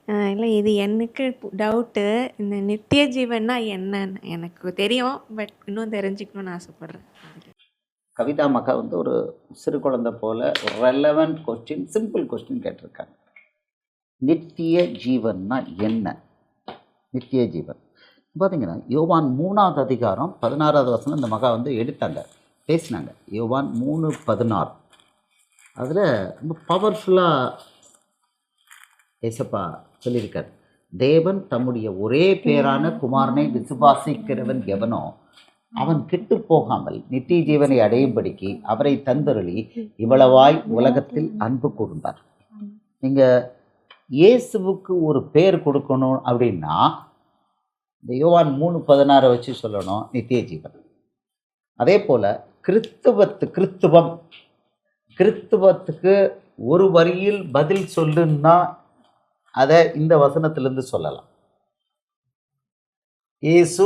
இல்லை இது எனக்கு டவுட்டு. இந்த நித்திய ஜீவன்னா என்னன்னு எனக்கு தெரியும். பட் இன்னும் தெரிஞ்சுக்கணும்னு ஆசைப்படுறேன். கவிதா மக்கா வந்து ஒரு சிறு குழந்தை போல ஒரு ரெலவெண்ட் கொஸ்டின், சிம்பிள் கொஸ்டின் கேட்டிருக்காங்க. நித்திய ஜீவன்னா என்ன? நித்திய ஜீவன் பார்த்தீங்கன்னா யோவான் 3வது அதிகாரம் 16வது வசனம் இந்த மகா வந்து எடுத்தாங்க, பேசினாங்க. யோவான் 3:16 அதில் ரொம்ப பவர்ஃபுல்லாக ஏசப்பா சொல்லியிருக்கார். தேவன் தம்முடைய ஒரே பேரான குமாரனை விசுவாசிக்கிறவன் எவனோ அவன் கெட்டு போகாமல் நித்திய ஜீவனை அடையும்படிக்கு அவரை தந்தருளி இவ்வளவாய் உலகத்தில் அன்பு கூர்ந்தார். நீங்கள் இயேசுவுக்கு ஒரு பேர் கொடுக்கணும் அப்படின்னா இந்த யோவான் 3:16 வச்சு சொல்லணும், நித்திய ஜீவன். அதே போல் கிறித்துவத்துக்கு ஒரு வரியில் பதில் சொல்லுன்னா அதை இந்த வசனத்திலிருந்து சொல்லலாம். இயேசு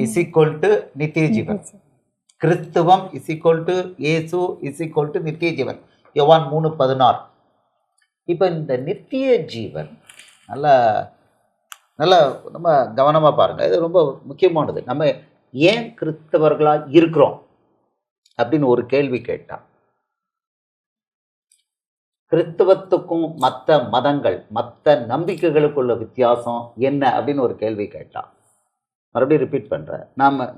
இஸ் ஈக்குவல் டு நித்திய ஜீவன். கிறிஸ்துவம் இஸ் ஈக்குவல் டு இயேசு இஸ் ஈக்குவல் டு நித்திய ஜீவன். யோவான் 3:16. இப்போ இந்த நித்திய ஜீவன் நல்லா நல்லா நம்ம கவனமாக பாருங்கள், இது ரொம்ப முக்கியமானது. நம்ம ஏன் கிறிஸ்தவர்களாக இருக்கிறோம் அப்படின்னு ஒரு கேள்வி கேட்டால், கிறிஸ்தவத்துக்கும் மற்ற மதங்கள் மற்ற நம்பிக்கைகளுக்குள்ள வித்தியாசம் என்ன அப்படின்னு ஒரு கேள்வி கேட்டால், மறுபடியும் ரிப்பீட் பண்ணுறேன்,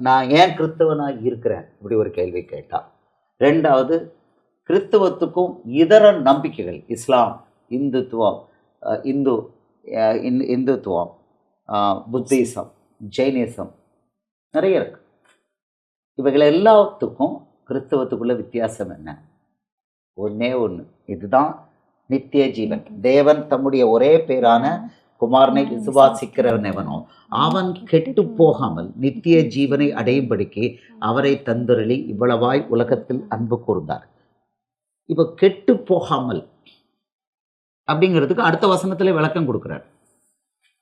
நான் ஏன் கிறிஸ்தவனாக இருக்கிறேன் இப்படி ஒரு கேள்வி கேட்டால். ரெண்டாவது, கிறிஸ்தவத்துக்கும் இதர நம்பிக்கைகள், இஸ்லாம், இந்துத்துவம், புத்திசம், ஜெயினிசம் நிறைய இருக்கு. இவைகள் எல்லாத்துக்கும் கிறிஸ்தவத்துக்குள்ள வித்தியாசம் என்ன? ஒன்னே ஒன்று, இதுதான் நித்திய ஜீவன். தேவன் தம்முடைய ஒரே பேரான குமாரனை விசுவாசிக்கிறவன் எவனோ அவன் கெட்டு போகாமல் நித்திய ஜீவனை அடையும்படிக்கு அவரை தந்தருளி இவ்வளவாய் உலகத்தில் அன்பு கூர்ந்தார். இப்போ கெட்டு போகாமல் அப்படிங்கிறதுக்கு அடுத்த வசனத்திலே விளக்கம் கொடுக்குறார்.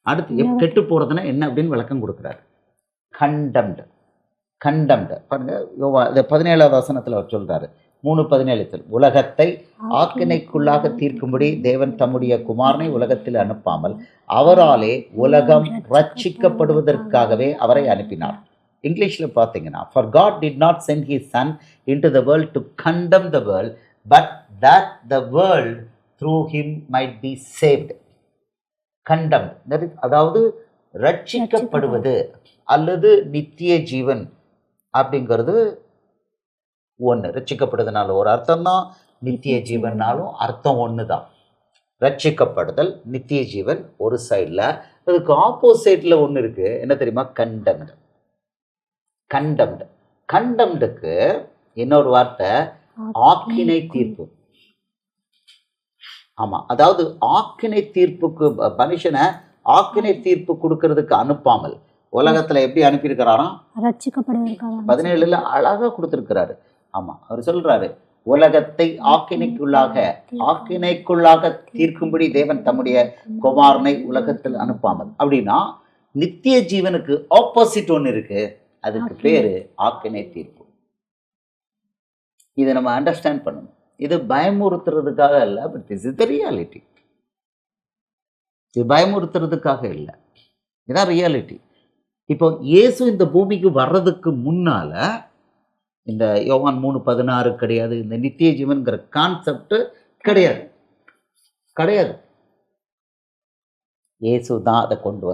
அடுத்து கெட்டு போறதுன்னா என்ன அப்படின்னு விளக்கம் கொடுக்குறார். கண்டம்டு பாருங்க, 17வது வசனத்தில் அவர் சொல்றாரு. 3:17 உலகத்தை ஆக்கினைக்குள்ளாக தீர்க்கும்படி தேவன் தம்முடைய குமாரனை உலகத்தில் அனுப்பாமல் அவராலே உலகம் ரட்சிக்கப்படுவதற்காகவே அவரை அனுப்பினார். இங்கிலீஷில் பார்த்தீங்கன்னா, for God did not send his son into the world to condemn the world, but that the world through him might be saved. condemned, that is, அதாவது ரட்சிக்கப்படுவது அல்லது நித்திய ஜீவன் அப்படிங்கிறது ஒன்று. ரட்சிக்கப்படுறதுனால ஒரு அர்த்தம் தான், நித்திய ஜீவன்னாலும் அர்த்தம் ஒன்று தான். ரட்சிக்கப்படுதல், நித்திய ஜீவன் ஒரு சைடில், அதுக்கு ஆப்போசிட்டில் ஒன்று இருக்குது. என்ன தெரியுமா? கண்டம்டுக்கு இன்னொரு வார்த்தை ஆக்கினை தீர்ப்பு. ஆமாம், அதாவது ஆக்கினை தீர்ப்புக்கு மனுஷனை ஆக்கினை தீர்ப்பு கொடுக்கறதுக்கு அனுப்பாமல் உலகத்தில் எப்படி அனுப்பியிருக்கிறாராம்? 17ல் அழகாக கொடுத்துருக்கிறாரு. ஆமாம், அவர் சொல்றாரு, உலகத்தை ஆக்கினைக்குள்ளாக தீர்க்கும்படி தேவன் தம்முடைய குமாரனை உலகத்தில் அனுப்பாமல். அப்படின்னா நித்திய ஜீவனுக்கு ஆப்போசிட் ஒன்று இருக்கு, அதுக்கு பேரு ஆக்கினை தீர்ப்பு. இதை நம்ம அண்டர்ஸ்டாண்ட் பண்ணணும். இது பயமுறுத்துறதுக்காக இல்லை, but this is the reality. இது பயமுறுத்துறதுக்காக இல்லை, இதுதான் ரியாலிட்டி. இப்போ இயேசு இந்த பூமிக்கு வர்றதுக்கு முன்னால இந்த யோவான் 3:16 கிடையாது, இந்த நித்திய ஜீவன்கிற கான்செப்ட் கிடையாது. இயேசு தான் அதை கொண்டு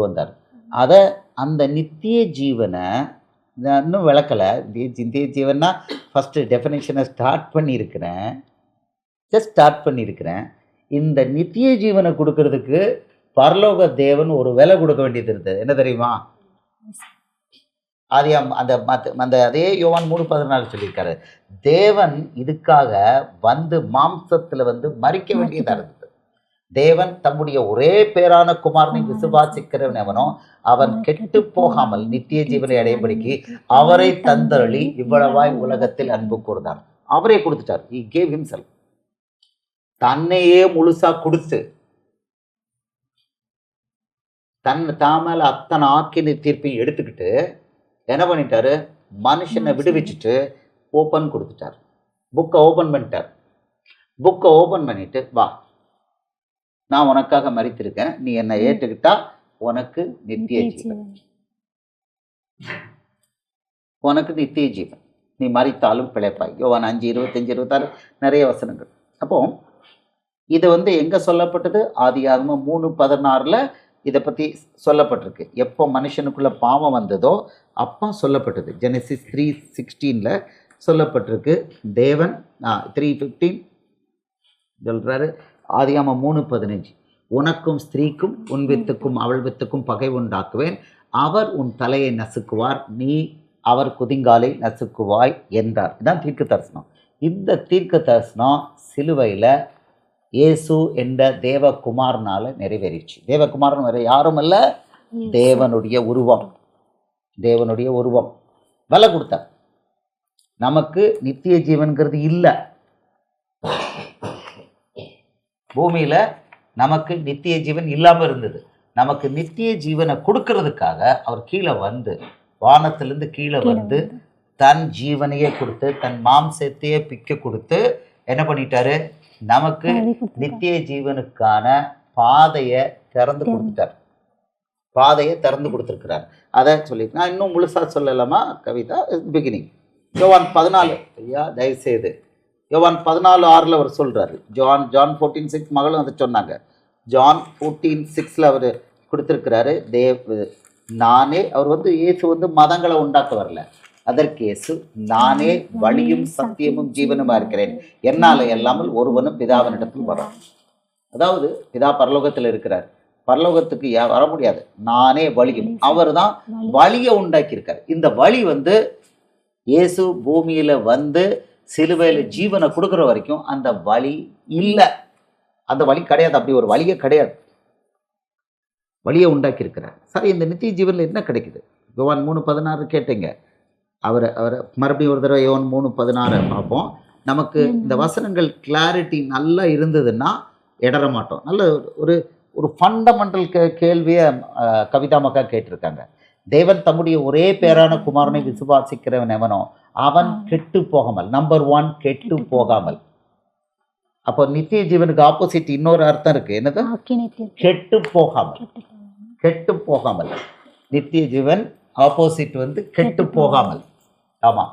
வந்தார். அதை அந்த நித்திய ஜீவனை இன்னும் விளக்கலை. நித்திய ஜீவன்னா ஃபஸ்ட்டு டெஃபினேஷனை ஸ்டார்ட் பண்ணியிருக்கிறேன். இந்த நித்திய ஜீவனை கொடுக்கறதுக்கு பரலோக தேவன் ஒரு விலை கொடுக்க வேண்டியது இருந்தது. என்ன தெரியுமா? அந்த அதே யோவான் 3:14 சொல்லியிருக்காரு, தேவன் இதுக்காக வந்து மாம்சத்தில் வந்து மறிக்க வேண்டியதாக இருந்தது. தேவன் தம்முடைய ஒரே பேரான குமாரனை விசுவாசிக்கிறவன் எவனோ அவன் கெட்டு போகாமல் நித்திய ஜீவனை அடையும்படிக்கு அவரை தந்தருளி இவ்வளவாய் உலகத்தில் அன்பு கூர்ந்தார். அவரே கொடுத்துட்டார். he gave himself. தன்னையே முழுசா கொடுத்து தாமல அத்தனை ஆக்கினை தீர்ப்பையும் எடுத்துக்கிட்டு என்ன பண்ணிட்டாரு? மனுஷனை விடுவிச்சுட்டு புக்கை ஓப்பன் பண்ணிட்டு வா, நான் உனக்காக மரித்திருக்கேன், நீ என்னை ஏற்றுக்கிட்டா உனக்கு நித்திய ஜீவன், உனக்கு நித்திய ஜீவன், நீ மரித்தாலும் பிழைப்பாய். யோவான் 5:25-26 நிறைய வசனங்கள். அப்போ இது எங்கே சொல்லப்பட்டது? ஆதியாகமம் 3:16 இதை பற்றி சொல்லப்பட்டிருக்கு. எப்போ மனுஷனுக்குள்ள பாவம் வந்ததோ அப்போ சொல்லப்பட்டது. ஜெனசிஸ் 3:16 சொல்லப்பட்டிருக்கு. தேவன் 3:15 சொல்கிறாரு. ஆதியாகமம் 3:15 உனக்கும் ஸ்திரீக்கும் உன் வித்துக்கும் அவள் வித்துக்கும் பகை உண்டாக்குவேன், அவர் உன் தலையை நசுக்குவார், நீ அவர் குதிங்காலை நசுக்குவாய் என்றார். இதுதான் தீர்க்க தரிசனம். இந்த தீர்க்க தரிசனம் சிலுவையில் இயேசு என்ற தேவகுமாரனால் நிறைவேறிச்சு. தேவகுமாரன் வேறு யாரும் அல்ல, தேவனுடைய உருவம். தேவனுடைய உருவம் விலை கொடுத்தார். நமக்கு நித்திய ஜீவன்கிறது இல்லை. பூமியில் நமக்கு நித்திய ஜீவன் இல்லாமல் இருந்தது. நமக்கு நித்திய ஜீவனை கொடுக்கறதுக்காக அவர் கீழே வானத்திலிருந்து கீழே தன் ஜீவனையே கொடுத்து, தன் மாம்சத்தையே பிக்க கொடுத்து என்ன பண்ணிட்டாரு? நமக்கு நித்திய ஜீவனுக்கான பாதையை திறந்து கொடுத்துருக்கிறார். அதை சொல்லி நான் இன்னும் முழுசாக சொல்லலாமா? கவிதா பிகினிங் யோவான் 14 ஐயா தயவுசெய்து யோவான் 14:6 அவர் சொல்கிறாரு. ஜான் 14:6 மகளும் அதை சொன்னாங்க. ஜான் 14:6 அவர் கொடுத்துருக்கிறாரு. நானே, அவர் இயேசு மதங்களை உண்டாக்க வரல. அதற்கு இயேசு, நானே வழியும் சத்தியமும் ஜீவனுமா இருக்கிறேன், என்னால் இல்லாமல் ஒருவனும் பிதாவினிடத்தில் வரான். அதாவது பிதா பரலோகத்தில் இருக்கிறார், பரலோகத்துக்கு வர முடியாது. நானே வழியும். அவர் தான் வழியை உண்டாக்கியிருக்கார். இந்த வழி இயேசு பூமியில் சிலுவையில் ஜீவனை கொடுக்குற வரைக்கும் அந்த வழி இல்லை, அந்த வழி கிடையாது. அப்படி ஒரு வழியே கிடையாது. வழியை உண்டாக்கியிருக்கிறார். சரி, இந்த நித்திய ஜீவனில் என்ன கிடைக்குது? யோவான் 3:16 கேட்டீங்க. அவரை மறுபடியும் ஒரு தடவை யோவான் 3:16 பார்ப்போம். நமக்கு இந்த வசனங்கள் கிளாரிட்டி நல்லா இருந்ததுன்னா இடற மாட்டோம். நல்ல ஒரு ஃபண்டமெண்டல் கேள்வியை கவிதா மக்கா கேட்டிருக்காங்க. தேவன் தம்முடைய ஒரே பேரான குமாரனை விசுவாசிக்கிறவன் எவனோ அவன் கெட்டு போகாமல். நம்பர் 1 கெட்டு போகாமல். அப்போ நித்திய ஜீவனுக்கு ஆப்போசிட் இன்னொரு அர்த்தம் இருக்கு. என்னது? கெட்டு போகாமல். நித்திய ஜீவன் ஆப்போசிட் கெட்டு போகாமல். ஆமாம்,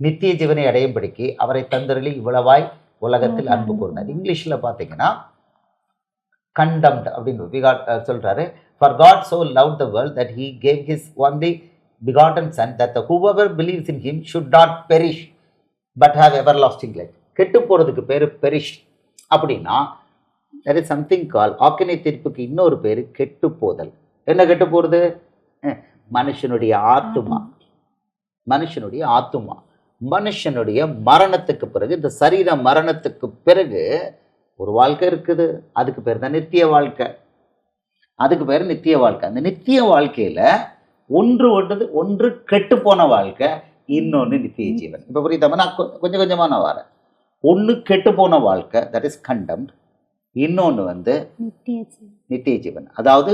நித்திய ஜீவனை அடையும்படிக்கு அவரை தந்தருளி இவ்வளவாய் உலகத்தில் அன்பு கூர்ந்தார். இங்கிலீஷில் பார்த்தீங்கன்னா கண்டம்ட் அப்படின்னு சொல்றாரு. For God so loved the world that he gave his only begotten son, that whoever believes in him should not perish but have everlasting life. கெட்டு போகிறதுக்கு பேர் பெரிஷ். அப்படின்னா there is something called ஆக்கினை தீர்ப்புக்கு இன்னொரு பேர் கெட்டு போதல். என்ன கெட்டு போகிறது? மனுஷனுடைய ஆத்துமா. மனுஷனுடைய மரணத்துக்கு பிறகு, இந்த சரீர மரணத்துக்கு பிறகு ஒரு வாழ்க்கை இருக்குது. அதுக்கு பேர் தான் நித்திய வாழ்க்கை. அந்த நித்திய வாழ்க்கையில் ஒன்று கெட்டு போன வாழ்க்கை, இன்னொன்று நித்திய ஜீவன். இப்போ புரியுதாம? நான் கொஞ்சம் கொஞ்சமாக நான் வரேன். ஒன்று கெட்டு போன வாழ்க்கை, தட் இஸ் கண்டம்ட். இன்னொன்று நித்திய ஜீவன். அதாவது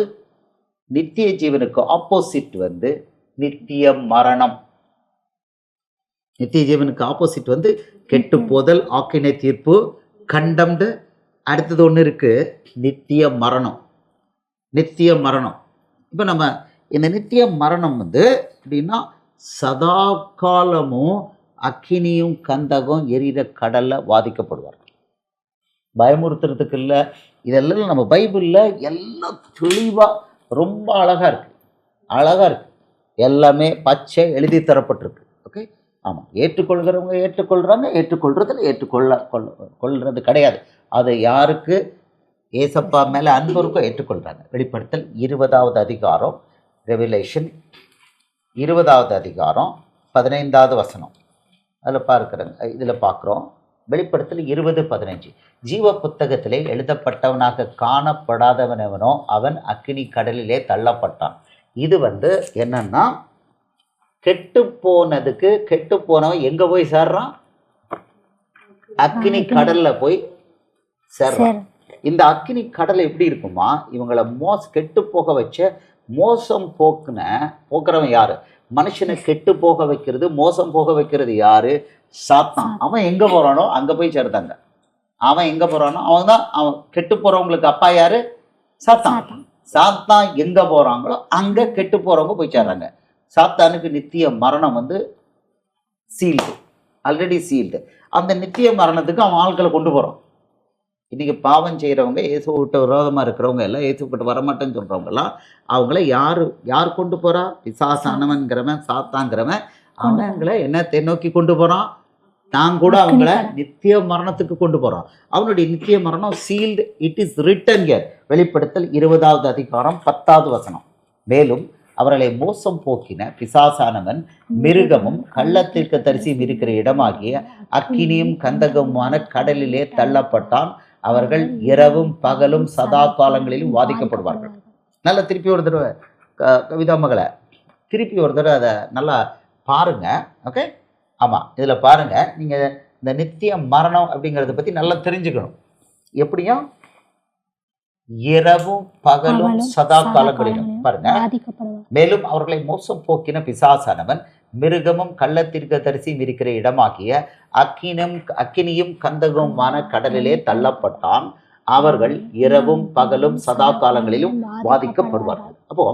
நித்திய ஜீவனுக்கு ஆப்போசிட் நித்திய மரணம். நித்திய ஜீவனுக்கு ஆப்போசிட் கெட்டு போதல், ஆக்கினை தீர்ப்பு, கண்டம்டு. அடுத்தது ஒன்று இருக்கு, நித்திய மரணம். இப்போ நம்ம இந்த நித்திய மரணம் அப்படின்னா சதா காலமும் அக்கினியும் கந்தகம் எரிகிற கடலில் வாதிக்கப்படுவார். பயமுறுத்துறதுக்கு இல்லை, இதெல்லாம் நம்ம பைபிளில் எல்லாம் தெளிவாக ரொம்ப அழகாக இருக்குது. எல்லாமே பச்சை எழுதி தரப்பட்டிருக்கு. ஓகே, ஆமாம். ஏற்றுக்கொள்கிறவங்க ஏற்றுக்கொள்கிறாங்க, கொள்றது கிடையாது. அது யாருக்கு ஏசப்பா மேலே அன்பு இருக்கோ ஏற்றுக்கொள்கிறாங்க. வெளிப்படுத்தல் 20வது அதிகாரம், ரெவலேஷன் 20வது அதிகாரம் 15வது வசனம். அதில் பார்க்குறோம். வெளிப்படுத்தல் 20:15 ஜீவ புத்தகத்திலே எழுதப்பட்டவனாக காணப்படாதவன் எவனோ அவன் அக்கினி கடலிலே தள்ளப்பட்டான். இது என்னன்னா கெட்டு போனவன் எங்கே போய் சேர்றான்? அக்கினி கடலில் போய் சேர்றான். இந்த அக்கினி கடல் எப்படி இருக்குமா? இவங்களை கெட்டு போக வச்ச மோசம் போக்குறவன் யாரு? மனுஷனை கெட்டு போக வைக்கிறது, மோசம் போக வைக்கிறது யாரு? சாத்தான். அவன் எங்கே போகிறானோ அங்கே போய் சேர்ந்தாங்க. அவன் எங்கே போகிறானோ அவன் தான் அவன் கெட்டு போகிறவங்களுக்கு அப்பா யார்? சாத்தான். சாத்தான் எங்கே போகிறாங்களோ அங்கே கெட்டு போகிறவங்க போய் சேர்றாங்க. சாத்தானுக்கு நித்திய மரணம் வந்து சீல்டு, ஆல்ரெடி சீல்டு. அந்த நித்திய மரணத்துக்கு அவன் ஆட்களை கொண்டு போகிறான். இன்றைக்கி பாவம் செய்கிறவங்க, இயேசு விட்டு விரோதமாக இருக்கிறவங்க எல்லாம், இயேசு விட்டு வரமாட்டேன்னு சொல்கிறவங்கலாம், அவங்கள யார் கொண்டு போகிறா? பிசாசானவன்கிறவன், சாத்தாங்கிறவன் அவங்களை என்னத்தை நோக்கி கொண்டு போகிறான்? தான் கூட அவங்கள நித்திய மரணத்துக்கு கொண்டு போகிறான். அவனுடைய நித்திய மரணம் sealed. It is written here. வெளிப்படுத்தல் 20வது அதிகாரம் 10வது வசனம். மேலும் அவர்களை மோசம் போக்கின பிசாசானவன் மிருகமும் கள்ளத்திற்கு தரிசியும் இருக்கிற இடமாகிய அக்கினியும் கந்தகமுமான கடலிலே தள்ளப்பட்டான். அவர்கள் இரவும் பகலும் சதா காலங்களிலும் வாதிக்கப்படுவார்கள். நல்லா திருப்பி ஒரு தடவை கவிதா மகளை திருப்பி ஒரு தடவை அதை நல்லா பாருங்க. ஓகே, ஆமாம், இதில் பாருங்க. நீங்கள் இந்த நித்திய மரணம் அப்படிங்கிறத பற்றி நல்லா தெரிஞ்சுக்கணும். எப்படியும் இரவும் பகலும் சதா காலங்களிலும் பாருங்க. மேலும் அவர்களை மோசம் போக்கின பிசாசானவன் மிருகமும் கள்ளத்திற்கு தரிசியும் இருக்கிற இடமாகிய அக்கினியும் கந்தகமுமான கடலிலே தள்ளப்பட்டான். அவர்கள் இரவும் பகலும் சதா காலங்களிலும் வாதிக்கப்படுவார்கள். அப்போ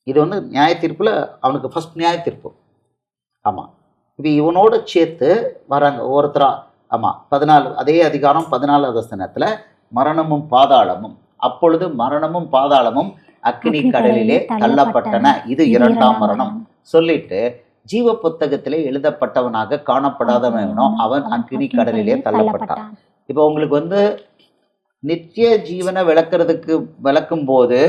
இது வந்து நியாய தீர்ப்புல அவனுக்கு ஃபர்ஸ்ட் நியாய தீர்ப்பு. ஆமாம், இப்போ இவனோட சேர்த்து வராங்க ஒருத்தரா. ஆமாம், 14 அதே அதிகாரம் 14வது வசனத்தில் மரணமும் பாதாளமும், அப்பொழுது மரணமும் பாதாளமும் அக்கினி கடலிலே தள்ளப்பட்டன. இது 2ஆம் மரணம் சொல்லிட்டு, ஜீவ புத்தகத்திலே எழுதப்பட்டவனாக காணப்படாதவனோ அவன் அக்கினி கடலிலே தள்ளப்பட்டான். இப்போ உங்களுக்கு வந்து நித்திய ஜீவனை விளக்கும் போது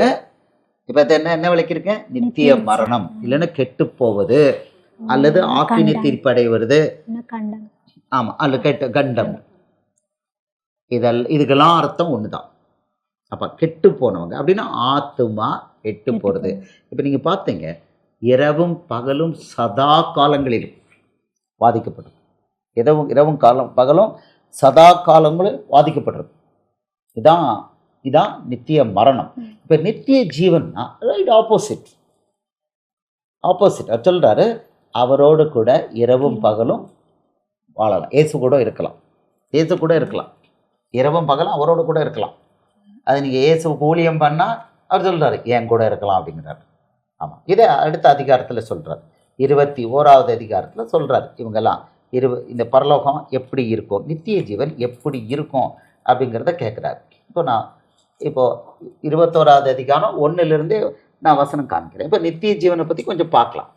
இப்போ என்ன விளக்கியிருக்கேன்? நித்திய மரணம், இல்லைன்னா கெட்டு போவது, அல்லது ஆக்கினி தீர்ப்படைவது, ஆமா, அல்லது கண்டம். இதுக்கெல்லாம் அர்த்தம் ஒண்ணுதான். அப்ப கெட்டு போனவங்க அப்படின்னா ஆத்துமா கெட்டு போறது. இப்ப நீங்க பார்த்தீங்க, இரவும் பகலும் சதா காலங்களிலும் வாதிக்கப்படும். இரவும் பகலும் சதா காலங்களும் வாதிக்கப்படுறது. இதான் நித்திய மரணம். இப்ப நித்திய ஜீவன்னா ரைட் ஆப்போசிட். சொல்றாரு, அவரோடு கூட இரவும் பகலும் வாழலாம். இயேசு கூட இருக்கலாம். இரவும் பகலும் அவரோடு கூட இருக்கலாம். அது நீங்கள் இயேசுக்கு ஊழியம் பண்ணால் அவர் சொல்கிறாரு என் கூட இருக்கலாம் அப்படிங்கிறாரு. ஆமாம், இதை அடுத்த அதிகாரத்தில் சொல்கிறார். 21வது அதிகாரத்தில் சொல்கிறார். இவங்கெல்லாம் இந்த பரலோகம் எப்படி இருக்கும், நித்திய ஜீவன் எப்படி இருக்கும் அப்படிங்கிறத கேட்குறாரு. இப்போ 21வது அதிகாரம் 1லிருந்தே நான் வசனம் காமிக்கிறேன். இப்போ நித்திய ஜீவனை பற்றி கொஞ்சம் பார்க்கலாம்.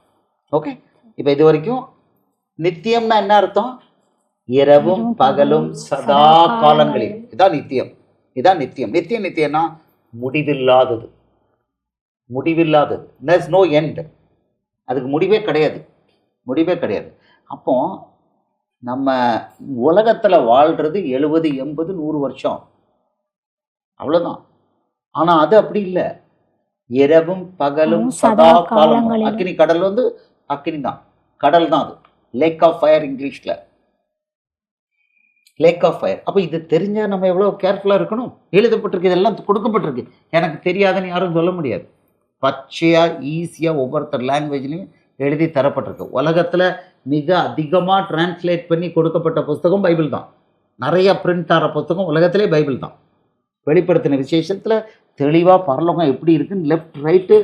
ஓகே, இப்போ இது வரைக்கும் நித்தியம்னா என்ன அர்த்தம்? இரவும் பகலும் சதா காலங்களில். இதான் நித்தியம். நித்தியம்னா முடிவில்லாதது. there's no end. அதுக்கு முடிவே கிடையாது. அப்போ நம்ம உலகத்துல வாழ்றது 70, 80, 100 வருஷம், அவ்வளவுதான். ஆனா அது அப்படி இல்லை. இரவும் பகலும் சதா காலங்களும். அக்கினி கடல் வந்து அக்கினி தான், கடல் தான். அது லேக் ஆஃப் ஃபயர், இங்கிலீஷ்ல லேக் ஆஃப் ஃபயர். அப்போ இது தெரிஞ்சால் நம்ம எவ்வளோ கேர்ஃபுல்லாக இருக்கணும். எழுதப்பட்டிருக்கு, இதெல்லாம் கொடுக்கப்பட்டிருக்கு. எனக்கு தெரியாதுன்னு யாரும் சொல்ல முடியாது. பச்சையாக ஈஸியாக ஒவ்வொருத்தர் லாங்குவேஜ்லையும் எழுதி தரப்பட்டிருக்கு. உலகத்தில் மிக அதிகமாக டிரான்ஸ்லேட் பண்ணி கொடுக்கப்பட்ட புஸ்தகம் பைபிள் தான். நிறைய பிரிண்ட் ஆகிற புஸ்தகம் உலகத்திலே பைபிள் தான். வெளிப்படுத்தின விசேஷத்தில் தெளிவாக பரலோகம் எப்படி இருக்குன்னு லெஃப்ட் ரைட்டு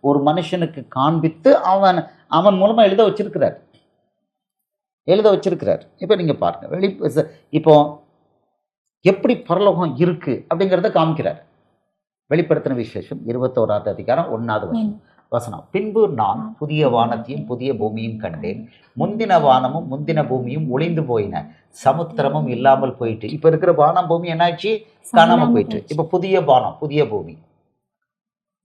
ஒரு மனுஷனுக்கு காண்பித்து அவன் மூலமாக எழுத வச்சிருக்கிறார். இப்போ நீங்கள் பாருங்கள், இப்போ எப்படி பரலோகம் இருக்குது அப்படிங்கிறத காமிக்கிறார். வெளிப்படுத்தின விசேஷம் 21வது அதிகாரம் 1வது வசனம். பின்பு நான் புதிய வானத்தையும் புதிய பூமியும் கண்டேன். முந்தின வானமும் முந்தின பூமியும் ஒளிந்து போயின, சமுத்திரமும் இல்லாமல் போயிட்டு. இப்போ இருக்கிற வானம் பூமி என்னாச்சு? காணாமல் போயிட்டு. இப்போ புதிய வானம் புதிய பூமி.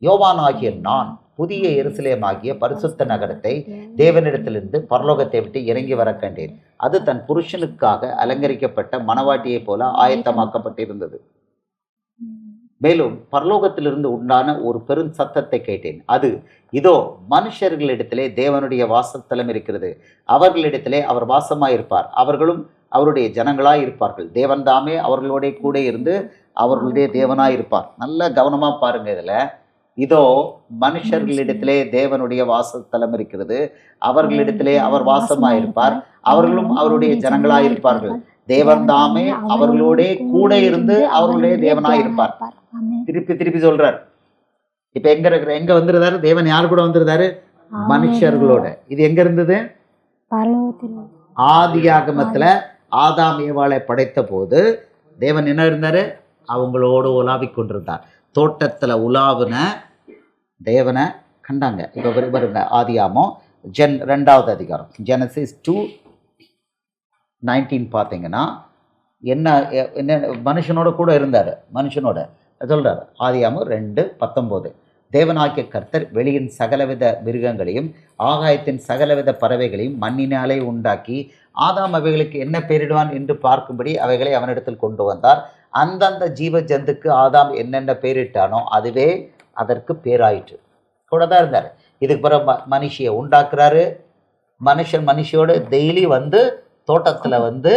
யோவான் ஆகிய நான் புதிய எருசலேம் ஆகிய பரிசுத்த நகரத்தை தேவனிடத்திலிருந்து பரலோகத்தை விட்டு இறங்கி வர கண்டேன். அது தன் புருஷனுக்காக அலங்கரிக்கப்பட்ட மணவாட்டியை போல ஆயத்தமாக்கப்பட்டிருந்தது. மேலும் பரலோகத்திலிருந்து உண்டான ஒரு பெரும் சத்தத்தை கேட்டேன். அது, இதோ மனுஷர்களிடத்திலே தேவனுடைய வாசஸ்தலம் இருக்கிறது. அவர்களிடத்திலே அவர் வாசமாயிருப்பார். அவர்களும் அவருடைய ஜனங்களாய் இருப்பார்கள். தேவன் தாமே அவர்களோட கூட இருந்து அவர்களுடைய தேவனாயிருப்பார். நல்ல கவனமா பாருங்க. இதுல இதோ மனுஷர்களிடத்திலே தேவனுடைய வாசஸ்தலம் இருக்கிறது. அவர்களிடத்திலே அவர் வாசமாயிருப்பார். அவர்களும் அவருடைய ஜனங்களாயிருப்பார்கள். தேவன் தாமே அவர்களோட கூட இருந்து அவர்களுடைய தேவனாய் இருப்பார். திருப்பி திருப்பி சொல்றார். இப்ப எங்க வந்துருந்தாரு தேவன்? யாரு கூட வந்துருந்தாரு? மனுஷர்களோட. இது எங்க இருந்தது? ஆதியாகமத்துல ஆதாம் ஏவாளை படைத்த போது தேவன் என்ன இருந்தாரு? அவங்களோடு உலாவிக் கொண்டிருந்தார். தோட்டத்துல உலாவுன தேவனை கண்டாங்க. இப்ப வருங்க ஆதியாமம் 2வது அதிகாரம் Genesis 2:19 பார்த்தீங்கன்னா என்ன என்ன மனுஷனோட கூட இருந்தார். மனுஷனோட சொல்றாரு. ஆதியாமம் 2:19 தேவனாகிய கர்த்தர் வெளியின் சகலவித மிருகங்களையும் ஆகாயத்தின் சகலவித பறவைகளையும் மண்ணினாலே உண்டாக்கி ஆதாம் அவைகளுக்கு என்ன பெயரிடுவான் என்று பார்க்கும்படி அவைகளை அவனிடத்தில் கொண்டு வந்தார். அந்தந்த ஜீவ ஜந்துக்கு ஆதாம் என்னென்ன பெயரிட்டானோ அதுவே அதற்கு பேராயிற்று. கூட தான் இருந்தார். இதுக்கு பிறகு மனுஷியை உண்டாக்குறாரு. மனுஷியோட டெய்லி வந்து தோட்டத்தில் வந்து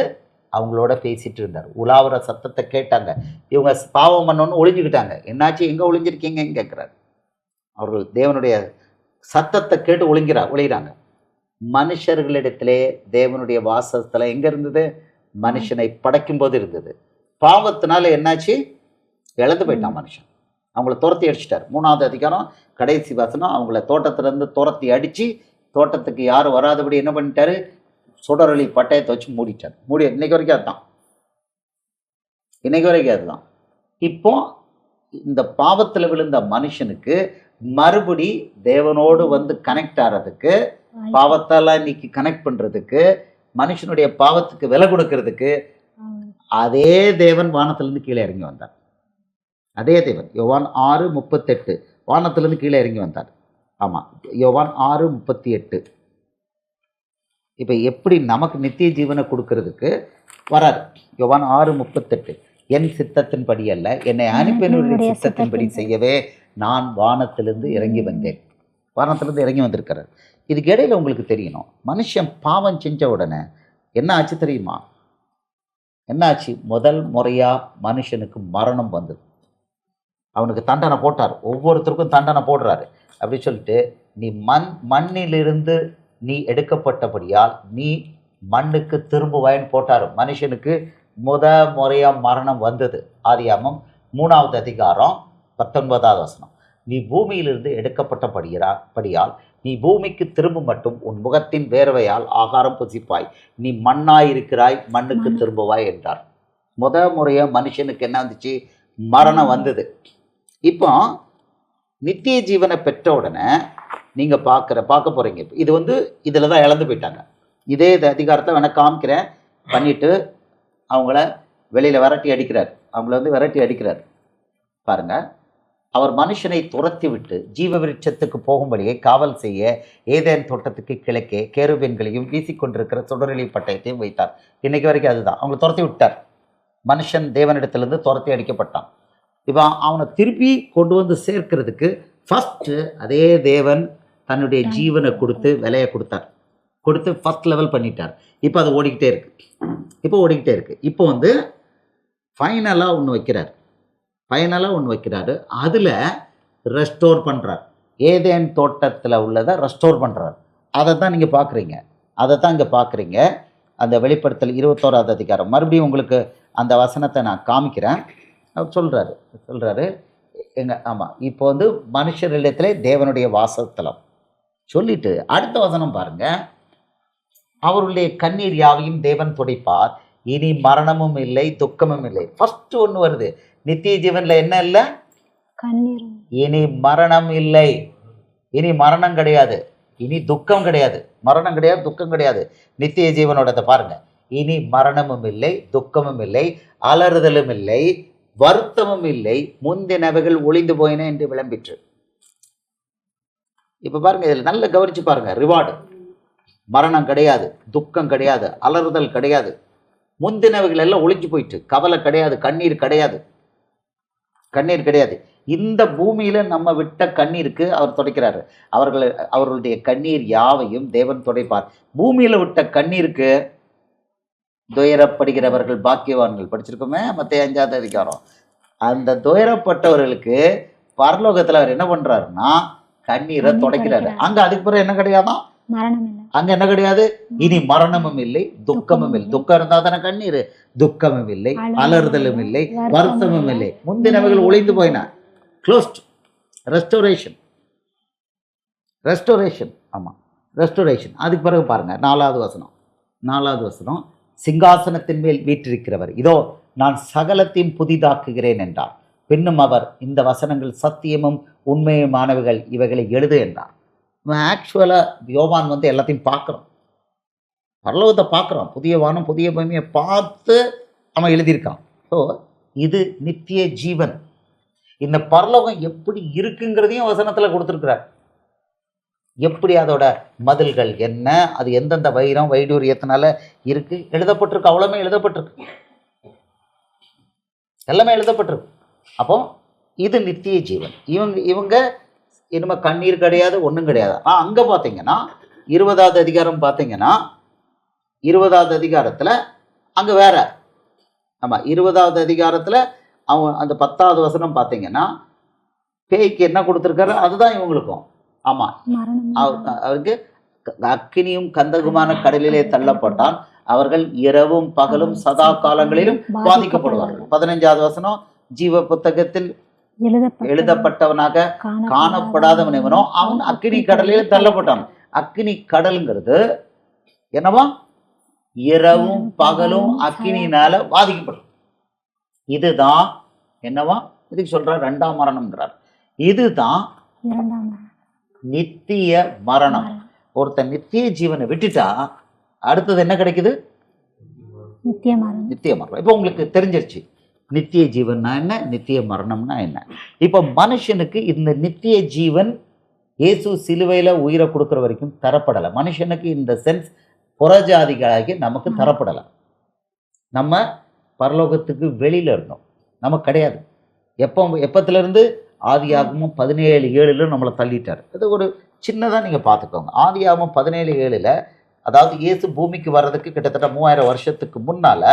அவங்களோட பேசிட்டு இருந்தார். உலாவுற சத்தத்தை கேட்டாங்க. இவங்க பாவம் பண்ணோன்னு ஒளிஞ்சுக்கிட்டாங்க. என்னாச்சு, எங்கே ஒளிஞ்சிருக்கீங்கன்னு கேட்குறாரு. அவர்கள் தேவனுடைய சத்தத்தை கேட்டு ஒளிகிறாங்க. மனுஷர்களிடத்திலே தேவனுடைய வாசஸ்தலம் எங்கே இருந்தது? மனுஷனை படைக்கும் போது இருந்தது. பாவத்தினால என்னாச்சு? இழந்து போயிட்டான் மனுஷன். அவங்கள துரத்தி அடிச்சிட்டார். 3வது அதிகாரம் கடைசி வசனம். அவங்கள தோட்டத்திலேருந்து துரத்தி அடித்து தோட்டத்துக்கு யாரும் வராதபடி என்ன பண்ணிட்டாரு? சுடரொளி பட்டயத்தை வச்சு மூடிட்டார். இன்னைக்கு வரைக்கும் அதுதான். இப்போ இந்த பாவத்தில் விழுந்த மனுஷனுக்கு மறுபடி தேவனோடு வந்து கனெக்ட் ஆகிறதுக்கு, பாவத்தால் இன்னைக்கு கனெக்ட் பண்ணுறதுக்கு, மனுஷனுடைய பாவத்துக்கு விலை கொடுக்கறதுக்கு அதே தேவன் வானத்திலிருந்து கீழே இறங்கி வந்தார். அதே தேவன். யோவான் 6:38 வானத்திலிருந்து கீழே இறங்கி வந்தார். ஆமாம், யோவான் 6:38. இப்போ எப்படி நமக்கு நித்திய ஜீவனை கொடுக்கறதுக்கு வராது? யோவான் 6:38 என் சித்தத்தின்படி அல்ல, என்னை அனுப்பினவருடைய சித்தத்தின்படி செய்யவே நான் வானத்திலிருந்து இறங்கி வந்தேன். வானத்திலிருந்து இறங்கி வந்திருக்கிறார். இதுக்கு இடையில உங்களுக்கு தெரியணும், மனுஷன் பாவம் செஞ்ச உடனே என்ன ஆச்சு தெரியுமா? என்ன ஆச்சு? முதல் முறையாக மனுஷனுக்கு மரணம் வந்தது. அவனுக்கு தண்டனை போட்டார். ஒவ்வொருத்தருக்கும் தண்டனை போடுறாரு. அப்படி சொல்லிட்டு நீ மண்ணிலிருந்து நீ எடுக்கப்பட்டபடியால் நீ மண்ணுக்கு திரும்புவாயின்னு போட்டார். மனுஷனுக்கு முறையாக மரணம் வந்தது. ஆதியாகமம் 3வது அதிகாரம் 19வது வசனம். நீ பூமியிலிருந்து எடுக்கப்பட்டபடியால் நீ பூமிக்கு திரும்ப மட்டும் உன் முகத்தின் வேர்வையால் ஆகாரம் புசிப்பாய், நீ மண்ணாயிருக்கிறாய், மண்ணுக்கு திரும்புவாய் என்றார். முறையாக மனுஷனுக்கு என்ன வந்துச்சு? மரணம் வந்தது. இப்போ நித்திய ஜீவனை பெற்ற உடனே நீங்கள் பார்க்க போகிறீங்க. இது வந்து இதில் தான் இழந்து போயிட்டாங்க. இதே அதிகாரத்தை வேணால் காமிக்கிறேன் பண்ணிவிட்டு அவங்கள வெளியில் விரட்டி அடிக்கிறார். பாருங்கள். அவர் மனுஷனை துரத்தி விட்டு ஜீவ விருட்சத்துக்கு போகும்படியே காவல் செய்ய ஏதேன் தோட்டத்துக்கு கிழக்கே கேருபீன்களையும் வீசிக்கொண்டிருக்கிற சுடரொளி பட்டயத்தையும் வைத்தார். இன்னைக்கு வரைக்கும் அதுதான். அவங்களை துரத்தி விட்டார். மனுஷன் தேவனிடத்திலிருந்து துரத்தி அடிக்கப்பட்டான். இப்போ அவனை திருப்பி கொண்டு வந்து சேர்க்கிறதுக்கு ஃபஸ்ட்டு அதே தேவன் தன்னுடைய ஜீவனை கொடுத்து விலையை கொடுத்து ஃபஸ்ட் லெவல் பண்ணிட்டார். இப்போ அது ஓடிக்கிட்டே இருக்கு. இப்போ வந்து ஃபைனலாக ஒன்று வைக்கிறாரு. அதில் ரெஸ்டோர் பண்ணுறார். ஏதேன் தோட்டத்தில் உள்ளதை ரெஸ்டோர் பண்ணுறார். அதை தான் நீங்கள் பார்க்குறீங்க. இங்கே பார்க்குறீங்க. அந்த வெளிப்படுத்தல் 21வது அதிகாரம். மறுபடியும் உங்களுக்கு அந்த வசனத்தை நான் காமிக்கிறேன். அவர் சொல்கிறாரு ஆமாம், இப்போ வந்து மனுஷரிடத்திலே தேவனுடைய வாசஸ்தலம் சொல்லிட்டு அடுத்த வசனம் பாருங்க. அவருடைய கண்ணீர் யாவையும் தேவன் துடைப்பார், இனி மரணமும் இல்லை, துக்கமும் இல்லை. ஃபர்ஸ்ட் ஒன்று வருது. நித்திய ஜீவன்ல என்ன இல்லை? கண்ணீர். இனி மரணம் இல்லை. இனி மரணம் கிடையாது. இனி துக்கம் கிடையாது. மரணம் கிடையாது, துக்கம் கிடையாது. நித்திய ஜீவனோட பாருங்க. இனி மரணமும் இல்லை, துக்கமும் இல்லை, அலறுதலும் இல்லை, வருத்தமும் இல்லை, முந்தினவைகள் ஒளிந்து போயின என்று விளம்பிற்று. இப்ப பாருங்க, இதில் நல்ல கவனிச்சு பாருங்க. ரிவார்டு. மரணம் கிடையாது, துக்கம் கிடையாது, அலறுதல் கிடையாது, முந்தினவைகள் எல்லாம் ஒளிஞ்சு போயிட்டு. கவலை கிடையாது, கண்ணீர் கிடையாது. இந்த பூமியில நம்ம விட்ட கண்ணீருக்கு அவர் துடைக்கிறாரு. அவர்களுடைய கண்ணீர் யாவையும் தேவன் துடைப்பார். பூமியில விட்ட கண்ணீருக்கு துயரப்படுகிறவர்கள் பாக்கியவான்கள் படிச்சிருக்கோமே, மத்தேயு 5வது அதிகாரம். அந்த துயரப்பட்டவர்களுக்கு பரலோகத்துல அவர் என்ன பண்றாருன்னா கண்ணீரை துடைக்கிறாரு. அங்க அதுக்கு பிறகு என்ன கிடையாதான்? மரணம் இல்லை. அங்க என்ன கிடையாது? இனி மரணமும் இல்லை, துக்கமும் இல்லை. துக்கம் இருந்தா தானே கண்ணீர். துக்கமும் இல்லை, அலறுதலும் இல்லை, வருத்தமும் இல்லை. முந்தினவைகள் ஒளிந்து போயின. க்ளோஸ்ட். ரெஸ்டோரேஷன். ரெஸ்டோரேஷன். ஆமா, ரெஸ்டோரேஷன். அதுக்கு பிறகு பாருங்க, 4வது வசனம். 4வது வசனம், சிங்காசனத்தின் மேல் வீற்றிருக்கிறவர் இதோ நான் சகலத்தையும் புதிதாக்குகிறேன் என்றார். பின்னும் அவர், இந்த வசனங்கள் சத்தியமும் உண்மையுமானவைகள், இவைகளை எழுது என்றார். ஆக்சுவலாக யோவான் வந்து எல்லாத்தையும் பார்க்குறோம், பரலோகத்தை பார்க்குறான், புதிய வானம் புதிய பூமியை பார்த்து அவன் எழுதியிருக்கான். ஸோ இது நித்திய ஜீவன். இந்த பரலோகம் எப்படி இருக்குங்கிறதையும் வசனத்தில் கொடுத்துருக்கிறார். எப்படி அதோட மதில்கள் என்ன, அது எந்தெந்த வைரம் வைடூரியத்தினால இருக்கு எழுதப்பட்டிருக்கு. அவ்வளோமே எழுதப்பட்டிருக்கு, எல்லாமே எழுதப்பட்டிருக்கு. அப்போ இது நித்திய ஜீவன். இவங்க இனிமே கண்ணீர் கிடையாது, ஒன்றும் கிடையாது. அங்கே பார்த்தீங்கன்னா 20வது அதிகாரம் பார்த்தீங்கன்னா 20வது அதிகாரத்தில் அங்கே வேற. ஆமாம், 20வது அதிகாரத்தில் அவன் அந்த 10வது வசனம் பார்த்தீங்கன்னா பேய்க்கு என்ன கொடுத்துருக்காரு அதுதான் இவங்களுக்கும். ஆமாம், அவருக்கு அக்கினியும் கந்தகுமான கடலிலே தள்ளப்பட்டான், அவர்கள் இரவும் பகலும் சதா காலங்களிலும் பாதிக்கப்படுவார்கள். 15வது வசனம், ஜீவ புத்தகத்தில் எழுதப்பட்டவனாக காணப்படாதவன் எவனோ அவன் அக்கினி கடலிலே தள்ளப்பட்டான். அக்கினி கடல்ங்கிறது என்னவா? இரவும் பகலும் அக்கினியினால பாதிக்கப்படும். இதுதான் என்னவா? இதுக்கு சொல்ற 2ஆம் மரணம்ன்றார். இதுதான் நித்திய மரணம். ஒருத்தன் நித்திய ஜீவனை விட்டுட்டா அடுத்தது என்ன கிடைக்குது? நித்திய மரணம். இப்போ உங்களுக்கு தெரிஞ்சிருச்சு நித்திய ஜீவன்னா என்ன, நித்திய மரணம்னா என்ன. இப்போ மனுஷனுக்கு இந்த நித்திய ஜீவன் இயேசு சிலுவையில் உயிரை கொடுக்குற வரைக்கும் தரப்படலை. மனுஷனுக்கு இந்த சென்ஸ் புறஜாதிகளாகி நமக்கு தரப்படலை. நம்ம பரலோகத்துக்கு வெளியில் இருந்தோம், நமக்கு கிடையாது. எப்பத்திலிருந்து? ஆதியாகமம் 17:7 நம்மளை தள்ளிட்டார். இது ஒரு சின்னதாக நீங்கள் பார்த்துக்கோங்க. ஆதியாகமம் 17:7, அதாவது இயேசு பூமிக்கு வர்றதுக்கு கிட்டத்தட்ட 3000 வருஷத்துக்கு முன்னால்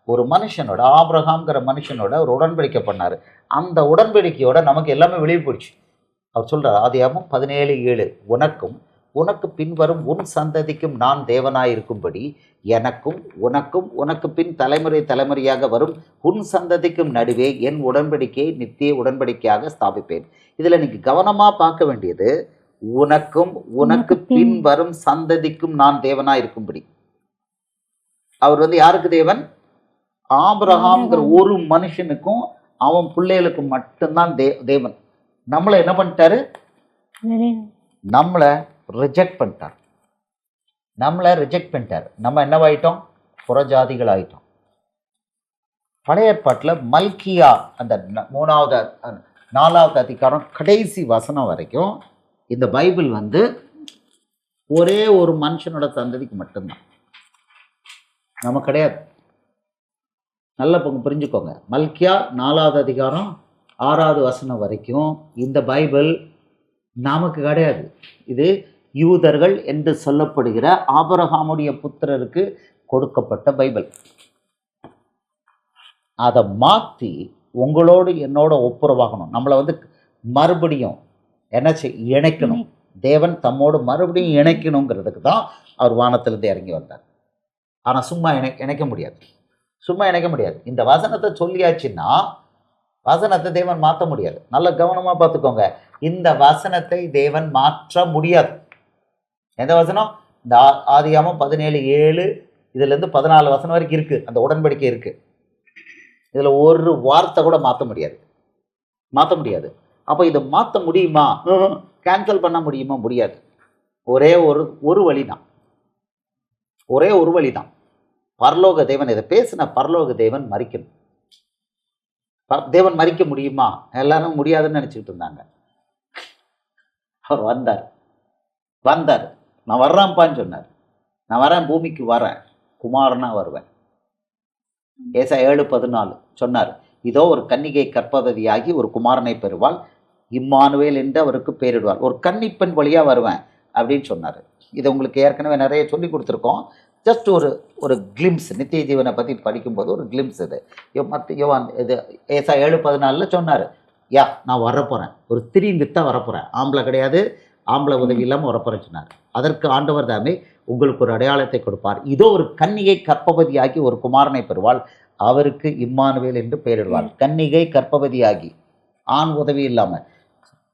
ஒரு மனுஷனோட, ஆபிரகாம்ங்கிற மனுஷனோட ஒரு உடன்படிக்கை பண்ணார். அந்த உடன்படிக்கையோட நமக்கு எல்லாமே வெளியே போயிடுச்சு. அவர் சொல்கிறார் ஆதியாகமம் 17:7, உனக்கும் உனக்கு பின்வரும் உன் சந்ததிக்கும் நான் தேவனாயிருக்கும்படி எனக்கும் உனக்கும் உனக்கு பின் தலைமுறை தலைமுறையாக வரும் உன் சந்ததிக்கும் நடுவே என் உடன்படிக்கையை நித்திய உடன்படிக்கையாக ஸ்தாபிப்பேன். இதில் நீங்கள் கவனமாக பார்க்க வேண்டியது, உனக்கும் உனக்கு பின் வரும் சந்ததிக்கும் நான் தேவனாயிருக்கும்படி. அவர் வந்து யாருக்கு தேவன்? ஆபிரகாம்ங்கிற ஒரு மனுஷனுக்கும் அவன் பிள்ளைகளுக்கும் மட்டும்தான் தேவன். நம்மளை என்ன பண்ணிட்டாரு? நம்மளை ரிஜெக்ட் பண்ணிட்டார். நம்ம என்னவாயிட்டோம்? புறஜாதிகள் ஆயிட்டோம். பழைய ஏற்பாட்டில் மல்கியா அந்த 4வது அதிகாரம் கடைசி வசனம் வரைக்கும் இந்த பைபிள் வந்து ஒரே ஒரு மனுஷனோட சந்ததிக்கு மட்டும்தான், நம்ம கிடையாது. நல்ல புரிஞ்சுக்கோங்க. மல்கியா 4வது அதிகாரம் 6வது வசனம் வரைக்கும் இந்த பைபிள் நமக்கு கிடையாது. இது யூதர்கள் என்று சொல்லப்படுகிற ஆபிரகாமுடைய புத்திரருக்கு கொடுக்கப்பட்ட பைபிள். அதை மாற்றி உங்களோடு என்னோட ஒப்புரவாகணும், நம்மளை வந்து மறுபடியும் என்ன இணைக்கணும். தேவன் தம்மோடு மறுபடியும் இணைக்கணுங்கிறதுக்கு தான் அவர் வானத்திலிருந்து இறங்கி வந்தார். ஆனால் சும்மா இணைக்க முடியாது, சும்மா இணைக்க முடியாது. இந்த வசனத்தை சொல்லியாச்சுன்னா வசனத்தை தேவன் மாற்ற முடியாது. நல்ல கவனமாக பார்த்துக்கோங்க, இந்த வசனத்தை தேவன் மாற்ற முடியாது. எந்த வசனம்? இந்த ஆதியாகமம் 17:7 இதுலேருந்து 14 வசனம் வரைக்கும் இருக்குது, அந்த உடன்படிக்கை இருக்குது. இதில் ஒரு வார்த்தை கூட மாற்ற முடியாது. அப்போ இதை மாற்ற முடியுமா? கேன்சல் பண்ண முடியுமா? முடியாது. ஒரே ஒரு வழி தான். பரலோக தேவன், இதை பேசின பரலோக தேவன் மரிக்கணும். தேவன் மரிக்க முடியுமா? எல்லாரும் முடியாதுன்னு நினச்சிக்கிட்டு இருந்தாங்க. அவர் வந்தார். நான் வர்றேன்ப்பான்னு சொன்னார். நான் வரேன், பூமிக்கு வரேன், குமாரனா வருவேன். ஏசாயா 7:14 சொன்னார், இதோ ஒரு கன்னிகை கற்பவதியாகி ஒரு குமாரனை பெறுவாள், இம்மானுவேல் என்று அவருக்கு பேரிடுவார். ஒரு கன்னிப்பெண் வழியாக வருவேன் அப்படின்னு சொன்னார். இதை உங்களுக்கு ஏற்கனவே நிறைய சொல்லி கொடுத்துருக்கோம். ஜஸ்ட் ஒரு கிளிம்ஸ், நித்திய ஜீவனை பற்றி படிக்கும்போது ஒரு கிளிம்ஸ். யோவான் இது ஏசாயா 7:14 சொன்னார், நான் வரப்போகிறேன், ஒரு ஸ்திரீ வித்தாக வரப்போகிறேன். ஆம்பளை கிடையாது, ஆம்பளை உதவி இல்லாமல் வரப்போறேன்னு சொன்னார். அதற்கு ஆண்டவர் தாமே உங்களுக்கு ஒரு அடையாளத்தை கொடுப்பார், இதோ ஒரு கன்னிகை கர்ப்பவதியாகி ஒரு குமாரனை பெறுவாள், அவருக்கு இம்மானுவேல் என்று பெயரிடுவார். கன்னிகை கர்ப்பவதியாகி ஆண் உதவி இல்லாமல்.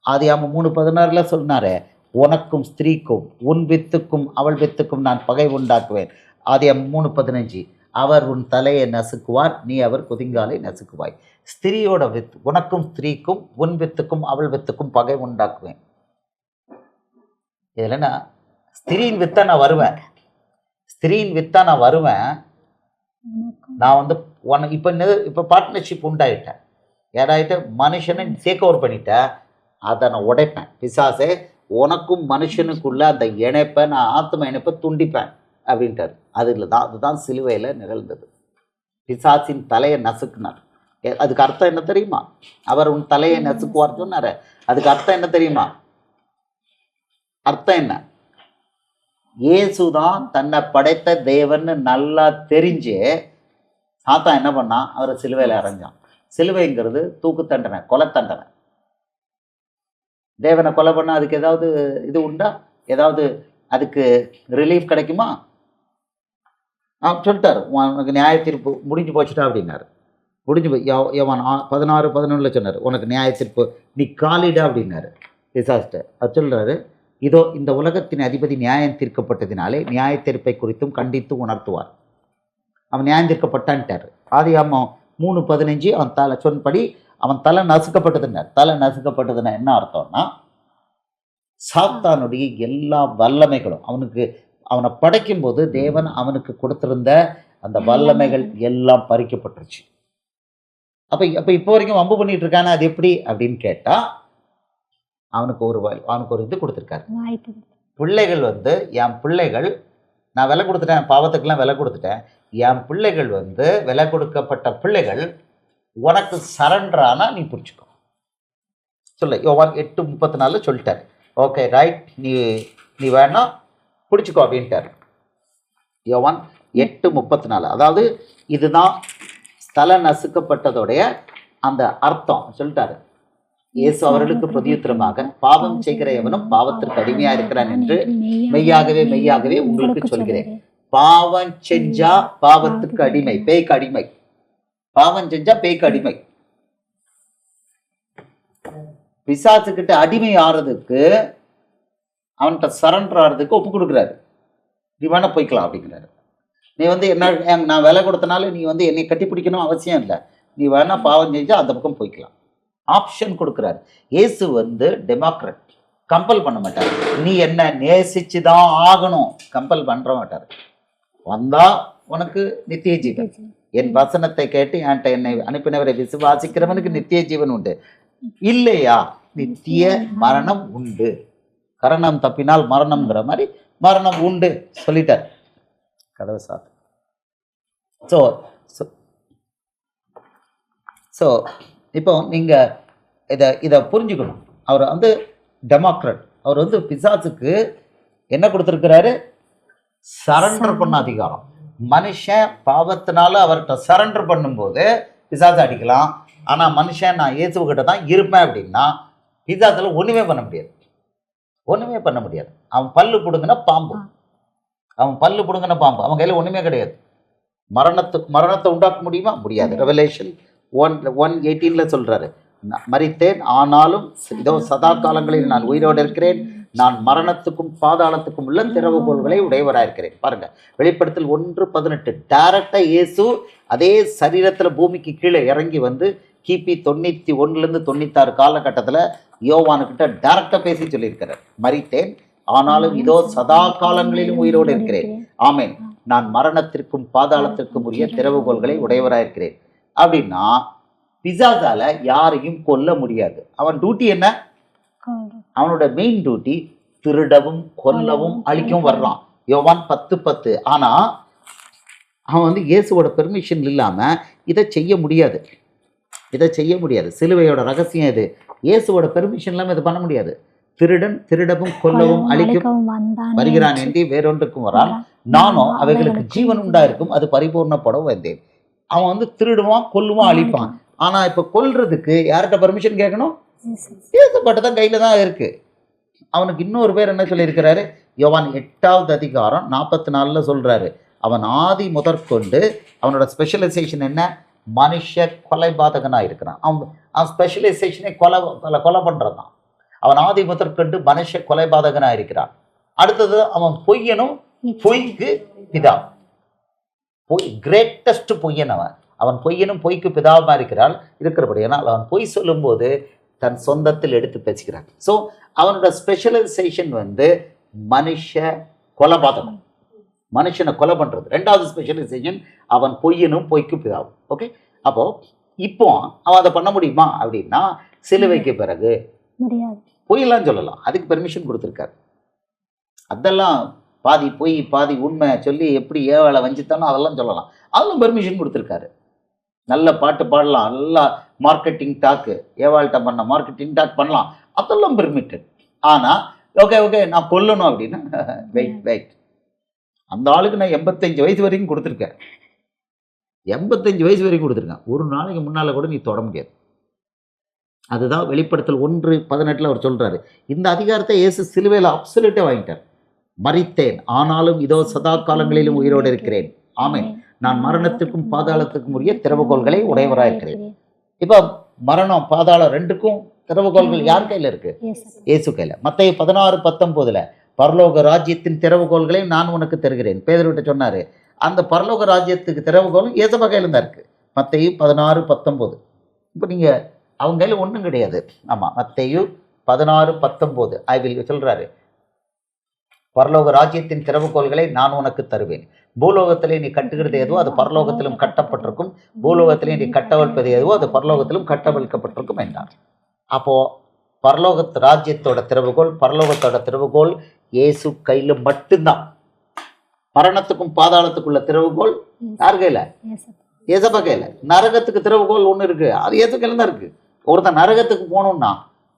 ஆதியாகமம் 3:16 சொன்னாரே, உனக்கும் ஸ்திரீக்கும் உன் வித்துக்கும் அவள் வித்துக்கும் நான் பகை உண்டாக்குவேன். ஆதியாகமம் 3:15 அவர் உன் தலையை நசுக்குவார், நீ அவர் குதிங்காலை நசுக்குவாய். ஸ்திரீயோட வித்து, உனக்கும் ஸ்திரீக்கும் உன் வித்துக்கும் அவள் வித்துக்கும் பகை உண்டாக்குவேன். இதில் நான் ஸ்திரீயின் வித்தா நான் வருவேன், ஸ்திரீயின் வித்தா நான் வருவேன். நான் வந்து இப்போ பார்ட்னர்ஷிப் உண்டாயிட்டேன், ஏதாயிட்டு மனுஷனை டேக் ஓவர் பண்ணிட்டேன், அதை நான் உடைப்பேன். பிசாசே, உனக்கும் மனுஷனுக்குள்ள அந்த இணைப்பை நான் ஆத்ம இணைப்பை துண்டிப்பேன் அப்படின்ட்டார். அதுதான் சிலுவையில் நிகழ்ந்தது. பிசாசின் தலையை நசுக்குனார். அதுக்கு அர்த்தம் என்ன தெரியுமா? அவர் உன் தலையை நசுக்குவார் சொன்னார். அதுக்கு அர்த்தம் என்ன தெரியுமா? அர்த்தம் என்ன? இயேசுதான் தன்னை படைத்த தேவன்னு நல்லா தெரிஞ்சு சாத்தான் என்ன பண்ணான்? அவரை சிலுவையில் அரைஞ்சான். சிலுவைங்கிறது தூக்கு தண்டனை, கொலை தண்டனை. தேவனை கொலை பண்ண அதுக்கு ஏதாவது இது உண்டா? ஏதாவது அதுக்கு ரிலீஃப் கிடைக்குமா? சொல்லிட்டார், உனக்கு நியாய தீர்ப்பு முடிஞ்சு போச்சுட்டா அப்படின்னாரு. முடிஞ்சு போய் யோவான் 16:11 சொன்னார், உனக்கு நியாய தீர்ப்பு, நீ காலிடா அப்படின்னாரு பிசாஸ்ட. அது சொல்கிறாரு, இதோ இந்த உலகத்தின் அதிபதி நியாயம் தீர்க்கப்பட்டதினாலே நியாய தீர்ப்பை குறித்தும் கண்டித்து உணர்த்துவார். அவன் நியாயம் தீர்க்கப்பட்டான்ட்டார். ஆதியாகமம் 3:15 அவன் தலை சொன்படி அவன் தலை நசுக்கப்பட்டதுன்னார். தலை நசுக்கப்பட்டதுன்னா என்ன அர்த்தம்னா, சாத்தானுடைய எல்லா வல்லமைகளும் அவனை படைக்கும்போது தேவன் அவனுக்கு கொடுத்திருந்த அந்த வல்லமைகள் எல்லாம் பறிக்கப்பட்டுருச்சு. அப்போ இப்போ வரைக்கும் வம்பு பண்ணிட்டு இருக்கானா? அது எப்படி அப்படின்னு கேட்டால், அவனுக்கு ஒரு இது கொடுத்துருக்காரு. பிள்ளைகள் என் பிள்ளைகள், நான் விலை கொடுத்துட்டேன், பாவத்துக்கெல்லாம் விலை கொடுத்துட்டேன், என் பிள்ளைகள் விலை கொடுக்கப்பட்ட பிள்ளைகள், உனக்கு சரண்டரானா நீ பிடிச்சிக்கோ சொல்ல. யோவான் 8:34 சொல்லிட்டார். ஓகே ரைட், நீ வேணா பிடிச்சிக்கோ அப்படின்ட்டார். யோவான் 8:34. அதாவது இதுதான் ஸ்தல நசுக்கப்பட்டதோடைய அந்த அர்த்தம் சொல்லிட்டாரு. இயேசு அவர்களுக்கு பிரதியுத்தரமாக, பாவம் செய்கிற எவனும் பாவத்திற்கு அடிமையா இருக்கிறான் என்று மெய்யாகவே மெய்யாகவே உங்களுக்கு சொல்கிறேன். பாவம் செஞ்சா பாவத்துக்கு அடிமை, பேய்க்கு அடிமை. பாவம் செஞ்சா பேய்க்கு அடிமை. பிசாசுக்கிட்ட அடிமை ஆறதுக்கு, அவன்கிட்ட சரண்டர் ஆறதுக்கு ஒப்பு கொடுக்குறாரு. நீ வேணா போய்க்கலாம் அப்படிங்கிறாரு. நீ என்ன, நான் விலை கொடுத்தனால நீ என்னை கட்டி பிடிக்கணும் அவசியம் இல்லை, நீ வேணா பாவம் செஞ்சா அந்த பக்கம் போய்க்கலாம். ஆப்ஷன் கொடுக்குறாரு. இயேசு டெமோக்ராட், கம்பல் பண்ண மாட்டார். நீ என்ன நேசிச்சு தான் ஆகணும், கம்பல் பண்ண மாட்டார். வந்தா உனக்கு நித்திய ஜீவன், என் வசனத்தை கேட்டு என்கிட்ட என்னை அனுப்பினவரை விசுவாசிக்கிறவனுக்கு நித்திய ஜீவன் உண்டு, இல்லையா நித்திய மரணம் உண்டு. கரணம் தப்பினால் மரணம்ங்கிற மாதிரி மரணம் உண்டு சொல்லிட்டார். கதவை சாத்து. ஸோ இப்போ நீங்கள் இதை புரிஞ்சுக்கணும். அவர் டெமோக்ராட். அவர் பிசாசுக்கு என்ன கொடுத்துருக்கிறாரு? சரண்டர் பண்ண அதிகாரம். மனுஷன் பாவத்தினால அவர்கிட்ட சரண்டர் பண்ணும்போது பிசாசு அடிக்கலாம். ஆனால் மனுஷன் நான் இயேசுகிட்ட தான் இருப்பேன் அப்படின்னா பிசாசில் ஒன்றுமே பண்ண முடியாது, ஒன்றுமே பண்ண முடியாது. அவன் பல்லு பிடுங்கின பாம்பு, அவன் கையில் ஒன்றுமே கிடையாது. மரணத்தை உண்டாக்க முடியுமா? முடியாது. ரெவலேஷன் 1:18 சொல்றாரு, மரித்தேன் ஆனாலும் இதோ சதா காலங்களில் நான் உயிரோடு இருக்கிறேன், நான் மரணத்துக்கும் பாதாளத்துக்கும் உள்ள திறவுகோல்களை உடையவராயிருக்கிறேன். பாருங்க, வெளிப்படுத்தல் 1:18 டைரக்டா இயேசு அதே சரீரத்தில் பூமிக்கு கீழே இறங்கி கிபி 91 96 காலகட்டத்தில் யோவானுக்கிட்ட டைரக்டா பேசி சொல்லியிருக்கிறார். மரித்தேன் ஆனாலும் இதோ சதா காலங்களிலும் உயிரோடு இருக்கிறேன், ஆமேன், நான் மரணத்திற்கும் பாதாளத்திற்கும் உரிய திறவுகோல்களை உடையவராயிருக்கிறேன். அப்படின்னா பிசாசால யாரையும் கொல்ல முடியாது. அவன் டியூட்டி என்ன? அவனோட மெயின் டியூட்டி திருடவும் கொல்லவும் அழிக்கவும் வர்றான். யோவான் 10:10. ஆனா அவன் இயேசுவோட பெர்மிஷன் இல்லாம இதை செய்ய முடியாது, சிலுவையோட ரகசியம் இது. இயேசுவோட பெர்மிஷன் இல்லாம இதை பண்ண முடியாது. திருடன் திருடவும் கொல்லவும் அழிக்கும் வருகிறான் என்று வேறொன்றுக்கும் வரான், நானும் அவைகளுக்கு ஜீவன் உண்டாயிருக்கும் அது பரிபூர்ணப்பட வந்தேன். அவன் திருடுவான் கொல்லுவான் அழிப்பான். ஆனா இப்ப கொல்றதுக்கு யார்கிட்ட பர்மிஷன் கேட்கணும்? இயேசுப்பட்ட தான் கையில தான் இருக்கு. அவனுக்கு இன்னொரு பேர் என்ன சொல்லியிருக்கிறாரு? யோவான் 8வது அதிகாரம் 44 சொல்கிறாரு, அவன் ஆதி முதற்கொண்டு அவனோட ஸ்பெஷலைசேஷன் என்ன? மனுஷ கொலைபாதகனாக இருக்கிறான். அவன் ஸ்பெஷலைசேஷனே கொலை பண்ணுறது தான். அவன் ஆதி முதற்கொண்டு மனுஷ கொலைபாதகனாக இருக்கிறான். அடுத்தது அவன் பொய்யனும், பொய்க்கு பிதா. கிரேட்டஸ்ட் பொய்யன் அவன் பொய்யனும் பொய்க்கு பிதாவாக இருக்கிறபடியானால் அவன் பொய் சொல்லும்போது தன் சொந்தத்தில் எடுத்து பேசுகிறான். ஸோ அவனோட ஸ்பெஷலைசேஷன் மனுஷ கொலைபாதகம், மனுஷனை கொலை பண்ணுறது. ரெண்டாவது ஸ்பெஷலைசேஷன் அவன் பொய்யனும் பொய்க்கு பிதாவும். ஓகே, அப்போ இப்போ அவன் அதை பண்ண முடியுமா அப்படின்னா, சிலுவைக்கு பிறகு பொய்யெல்லாம் சொல்லலாம், அதுக்கு பெர்மிஷன் கொடுத்துருக்காரு. அதெல்லாம் பாதி பொய் பாதி உண்மை சொல்லி எப்படி ஏவாளை வஞ்சித்தானோ அதெல்லாம் சொல்லலாம், அதெல்லாம் பெர்மிஷன் கொடுத்துருக்காரு. நல்ல பாட்டு பாடலாம், நல்லா மார்க்கெட்டிங் டாக்கு, ஏவாள்கிட்ட பண்ண மார்க்கெட்டிங் டாக் பண்ணலாம், அதெல்லாம் பெர்மிட்டட். ஆனால் ஓகே நான் கொல்லணும் அப்படின்னா வெயிட். அந்த ஆளுக்கு நான் 85 வயசு வரைக்கும் கொடுத்துருக்கேன். 85 வயசு வரைக்கும் கொடுத்துருக்கேன். ஒரு நாளைக்கு முன்னால் கூட நீ தொட முடியாது. அதுதான் வெளிப்படுத்தல் 1:18 அவர் சொல்கிறாரு. இந்த அதிகாரத்தை இயேசு சிலுவையில் அப்சல்யூட்டாக வாங்கிட்டார். மரித்தேன், ஆனாலும் இதோ சதா காலங்களிலும் உயிரோடு இருக்கிறேன். ஆமென். நான் மரணத்துக்கும் பாதாளத்துக்கும் உரிய திறவுகோல்களை உடையவராக இருக்கிறேன். இப்போ மரணம் பாதாளம் ரெண்டுக்கும் திறவுகோல்கள் யார் கையில் இருக்கு? இயேசு கையில். மத்தேயு 16:19 பரலோக ராஜ்யத்தின் திறவுகோல்களை நான் உனக்கு தருகிறேன். பேதுருவிட்ட சொன்னார். அந்த பரலோக ராஜ்யத்துக்கு திறவுகோலும் இயேசப்பா கையில் தான் இருக்குது. மத்தேயு 16:19. இப்போ நீங்கள் அவங்க கையில் ஒன்றும் கிடையாது. ஆமாம், மத்தேயு 16:19 சொல்கிறாரு, பரலோக ராஜ்யத்தின் திறவுகோல்களை நான் உனக்கு தருவேன். பூலோகத்திலே நீ கட்டுகிறது எதுவோ அது பரலோகத்திலும் கட்டப்பட்டிருக்கும், பூலோகத்திலே நீ கட்டவிழ்ப்பது எதுவோ அது பரலோகத்திலும் கட்டவிழ்க்கப்பட்டிருக்கும் என்றார். அப்போது பரலோகத்து ராஜ்யத்தோட திறவுகோல், பரலோகத்தோட திறவுகோல் இயேசு கையில் மட்டும்தான். மரணத்துக்கும் பாதாளத்துக்குள்ள திறவுகோல் யார் கையில்? இயேசப்பா கையில். நரகத்துக்கு திறவுகோல் ஒன்று இருக்குது, அது இயேசு கையில் தான் இருக்குது. ஒருத்தன் நரகத்துக்கு போகணும்னா,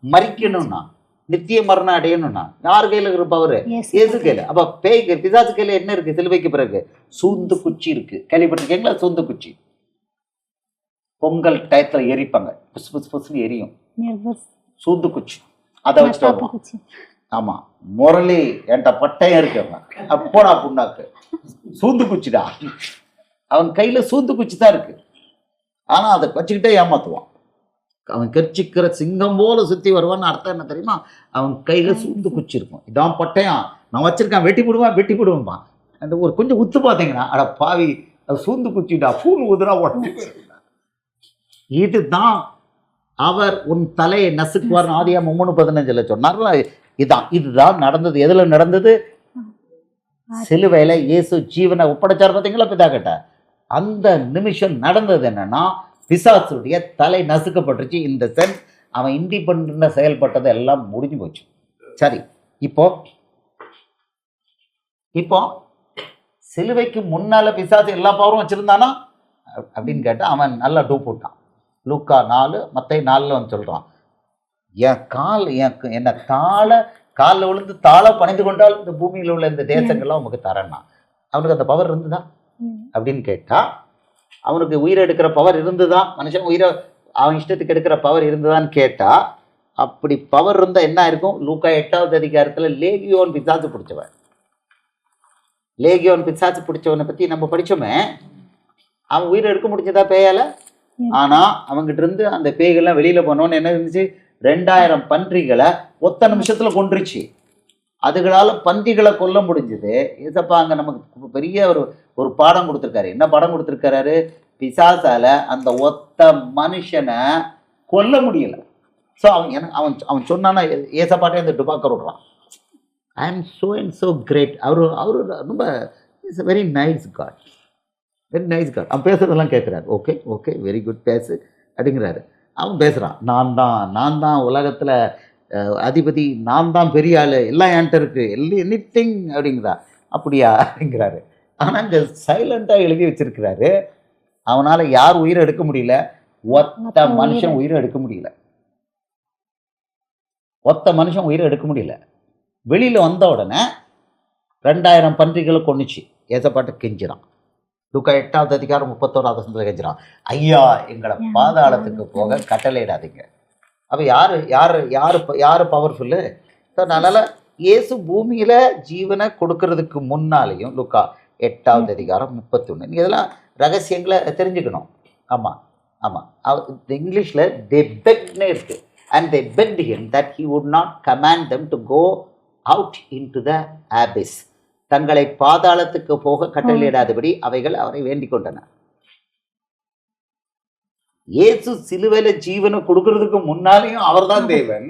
மறிக்கணும்னா, நித்திய மரணம் அடையணும்னா யார் கையில் இருக்கிற பவர்? இயேசு கையில். அப்போ பேய்க்கு பிசாசு கையில் என்ன இருக்குது? சிலுவைக்கு பிறகு சூந்து குச்சி இருக்குது. கேள்விப்பட்டிருக்கீங்களா? சூந்து குச்சி பொங்கல் டயத்தில் எரிப்பாங்க, புஸ் புஸ் புஸ்ன்னு எரியும். சூந்து குச்சி அதை வச்சுட்டு. ஆமாம், முரளி என்கிட்ட பட்டையம் இருக்கவங்க அப்போடா புண்ணாக்கு சூந்து குச்சிடா. அவன் கையில் சூந்து குச்சி தான் இருக்கு, ஆனால் அதை வச்சுக்கிட்டே ஏமாத்துவான். அவன் கர்ச்சிக்கிற சிங்கம் போல சுற்றி வருவான்னு அர்த்தம் என்ன தெரியுமா? அவன் கையில் சூந்து குச்சி இருக்கும். இதான் பட்டையான், நான் வச்சிருக்கேன், வெட்டி போடுவான். அந்த ஒரு கொஞ்சம் உத்து பார்த்தீங்கன்னா, அட பாவி அது சூந்து குச்சிடா, பூன் உதிரா உடனே. இதுதான் அவர் உன் தலையை நசுக்குவார் ஆதியாகமம் 3:15 சொன்னார்ல. இதுதான் நடந்தது. எதுல நடந்தது? சிலுவையில் இயேசு ஜீவனை ஒப்படைச்சார் பார்த்தீங்களா பிதா கிட்ட. அந்த நிமிஷம் நடந்தது என்னன்னா, பிசாசுடைய தலை நசுக்கப்பட்டுருச்சு. இந்த சென்ஸ் அவன் இண்டிபெண்டன்டாக செயல்பட்டது எல்லாம் முடிஞ்சு போச்சு. சரி, இப்போ சிலுவைக்கு முன்னால பிசாசு எல்லா பவரும் வச்சிருந்தானா அப்படின்னு கேட்டால் அவன் நல்லா டூப் போட்டான். லூக்கா 4 மத்தேயு 4 சொல்கிறான், என்னை காலில் விழுந்து தாழ பணிந்து கொண்டால் இந்த பூமியில் உள்ள இந்த தேசங்கள்லாம் உமக்கு தரேன்னா. அவனுக்கு அந்த பவர் இருந்துதான் அப்படின்னு கேட்டால், அவனுக்கு உயிரை எடுக்கிற பவர் இருந்துதான், மனுஷன் உயிரை அவன் இஷ்டத்துக்கு எடுக்கிற பவர் இருந்துதான்னு கேட்டால், அப்படி பவர் இருந்தால் என்ன இருக்கும்? லூக்கா 8வது அதிகாரத்தில் லேகியோன் பிசாசு பிடிச்சவனை பற்றி நம்ம படித்தோமே. அவன் உயிரை எடுக்க முடிஞ்சதா பேயால்? ஆனால் அவங்ககிட்ட இருந்து அந்த பேய்கள்லாம் வெளியில் போனோன்னு என்ன இருந்துச்சு? 2000 பன்றிகளை ஒத்த நிமிஷத்தில் கொன்றுச்சு. அதுகளால் பன்றிகளை கொல்ல முடிஞ்சது. ஏசப்பா அங்கே நமக்கு பெரிய ஒரு பாடம் கொடுத்துருக்காரு. என்ன பாடம் கொடுத்துருக்காரு? பிசாசால அந்த ஒத்த மனுஷனை கொல்ல முடியல. ஸோ அவன் சொன்னான்னா ஏசப்பாட்டே அந்த டுபாக்கர் விடுறான். ஐ am so and so great. அவரு ரொம்ப இட்ஸ் வெரி நைஸ் காட். அவன் பேசுறதெல்லாம் கேட்குறாரு. ஓகே வெரி குட் பேசு அப்படிங்கிறாரு. அவன் பேசுகிறான், நான் தான் உலகத்தில் அதிபதி, நான் தான் பெரிய ஆள், எல்லாம் என்கிட்ட இருக்குது, எனிதிங் அப்படிங்கிறா. அப்படியா அப்படிங்கிறாரு. ஆனால் இங்கே சைலண்ட்டாக எழுதி வச்சிருக்கிறாரு, அவனால் யார் உயிரை எடுக்க முடியல? ஒத்த மனுஷன் உயிரை எடுக்க முடியல. வெளியில் வந்த உடனே 2000 பன்றிகளை கொன்னுச்சு. ஏசப்பாட்ட கெஞ்சிறான். லூக்கா 8வது அதிகாரம் 31வது கெஞ்சிறான், ஐயா எங்களை பாதாளத்துக்கு போக கட்டளையிடாதீங்க. அப்போ யார் பவர்ஃபுல்லு? அதனால இயேசு பூமியில ஜீவனை கொடுக்கறதுக்கு முன்னாலேயும் லுக்கா 8வது அதிகாரம் 31 நீங்க இதெல்லாம் ரகசியங்களை தெரிஞ்சுக்கணும். ஆமா ஆமா இங்கிலீஷ்ல they begged இருக்கு and they begged him that he would not command them to go out into the abyss. தங்களை பாதாளத்துக்கு போக கட்டளையிடாதபடி அவைகள் அவரை வேண்டிக் கொண்டன. இயேசு சிலுவையில ஜீவனை கொடுக்கறதுக்கு முன்னாலேயும் அவர்தான் தேவன்,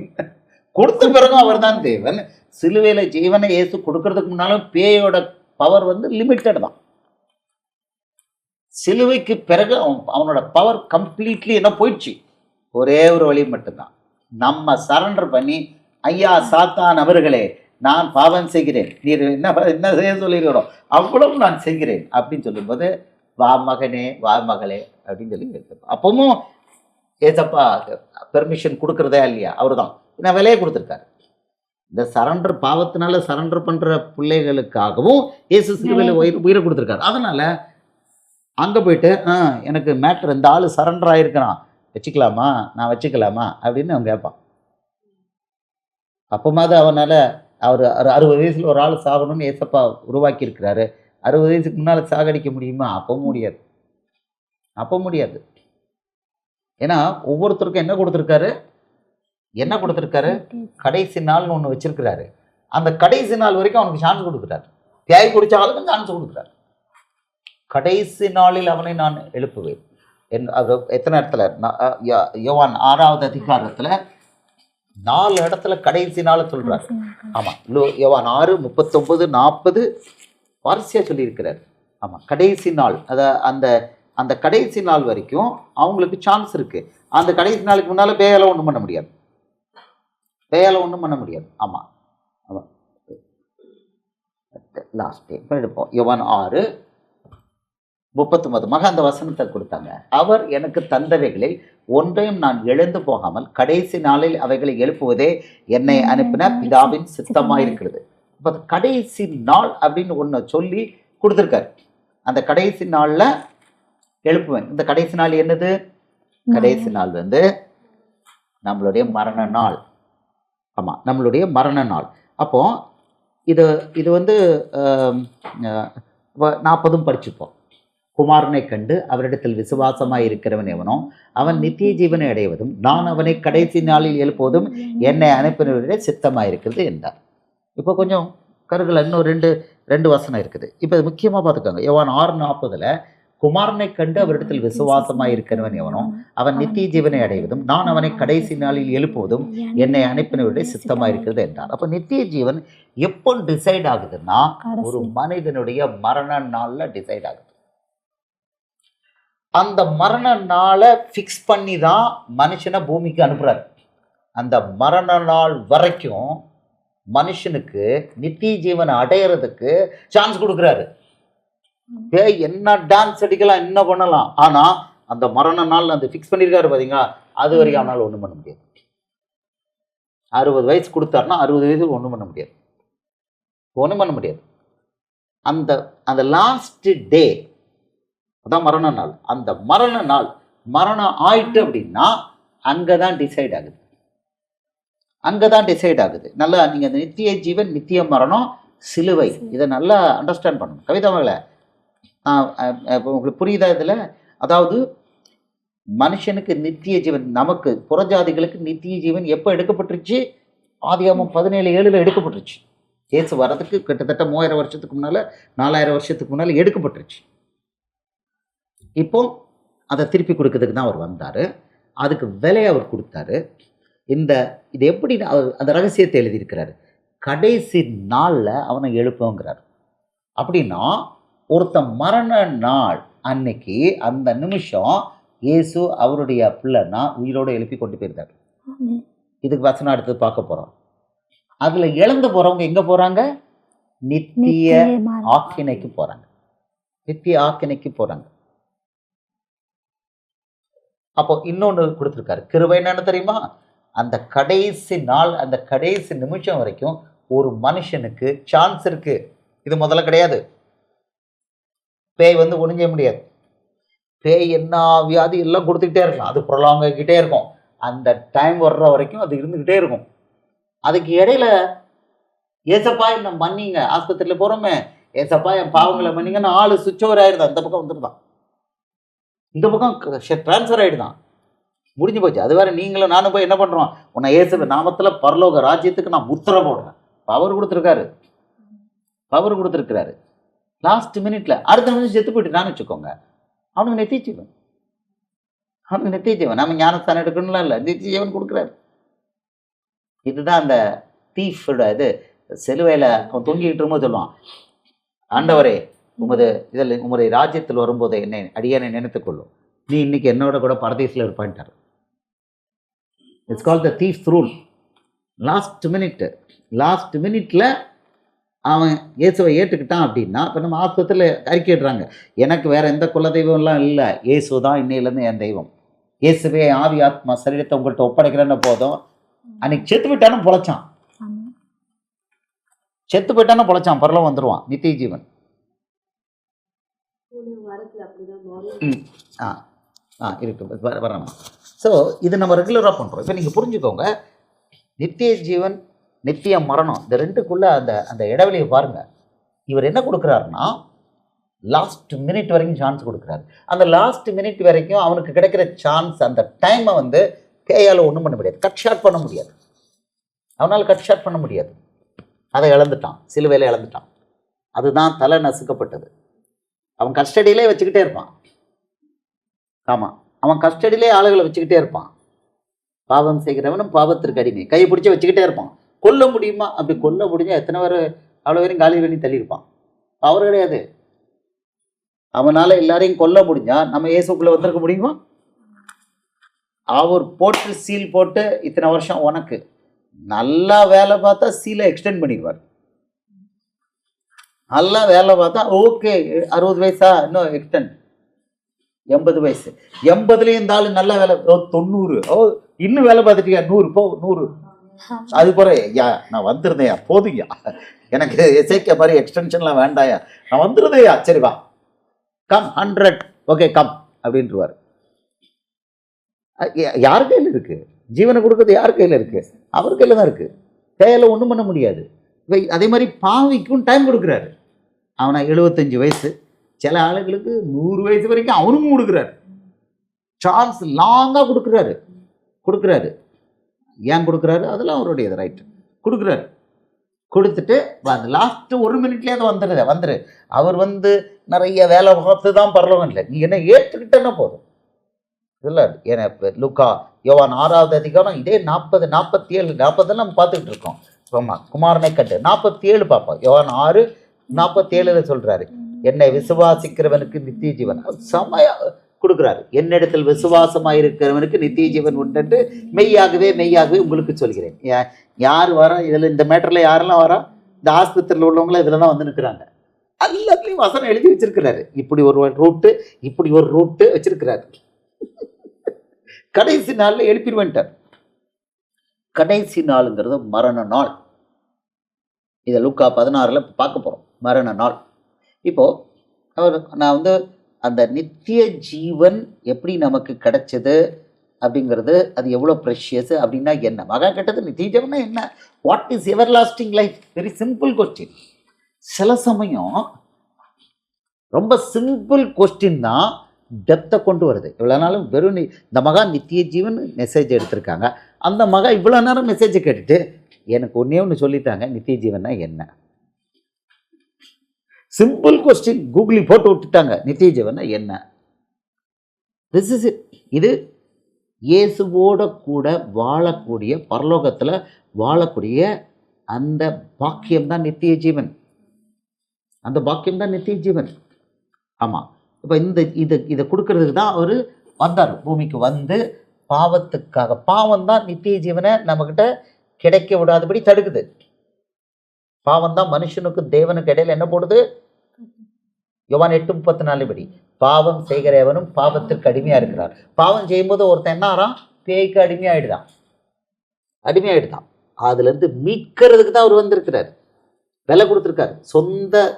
கொடுத்த பிறகும் அவர்தான் தேவன். சிலுவையில ஜீவனை இயேசு கொடுக்கறதுக்கு முன்னாலும் பேயோட பவர் வந்து லிமிட்டட் தான். சிலுவைக்கு பிறகு அவனோட பவர் கம்ப்ளீட்லி என்ன போயிடுச்சு. ஒரே ஒரு வழி மட்டும்தான், நம்ம சரண்டர் பண்ணி ஐயா சாத்தான் அவர்களே நான் பாவம் செய்கிறேன், நீர் என்ன செய்ய சொல்லிடுறோம் அவ்வளவு நான் செய்கிறேன் அப்படின்னு சொல்லும்போது வா மகனே வா மகளே அப்படின்னு சொல்லி அப்பவும் ஏசப்பா பெர்மிஷன் கொடுக்குறதா இல்லையா, அவர் தான் நான் விலையை கொடுத்துருக்காரு. இந்த சரண்டர் பாவத்தினால சரண்டர் பண்ணுற பிள்ளைகளுக்காகவும் இயேசு சிலுவையில் உயிரை கொடுத்துருக்காரு. அதனால் அங்கே போயிட்டு எனக்கு மேட்ரு இந்த ஆள் சரண்டர் ஆகிருக்கிறான் வச்சுக்கலாமா நான் வச்சுக்கலாமா அப்படின்னு அவன் கேட்பான். அப்போமாவது அவனால் அவர் 60 வயசில் ஒரு ஆள் சாகணும்னு ஏசப்பா உருவாக்கியிருக்கிறாரு. 60 வயசுக்கு முன்னால் சாகடிக்க முடியுமா? அப்போ முடியாது, அப்போ முடியாது. ஏன்னா ஒவ்வொருத்தருக்கும் என்ன கொடுத்துருக்காரு கடைசி நாள்னு ஒன்று வச்சிருக்கிறாரு. அந்த கடைசி நாள் வரைக்கும் அவனுக்கு சான்ஸ் கொடுக்குறாரு. தியாகி குடிச்ச ஆளுக்கும் சான்ஸ் கொடுக்குறாரு. கடைசி நாளில் அவனை நான் எழுப்புவேன். எத்தனை இடத்துல யோவான் 6வது அதிகாரத்தில் 4 இடத்துல கடைசி நாள் சொல்றாரு. ஆமா யோவான் 6, 39, 40 வரிசையா சொல்லியிருக்கிறார். ஆமா கடைசி நாள் அந்த கடைசி நாள் வரைக்கும் அவங்களுக்கு சான்ஸ் இருக்கு. அந்த கடைசி நாளுக்கு முன்னால பேயால ஒன்றும் பண்ண முடியாது, ஆமா ஆமா லாஸ்ட் எடுப்போம். யோவான் 6, 39 மக அந்த வசனத்தை கொடுத்தாங்க. அவர் எனக்கு தந்தவைகளில் ஒன்றையும் நான் எழுந்து போகாமல் கடைசி நாளில் அவைகளை எழுப்புவதே என்னை அனுப்பின பிதாவின் சித்தமாயிருக்கிறது. இப்போ கடைசி நாள் அப்படின்னு ஒன்று சொல்லி கொடுத்துருக்காரு. அந்த கடைசி நாளில் எழுப்புவேன். இந்த கடைசி நாள் என்னது? கடைசி நாள் வந்து நம்மளுடைய மரண நாள். ஆமாம் நம்மளுடைய மரண நாள். அப்போ இது வந்து 40 படிச்சுப்போம். குமாரனை கண்டு அவரிடத்தில் விசுவாசமாய் இருக்கிறவன் எவனோ அவன் நித்திய ஜீவனை அடைவதும் நான் அவனை கடைசி நாளில் எழுப்புவதும் என்னை அனுப்பினவருடைய சித்தமாயிருக்கிறது என்றார். இப்போ கொஞ்சம் கருகளை இன்னும் ரெண்டு வசனம் இருக்குது. இப்போ இது முக்கியமாக பார்த்துக்கோங்க. யோவான் 6:40 குமாரனை கண்டு அவரிடத்தில் விசுவாசமாய் இருக்கிறவன் எவனோ அவன் நித்திய ஜீவனை அடைவதும் நான் அவனை கடைசி நாளில் எழுப்புவதும் என்னை அனுப்பினவருடைய சித்தமாயிருக்கிறது என்றார். அப்போ நித்திய ஜீவன் எப்போ டிசைட் ஆகுதுன்னா ஒரு மனிதனுடைய மரண நாளில் டிசைட் ஆகுது. அந்த மரண நாளை ஃபிக்ஸ் பண்ணி தான் மனுஷனை பூமிக்கு அனுப்புறாரு. அந்த மரண நாள் வரைக்கும் மனுஷனுக்கு நித்திய ஜீவனை அடையிறதுக்கு சான்ஸ் கொடுக்குறாரு. என்ன டான்ஸ் அடிக்கலாம் என்ன பண்ணலாம், ஆனா அந்த மரண நாள் அந்த ஃபிக்ஸ் பண்ணியிருக்காரு பார்த்தீங்களா, அது வரைக்கும் அவனால் ஒன்றும் பண்ண முடியாது. 60 வயசு கொடுத்தாருன்னா 60 வயசுக்கு ஒன்றும் பண்ண முடியாது. அந்த லாஸ்ட் டே அதான் மரண நாள். அந்த மரண நாள் மரணம் ஆயிட்டு அப்படின்னா அங்கதான் டிசைட் ஆகுது. நல்லா நீங்க அந்த நித்திய ஜீவன் நித்திய மரணம் சிலுவை இதை நல்லா அண்டர்ஸ்டாண்ட் பண்ணணும். கவிதாமகளை உங்களுக்கு புரியுதா இதுல? அதாவது மனுஷனுக்கு நித்திய ஜீவன், நமக்கு புறஜாதிகளுக்கு நித்திய ஜீவன் எப்போ எடுக்கப்பட்டுருச்சு? ஆதியாகமம் 17:7 எடுக்கப்பட்டுருச்சு. இயேசு வரதுக்கு கிட்டத்தட்ட 3000 வருஷத்துக்கு முன்னால 4000 வருஷத்துக்கு முன்னால எடுக்கப்பட்டுருச்சு. இப்போ அதை திருப்பி கொடுக்கறதுக்கு தான் அவர் வந்தார். அதுக்கு விலையை அவர் கொடுத்தாரு. இது எப்படி அந்த ரகசியத்தை எழுதியிருக்கிறாரு. கடைசி நாளில் அவனை எழுப்புங்கிறார். அப்படின்னா ஒருத்தன் மரண நாள் அன்னைக்கு அந்த நிமிஷம் இயேசு அவருடைய பிள்ளைன்னா உயிரோடு எழுப்பி கொண்டு போயிருந்தார். இதுக்கு வசனம் அடுத்து பார்க்க போகிறோம். அதில் இழந்து போகிறவங்க எங்கே போகிறாங்க? நித்திய ஆக்கினைக்கு போகிறாங்க. அப்போ இன்னொன்று கொடுத்துருக்காரு. கிருபை என்னன்னு தெரியுமா? அந்த கடைசி நாள் அந்த கடைசி நிமிஷம் வரைக்கும் ஒரு மனுஷனுக்கு சான்ஸ் இருக்கு. இது முதல்ல கிடையாது. பேய் வந்து ஒழிஞ்ச முடியாது. பேய் என்ன வியாதி எல்லாம் கொடுத்துக்கிட்டே இருக்கலாம், அது ப்ரொலாங் ஆகிக்கிட்டே இருக்கும். அந்த டைம் வர்ற வரைக்கும் அது இருந்துக்கிட்டே இருக்கும். அதுக்கு இடையில ஏசப்பா என்ன மன்னிங்க, ஆஸ்பத்திரியில் போகிறோமே, ஏசப்பா என் பாவங்களை மன்னிங்கன்னு ஆளு சுவிட்ச் ஓவர் ஆயிடுதான், அந்த பக்கம் வந்துருதான், இந்த பக்கம் டிரான்ஸ்ஃபர் ஆகிடுதான், முடிஞ்சு போச்சு. அது வேறு நீங்களும் நானும் போய் என்ன பண்ணுறோம், உன்னை இயேசு நாமத்தில் பரலோக ராஜ்யத்துக்கு நான் முத்திரை போடுறேன். பவர் கொடுத்துருக்காரு, பவர் கொடுத்துருக்கிறாரு. லாஸ்ட் மினிட்ல அடுத்த நிமிஷம் செத்து போயிட்டுனான்னு வச்சுக்கோங்க, அவனுக்கு நெத்திச்சீவன், அவனுக்கு நெத்திச்சீவன். நம்ம ஞானஸ்தானம் எடுக்கணும்லாம் இல்லை, நெத்திச்சீவன் கொடுக்குறாரு. இதுதான் அந்த தீஃபோட இது. சிலுவையில் அவன் தொங்கிக்கிட்டு இருக்கும்போது சொல்லுவான், ஆண்டவரே உமது இதில் உமது ராஜ்யத்தில் வரும்போது என்னை அடியானை நினைத்துக்கொள்ளும், நீ இன்னைக்கு என்னோட கூட பரதேசில் இருப்பான்ட்டார். It's call the thief rule. Last மினிட்ல அவன் இயேசுவை ஏற்றுக்கிட்டான் அப்படின்னா, இப்போ நம்ம ஆஸ்பத்திரியில் அறிக்கையிடுறாங்க, எனக்கு வேற எந்த குலதெய்வம்லாம் இல்லை, இயேசு தான் இன்னையிலேருந்து என் தெய்வம், இயேசுவே ஆவி ஆத்மா சரீரத்தை உங்கள்கிட்ட ஒப்படைக்கிறேன்னு போதும். அன்னைக்கு செத்து போயிட்டானும் பொழைச்சான், செத்து போயிட்டானும் பொழைச்சான், பரலோகம் வந்துடுவான், நித்திய ஜீவன். இருக்கு வரணும். ஸோ இது நம்ம ரெகுலராக பண்ணுறோம். இப்போ நீங்கள் புரிஞ்சுக்கோங்க, நித்திய ஜீவன் நித்திய மரணம் இந்த ரெண்டுக்குள்ளே அந்த அந்த இடைவெளியை பாருங்கள். இவர் என்ன கொடுக்குறாருன்னா லாஸ்ட் மினிட் வரைக்கும் சான்ஸ் கொடுக்குறாரு. அந்த லாஸ்ட் மினிட் வரைக்கும் அவனுக்கு கிடைக்கிற சான்ஸ், அந்த டைமை வந்து பேயால் ஒன்றும் பண்ண முடியாது, கட் ஷார்ட் பண்ண முடியாது, அவனால் கட் ஷார்ட் பண்ண முடியாது. அதை இழந்துட்டான், சிலுவையில் இழந்துட்டான். அதுதான் தலை நசுக்கப்பட்டது. அவன் கஸ்டடியிலே வச்சுக்கிட்டே இருப்பான். ஆமாம், அவன் கஸ்டடியிலே ஆளுகளை வச்சுக்கிட்டே இருப்பான். பாவம் செய்கிறவனும் பாவத்திற்கு அடிமை, கையை பிடிச்சி வச்சுக்கிட்டே இருப்பான். கொல்ல முடியுமா? அப்படி கொல்ல முடிஞ்சா எத்தனை பேர் அவ்வளோ பேரும் காலி பண்ணி தள்ளியிருப்பான். அவர் கிடையாது. அவனால் எல்லாரையும் கொல்ல முடிஞ்சா நம்ம இயேசுக்குள்ளே வந்திருக்க முடியுமா? அவர் போட்டு சீல் போட்டு இத்தனை வருஷம் உனக்கு நல்லா வேலை பார்த்தா சீலை எக்ஸ்டெண்ட் பண்ணிடுவார். நல்லா வேலை பார்த்தா ஓகே, 60 வயசா இன்னும் எக்ஸ்டெண்ட், 80 வயசு, 80லேயும் இருந்தாலும் நல்ல வேலை, 90, இன்னும் வேலை பார்த்துட்டியா, 100 போ, 100. அது போல யா நான் வந்துருந்தேயா, போதுங்கயா, எனக்கு எசைக்க மாதிரி எக்ஸ்டென்ஷன்லாம் வேண்டாயா, நான் வந்துருந்தேயா, சரி வா, கம் 100, ஓகே கம் அப்படின்ட்டுருவார். யார் கையில் இருக்கு ஜீவனை கொடுக்குறது? யார் கையில் இருக்கு? அவர் கையில் தான் இருக்கு. கையில் ஒன்றும் பண்ண முடியாது. அதே மாதிரி பாவிக்கும் டைம் கொடுக்குறாரு. அவனை 75 வயசு, சில ஆளுகளுக்கு 100 வயசு வரைக்கும் அவனுக்கும் கொடுக்குறாரு. சான்ஸ் லாங்காக கொடுக்குறாரு. ஏன் கொடுக்குறாரு? அதெல்லாம் அவருடைய ரைட்டு. கொடுக்குறாரு. கொடுத்துட்டு அந்த லாஸ்ட்டு 1 மினிட்லேயே அதை வந்துரு. அவர் வந்து நிறைய வேலை பார்த்து தான் பரலோகம் இல்லை, நீ என்ன ஏற்றுக்கிட்டேன்னா போதும். இல்லை ஏன்னா இப்போ லூக்கா யோவான் 6வது அதிகாரம் இதே 40, 47, 40 நம்ம பார்த்துக்கிட்டு இருக்கோம். ஆமாம், குமாரனை கட்டு 47 பார்ப்போம். யோவான் 6:47 சொல்கிறாரு, என்னை விசுவாசிக்கிறவனுக்கு நித்திய ஜீவன் செம்மையா கொடுக்குறாரு. என்னிடத்தில் விசுவாசமாக இருக்கிறவனுக்கு நித்திய ஜீவன் உண்டு, மெய்யாகவே உங்களுக்கு சொல்கிறேன். யார் வரா இதில்? இந்த மேட்டரில் யாரெல்லாம் வரா? இந்த ஆஸ்பத்திரியில் உள்ளவங்களும் இதில் தான் வந்து நிற்கிறாங்க. எல்லாத்துலேயும் வசனம் எழுதி வச்சிருக்கிறாரு. இப்படி ஒரு ரூட்டு வச்சிருக்கிறாரு. கடைசி நாளில் எழுப்பிடுவேன்ட்டார். கடைசி நாளுங்கிறது மரண நாள். இதை லூக்கா 16 பார்க்க போகிறோம், மரண நாள். இப்போது நான் வந்து அந்த நித்திய ஜீவன் எப்படி நமக்கு கிடைச்சது அப்படிங்கிறது, அது எவ்வளோ ப்ரெஷியஸ் அப்படின்னா என்ன, மகா கெட்டது நித்திய ஜீவன்னா என்ன, what is ever lasting life? Very simple question. சில சமயம் ரொம்ப சிம்பிள் கொஸ்டின் தான் டெப்த்தை கொண்டு வருது. இவ்வளோ நாளும் வெறும் இந்த மகா நித்திய ஜீவன் மெசேஜ் எடுத்திருக்காங்க. அந்த மகா இவ்வளோ நேரம் மெசேஜை கேட்டுட்டு எனக்கு ஒன்று சொல்லிட்டாங்க, நித்திய ஜீவன்னா என்ன. சிம்பிள் கொஸ்டின் கூகுளில் போட்டு விட்டுட்டாங்க, நித்திய ஜீவன்னா என்ன. This is it. இது இயேசுவோட கூட வாழக்கூடிய, பரலோகத்தில் வாழக்கூடிய அந்த பாக்கியம்தான் நித்திய ஜீவன். அந்த பாக்கியம்தான் நித்திய ஜீவன். ஆமாம். இப்போ இதை கொடுக்கறதுக்கு தான் அவர் வந்தார், பூமிக்கு வந்து பாவத்துக்காக. பாவம் தான் நித்திய ஜீவனை நம்மக்கிட்ட கிடைக்க விடாதபடி தடுக்குது. பாவம் தான் மனுஷனுக்கு தேவனுக்கு இடையில என்ன போடுது? யோவான் 8:34 படி, பாவம் செய்கிறவனும் பாவத்திற்கு அடிமையாக இருக்கிறார். பாவம் செய்யும்போது ஒருத்தன் என்ன ஆறான்? பேய்க்கு அடிமையாயிடுதான். அதுலேருந்து மீட்கிறதுக்கு தான் அவர் வந்திருக்கிறார், விலை கொடுத்துருக்காரு.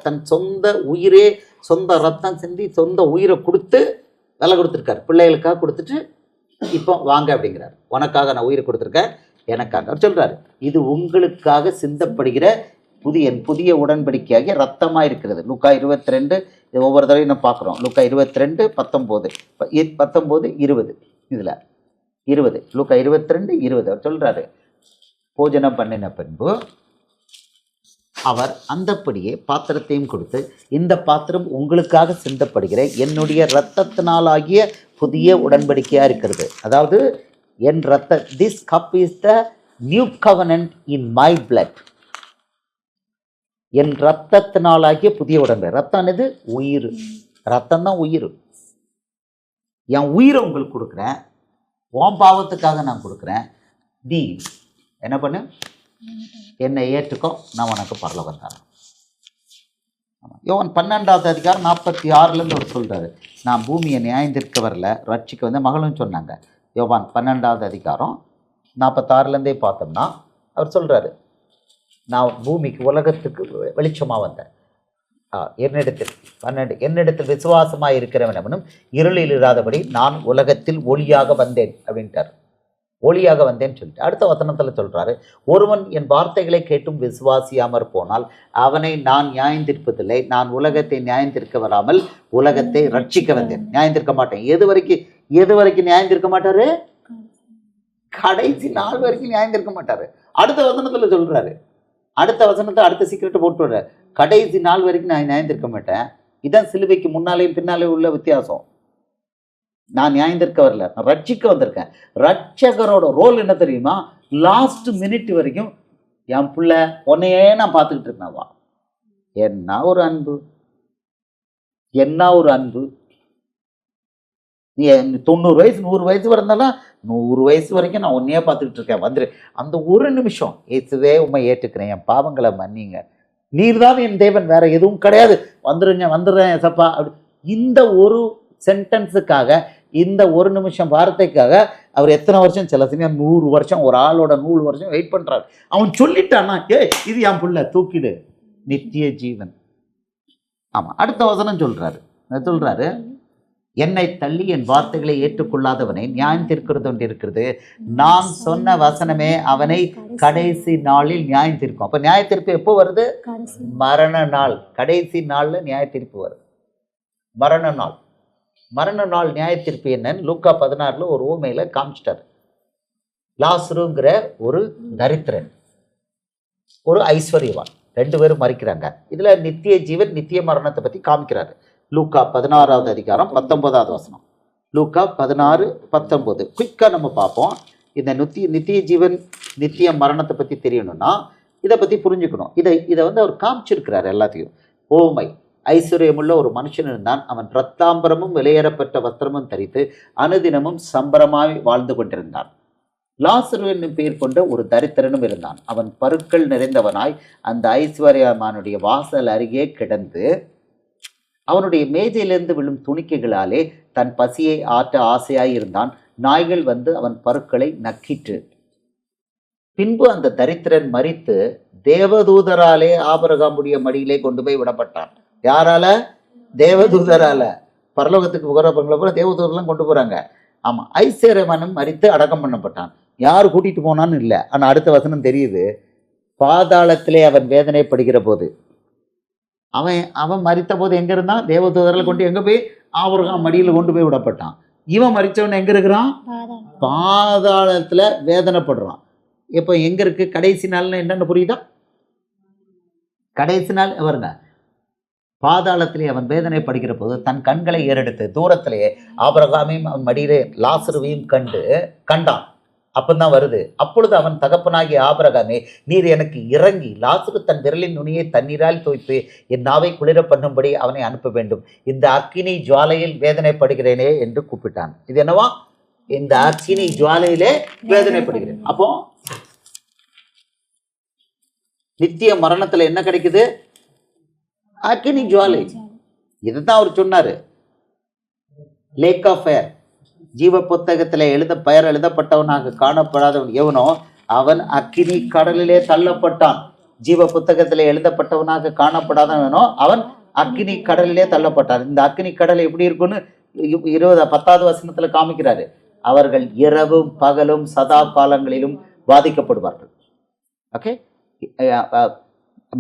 தன் சொந்த உயிரே, சொந்த ரத்தம் சிந்தி சொந்த உயிரை கொடுத்து விலை கொடுத்துருக்காரு. பிள்ளைகளுக்காக கொடுத்துட்டு இப்போ வாங்க அப்படிங்கிறார். உனக்காக நான் உயிரை கொடுத்துருக்கேன், எனக்காக. அவர் சொல்றாரு, இது உங்களுக்காக சிந்தப்படுகிற புதிய உடன்படிக்கையாகிய ரத்தமாக இருக்கிறது. லூக்கா 22, ஒவ்வொரு தடவையும் நம்ம பார்க்குறோம். லூக்கா 22, 19, 20, இதில் 20, லூக்கா 22, 20 அவர் சொல்றாரு, போஜனம் பண்ணின பின்பு அவர் அந்தப்படியே பாத்திரத்தையும் கொடுத்து, இந்த பாத்திரம் உங்களுக்காக சிந்தப்படுகிற என்னுடைய இரத்தத்தினாலாகிய புதிய உடன்படிக்கையாக இருக்கிறது. அதாவது என் ரத்த, this cup is the new covenant in my blood. என் ரத்தத்தினாலாகிய புதிய உடன்படிக்கை. ரத்தம் என்னது? உயிர். ரத்தம் தான் உயிர். என் உயிரை உங்களுக்கு கொடுக்குறேன், உன் பாவத்துக்காக நான் கொடுக்குறேன். நீ என்ன பண்ணு, என்னை ஏற்றுக்கோ, நான் உனக்கு பரலோகம் தரேன். யோவான் 12வது அதிகாரம் 46 அவர் சொல்கிறாரு, நான் பூமியை நியாயந்திருக்க வரல, ரட்சிக்க வந்து மகளும் சொன்னாங்க. யோவான் 12வது அதிகாரம் 46 பார்த்தோம்னா அவர் சொல்கிறாரு, நான் பூமிக்கு உலகத்துக்கு வெளிச்சமாக வந்தேன். என்னிடத்தில் விசுவாசமாக இருக்கிறவனும் இருளில் இராதபடி நான் உலகத்தில் ஒளியாக வந்தேன் அப்படின்ட்டார். ஒளியாக வந்தேன்னு சொல்லிட்டு அடுத்த வசனத்தில் சொல்கிறாரு, ஒருவன் என் வார்த்தைகளை கேட்டும் விசுவாசியாமற் போனால் அவனை நான் நியாயந்திருப்பதில்லை. நான் உலகத்தை நியாயந்திருக்க வராமல் உலகத்தை ரட்சிக்க வந்தேன். நியாயந்திருக்க மாட்டேன். எது வரைக்கும் நியாயந்திருக்க மாட்டாரு? கடைசி நாள் வரைக்கும் நியாயந்திருக்க மாட்டாரு. அடுத்த வசனத்தில் சொல்கிறாரு, அடுத்த சீக்கிரட்டை போட்டு வர்ற, கடைசி நாள் வரைக்கும் நான் நியாயந்திருக்க மாட்டேன். இதான் சிலுவைக்கு முன்னாலேயும் பின்னாலேயும் உள்ள வித்தியாசம். நான் நியாயந்திருக்க வரல, நான் ரட்சிக்க வந்திருக்கேன். ரட்சகரோட ரோல் என்ன தெரியுமா? லாஸ்ட் மினிட் வரைக்கும் என் பிள்ளை உன்னையே நான் பார்த்துக்கிட்டு இருக்கேன்வா. என்ன ஒரு அன்பு, என்ன ஒரு அன்பு. நீ 90 வயசு 100 வயசு வரந்தாலும் 100 வயசு வரைக்கும் நான் உன்னையே பார்த்துக்கிட்டு இருக்கேன். வந்துரு, அந்த ஒரு நிமிஷம் இயேசுவே உண்மை ஏற்றுக்கிறேன், என் பாவங்களை மன்னிங்க, நீர் தான் என் தேவன், வேற எதுவும் கிடையாது, வந்துடுறேன் ஏசப்பா. அப்படி இந்த ஒரு சென்டென்ஸுக்காக, இந்த ஒரு நிமிஷம் வார்த்தைக்காக அவர் எத்தனை வருஷம், சில சமயம் 100 வருஷம், ஒரு ஆளோட 100 வருஷம் வெயிட் பண்ணுறாரு. அவன் சொல்லிட்டான்னா, இது என் பிள்ளை, தூக்கிடு, நித்திய ஜீவன். ஆமாம், அடுத்த வசனம் சொல்கிறாரு, என்னை தள்ளி என் வார்த்தைகளை ஏற்றுக்கொள்ளாதவனை நியாயம் தீர்க்கிறது ஒன்று இருக்கிறது. நான் சொன்ன வசனமே அவனை கடைசி நாளில் நியாயம் தீர்க்கும். அப்போ நியாய தீர்ப்பு எப்போ வருது? மரண நாள். கடைசி நாளில் நியாய தீர்ப்பு வருது. மரண நாள் நியாய தீர்ப்பு என்னன்னு லூக்கா 16 ஒரு ஊமையில காமிச்சிட்டார். லாசருங்கிற ஒரு தரித்திரன், ஒரு ஐஸ்வர்யவான், 2 பேரும் மறிக்கிறாங்க. இதுல நித்திய ஜீவன் நித்திய மரணத்தை பத்தி காமிக்கிறாரு. லூக்கா 16வது அதிகாரம் 19வது வசனம். லூக்கா 16:19 குயிக்கா நம்ம பார்ப்போம். இந்த நித்திய ஜீவன் நித்திய மரணத்தை பத்தி தெரியணும்னா இதை பத்தி புரிஞ்சுக்கணும். இதை வந்து அவர் காமிச்சிருக்கிறார் எல்லாத்தையும். ஓமை, ஐஸ்வர்யமுள்ள ஒரு மனுஷன் இருந்தான். அவன் ரத்தாம்பரமும் விலையேறப்பட்ட வஸ்திரமும் தரித்து அனுதினமும் சம்பரமாய் வாழ்ந்து கொண்டிருந்தான். லாசரு என்னும் பெயர் கொண்ட ஒரு தரித்திரனும் இருந்தான். அவன் பருக்கள் நிறைந்தவனாய் அந்த ஐஸ்வர்யமானுடைய வாசல் அருகே கிடந்து அவனுடைய மேஜையிலிருந்து விழும் துணிக்கைகளாலே தன் பசியை ஆற்ற ஆசையாய் இருந்தான். நாய்கள் வந்து அவன் பருக்களை நக்கிற்று. பின்பு அந்த தரித்திரன் மரித்து தேவதூதராலே ஆபிரகாமுடைய மடியிலே கொண்டு போய் விடப்பட்டான். யாரால? தேவதூதரால. பரலோகத்துக்கு போகிறவங்களை போல தேவதூதரெல்லாம் கொண்டு போறாங்க. ஆமா, ஐஸ்வர்யமானும் மரித்து அடக்கம் பண்ணப்பட்டான். யார் கூட்டிட்டு போனான்னு இல்லை. ஆனா அடுத்த வசனம் தெரியுது, பாதாளத்திலே அவன் வேதனைப்படுகிற போது, அவன் மரித்த போது எங்க இருந்தான்? தேவதூதரில் கொண்டு எங்க போய் ஆபிரகாம் மடியில் கொண்டு போய் விடப்பட்டான். இவன் மரிச்சவன் எங்க இருக்கிறான்? பாதாளத்துல வேதனைப்படுறான். இப்போ எங்க இருக்கு? கடைசி நாள்னு என்னன்னு புரியுதா? கடைசி நாள் வருங்க, பாதாளத்திலே அவன் வேதனைப்படுகிற போது தன் கண்களை ஏறெடுத்து தூரத்திலேயே ஆபிரகாமையும் அவன் மடியிலே லாசருவையும் கண்டான். அப்பந்தான் வருது. அப்பொழுது அவன் தகப்பனாகிய ஆபிரகாமே, நீர் எனக்கு இறங்கி லாசரு தன் விரலின் நுனியை தண்ணீரால் தோய்த்து என் நாவை குளிர பண்ணும்படி அவனை அனுப்ப வேண்டும். இந்த அக்கினி ஜுவாலையில் வேதனைப்படுகிறேனே என்று கூப்பிட்டான். இது என்னவா? இந்த அக்கினி ஜுவாலையிலே வேதனைப்படுகிறேன். அப்போ நித்திய மரணத்துல என்ன கிடைக்குது? அக்கினி ஜுவாலை. இதுதான் அவர் சொன்னாரு, லேக் ஆஃப் ஃபயர். ஜீவ புத்தகத்தில் பெயர் எழுதப்பட்டவனாக காணப்படாதவன் எவனோ அவன் அக்கினி கடலிலே தள்ளப்பட்டான். ஜீவ புத்தகத்தில் எழுதப்பட்டவனாக காணப்படாதவனோ அவன் அக்கினி கடலிலே தள்ளப்பட்டான். இந்த அக்கினி கடல் எப்படி இருக்குன்னு 10வது வசனத்துல காமிக்கிறாரு. அவர்கள் இரவும் பகலும் சதா காலங்களிலும் வாதிக்கப்படுவார்கள். ஓகே.